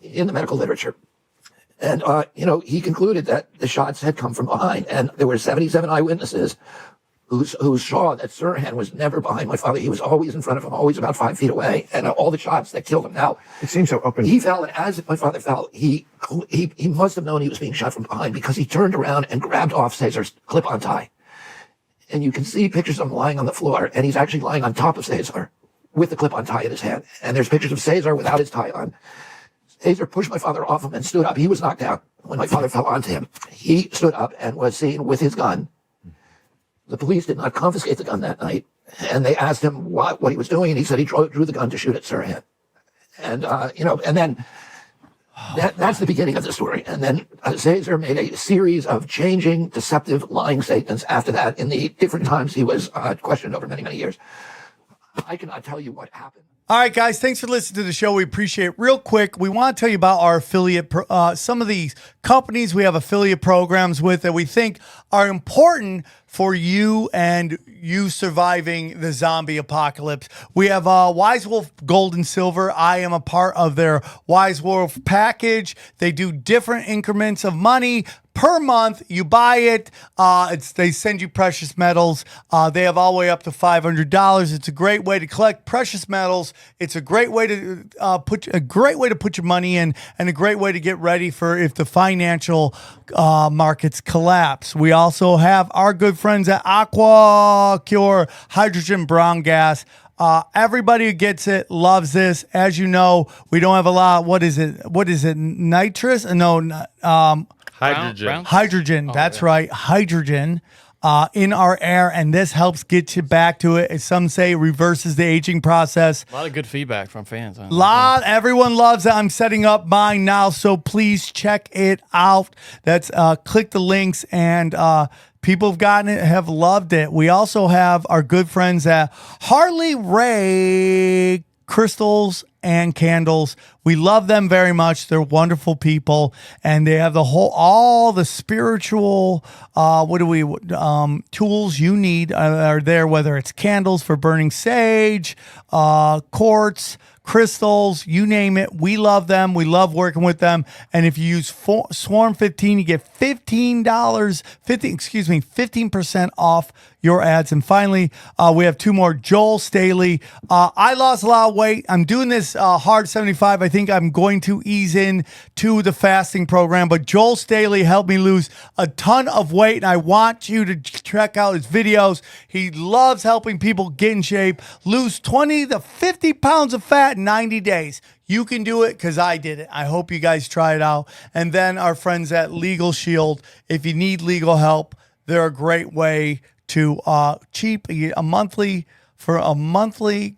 in the medical literature. And, he concluded that the shots had come from behind. And there were 77 eyewitnesses who saw that Sirhan was never behind my father. He was always in front of him, always about 5 feet away. And all the shots that killed him. Now, it seems so open. He fell, and as my father fell, he must have known he was being shot from behind because he turned around and grabbed off Cesar's clip-on tie. And you can see pictures of him lying on the floor, and he's actually lying on top of Cesar with the clip-on tie in his hand. And there's pictures of Cesar without his tie on. Cesar pushed my father off him and stood up. He was knocked out when my father fell onto him. He stood up and was seen with his gun. The police did not confiscate the gun that night, and they asked him what he was doing, and he said he drew the gun to shoot at Sirhan. And, and then that's the beginning of the story. And then Cesar made a series of changing, deceptive, lying statements after that in the different times he was questioned over many, many years. I cannot tell you what happened. All right, guys, thanks for listening to the show. We appreciate it. Real quick, we want to tell you about our affiliate, some of these companies we have affiliate programs with that we think are important for you and you surviving the zombie apocalypse. We have Wise Wolf Gold and Silver. I am a part of their Wise Wolf package. They do different increments of money per month. You buy it. They send you precious metals. They have all the way up to $500. It's a great way to collect precious metals. It's a great way to put your money in, and a great way to get ready for if the financial markets collapse. We also have our good friends at Aqua Cure Hydrogen Brown Gas. Everybody who gets it loves this. As you know, we don't have a lot. What is it? Nitrous? No. Hydrogen. Hydrogen. That's right. Hydrogen in our air, and this helps get you back to it. As some say, reverses the aging process. A lot of good feedback from fans. Everyone loves it. I'm setting up mine now, so please check it out. That's click the links, and people have gotten it, have loved it. We also have our good friends at Harley Ray Crystals and Candles. We love them very much. They're wonderful people, and they have all the spiritual tools you need are there, whether it's candles for burning sage, quartz, crystals, you name it. We love them. We love working with them. And if you use Swarm 15, you get 15% off your ads. And finally, we have two more. Joel Staley. I lost a lot of weight. I'm doing this hard 75. I think I'm going to ease in to the fasting program. But Joel Staley helped me lose a ton of weight, and I want you to check out his videos. He loves helping people get in shape, lose 20 to 50 pounds of fat in 90 days. You can do it because I did it. I hope you guys try it out. And then our friends at Legal Shield. If you need legal help, they're a great way to for a monthly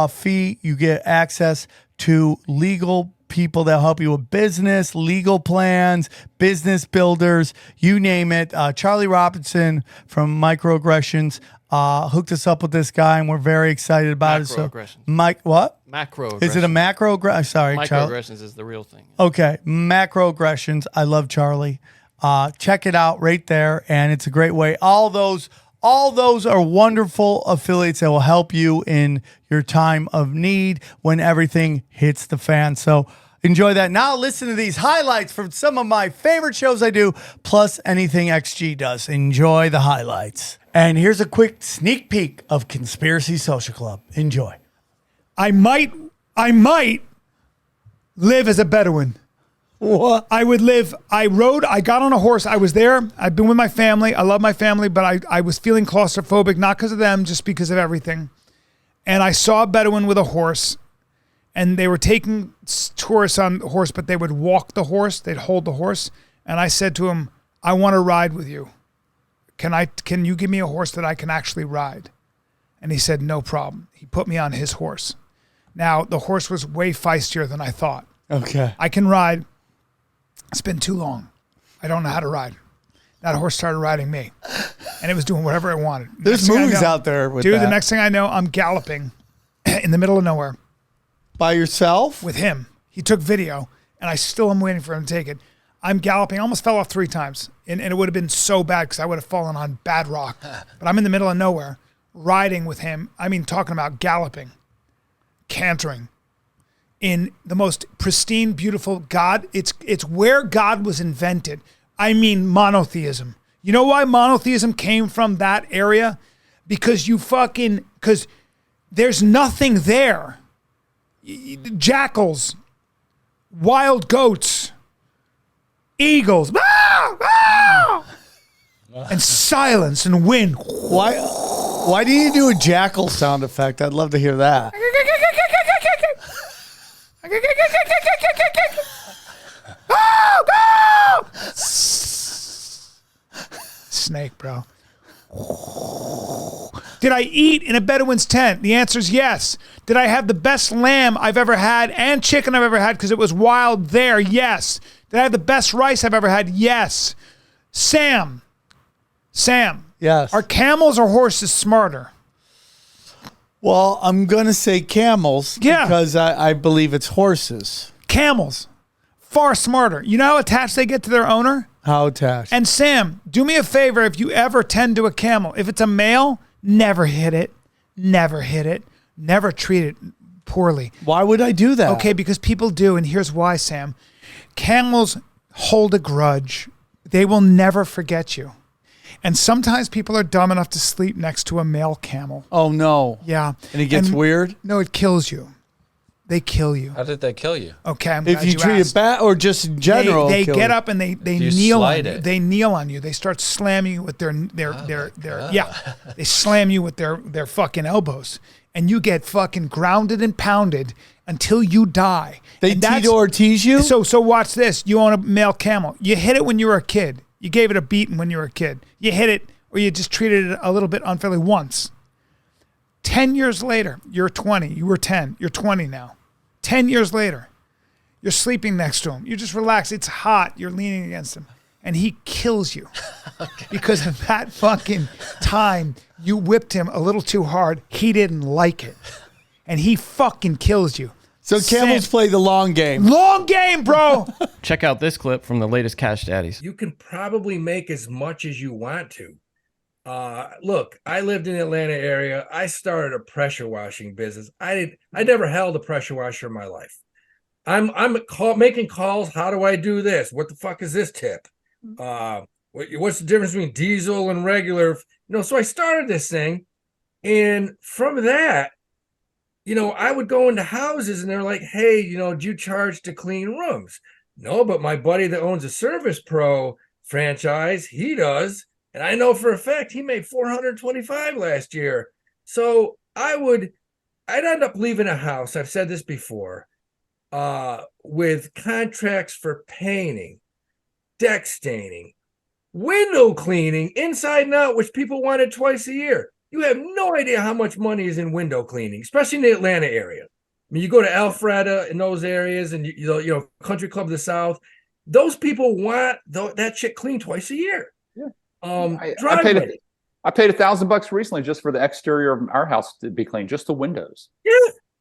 fee, you get access to legal people that help you with business, legal plans, business builders, you name it. Charlie Robinson from Microaggressions hooked us up with this guy, and we're very excited about it. So, Mike, what? Macroaggressions. Is it a macroaggression? Sorry, Microaggressions is the real thing. Okay, macroaggressions. I love Charlie. Check it out right there, and it's a great way. All those are wonderful affiliates that will help you in your time of need when everything hits the fan. So enjoy that. Now listen to these highlights from some of my favorite shows I do, plus anything XG does. Enjoy the highlights. And here's a quick sneak peek of Conspiracy Social Club. Enjoy. I might live as a Bedouin. What? I got on a horse. I was there. I've been with my family. I love my family, but I was feeling claustrophobic, not because of them, just because of everything. And I saw a Bedouin with a horse, and they were taking tourists on the horse, but they would walk the horse. They'd hold the horse. And I said to him, I want to ride with you. Can you give me a horse that I can actually ride? And he said, no problem. He put me on his horse. Now, the horse was way feistier than I thought. Okay. I can ride. It's been too long. I don't know how to ride. That horse started riding me, and it was doing whatever it wanted. There's movies out there with dude, that. The next thing I know, I'm galloping in the middle of nowhere. By yourself? With him. He took video, and I still am waiting for him to take it. I'm galloping. I almost fell off 3 times. And it would have been so bad because I would have fallen on bad rock. But I'm in the middle of nowhere, riding with him. I mean, talking about galloping, cantering in the most pristine, beautiful God. It's where God was invented. I mean, monotheism. You know why monotheism came from that area? Because because there's nothing there. Jackals, wild goats, eagles, and silence and wind. Why do you do a jackal sound effect? I'd love to hear that. Snake, bro. Did I eat in a Bedouin's tent? The answer is yes. Did I have the best lamb I've ever had and chicken I've ever had because it was wild there? Yes. Did I have the best rice I've ever had? Yes. Sam. Yes. Are camels or horses smarter? Well, I'm going to say camels because I believe it's horses. Camels. Far smarter. You know how attached they get to their owner? How attached? And Sam, do me a favor if you ever tend to a camel. If it's a male, never hit it. Never hit it. Never treat it poorly. Why would I do that? Okay, because people do, and here's why, Sam. Camels hold a grudge. They will never forget you. And sometimes people are dumb enough to sleep next to a male camel. Oh, no. Yeah. And it gets weird? No, it kills you. They kill you. How did they kill you? Okay, I'm if glad you treat asked. it bad or just in general, they kill get you. up and they you kneel on slide you. it. They kneel on you. They start slamming you with their They slam you with their fucking elbows, and you get fucking grounded and pounded until you die. They Tito Ortiz you. So watch this. You own a male camel. You hit it when you were a kid. You gave it a beating when you were a kid. You hit it, or you just treated it a little bit unfairly once. 10 years later, you're 20. You were 10. You're 20 now. 10 years later, you're sleeping next to him. You just relax. It's hot. You're leaning against him. And he kills you. Because of that fucking time, you whipped him a little too hard. He didn't like it. And he fucking kills you. So camels play the long game. Long game, bro. Check out this clip from the latest Cash Daddies. You can probably make as much as you want to. Look, I lived in the Atlanta area. I started a pressure washing business. I never held a pressure washer in my life. I'm making calls. How do I do this? What the fuck is this tip? What's the difference between diesel and regular? So I started this thing, and from that, I would go into houses and they're like, hey, do you charge to clean rooms? No, but my buddy that owns a Service Pro franchise, he does. And I know for a fact he made $425 last year. So I'd end up leaving a house. I've said this before, with contracts for painting, deck staining, window cleaning, inside and out, which people wanted twice a year. You have no idea how much money is in window cleaning, especially in the Atlanta area. I mean, you go to Alpharetta in those areas, and Country Club of the South. Those people want that shit cleaned twice a year. Yeah. I paid $1,000 recently just for the exterior of our house to be cleaned, just the windows.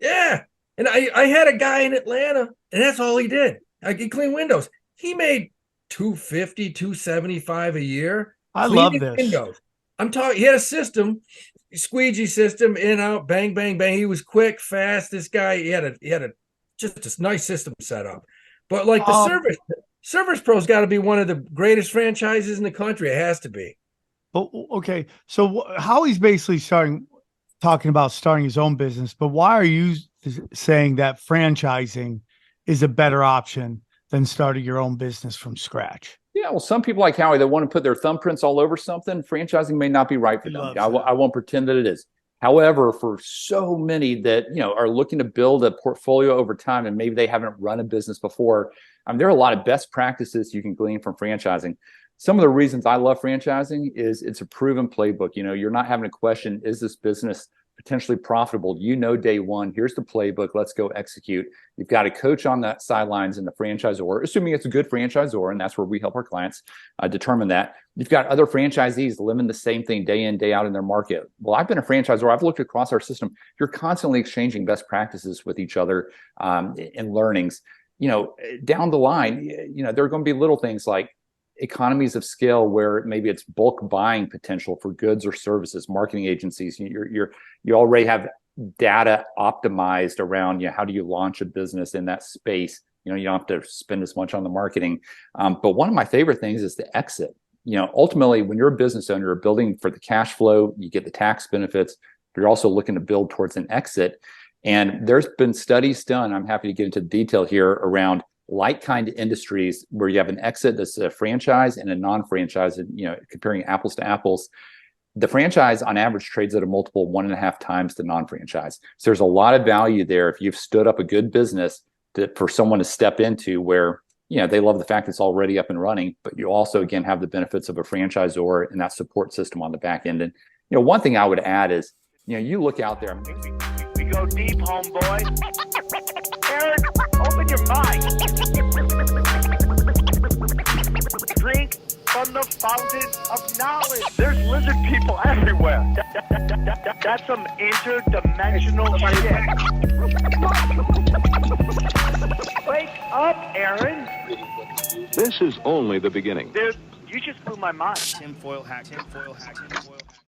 Yeah. And I had a guy in Atlanta, and that's all he did. He cleaned windows. He made $250, $275 a year. I love this. Windows. I'm talking. He had a system, squeegee system, in out, bang, bang, bang. He was quick, fast. This guy, he had just a nice system set up. But like the Service Pro's got to be one of the greatest franchises in the country. It has to be. Oh, okay. So Howie's basically talking about starting his own business, but why are you saying that franchising is a better option than starting your own business from scratch? Yeah, well, some people like Howie, they want to put their thumbprints all over something. Franchising may not be right for them. I won't pretend that it is. However, for so many that are looking to build a portfolio over time, and maybe they haven't run a business before, there are a lot of best practices you can glean from franchising. Some of the reasons I love franchising is it's a proven playbook. You're not having to question, is this business potentially profitable? Day one, here's the playbook. Let's go execute. You've got a coach on the sidelines in the franchisor, assuming it's a good franchisor, and that's where we help our clients determine that. You've got other franchisees living the same thing day in, day out in their market. Well, I've been a franchisor. I've looked across our system. You're constantly exchanging best practices with each other and learnings. down the line, there are going to be little things like economies of scale where maybe it's bulk buying potential for goods or services, marketing agencies. You already have data optimized around, how do you launch a business in that space? You don't have to spend as much on the marketing. But one of my favorite things is the exit. Ultimately, when you're a business owner, you're building for the cash flow, you get the tax benefits, but you're also looking to build towards an exit. And there's been studies done, I'm happy to get into detail here, around like kind industries where you have an exit that's a franchise and a non-franchise, comparing apples to apples. The franchise on average trades at a multiple 1.5 times the non-franchise. So there's a lot of value there if you've stood up a good business for someone to step into where, they love the fact it's already up and running, but you also, again, have the benefits of a franchisor and that support system on the back end. And, one thing I would add is, you look out there. We go deep, homeboy. Aaron, open your mind. Drink from the fountain of knowledge. There's lizard people everywhere. That's some interdimensional shit. Wake up, Aaron. This is only the beginning. Dude, you just blew my mind. Tinfoil hat, tinfoil hat, tinfoil hat.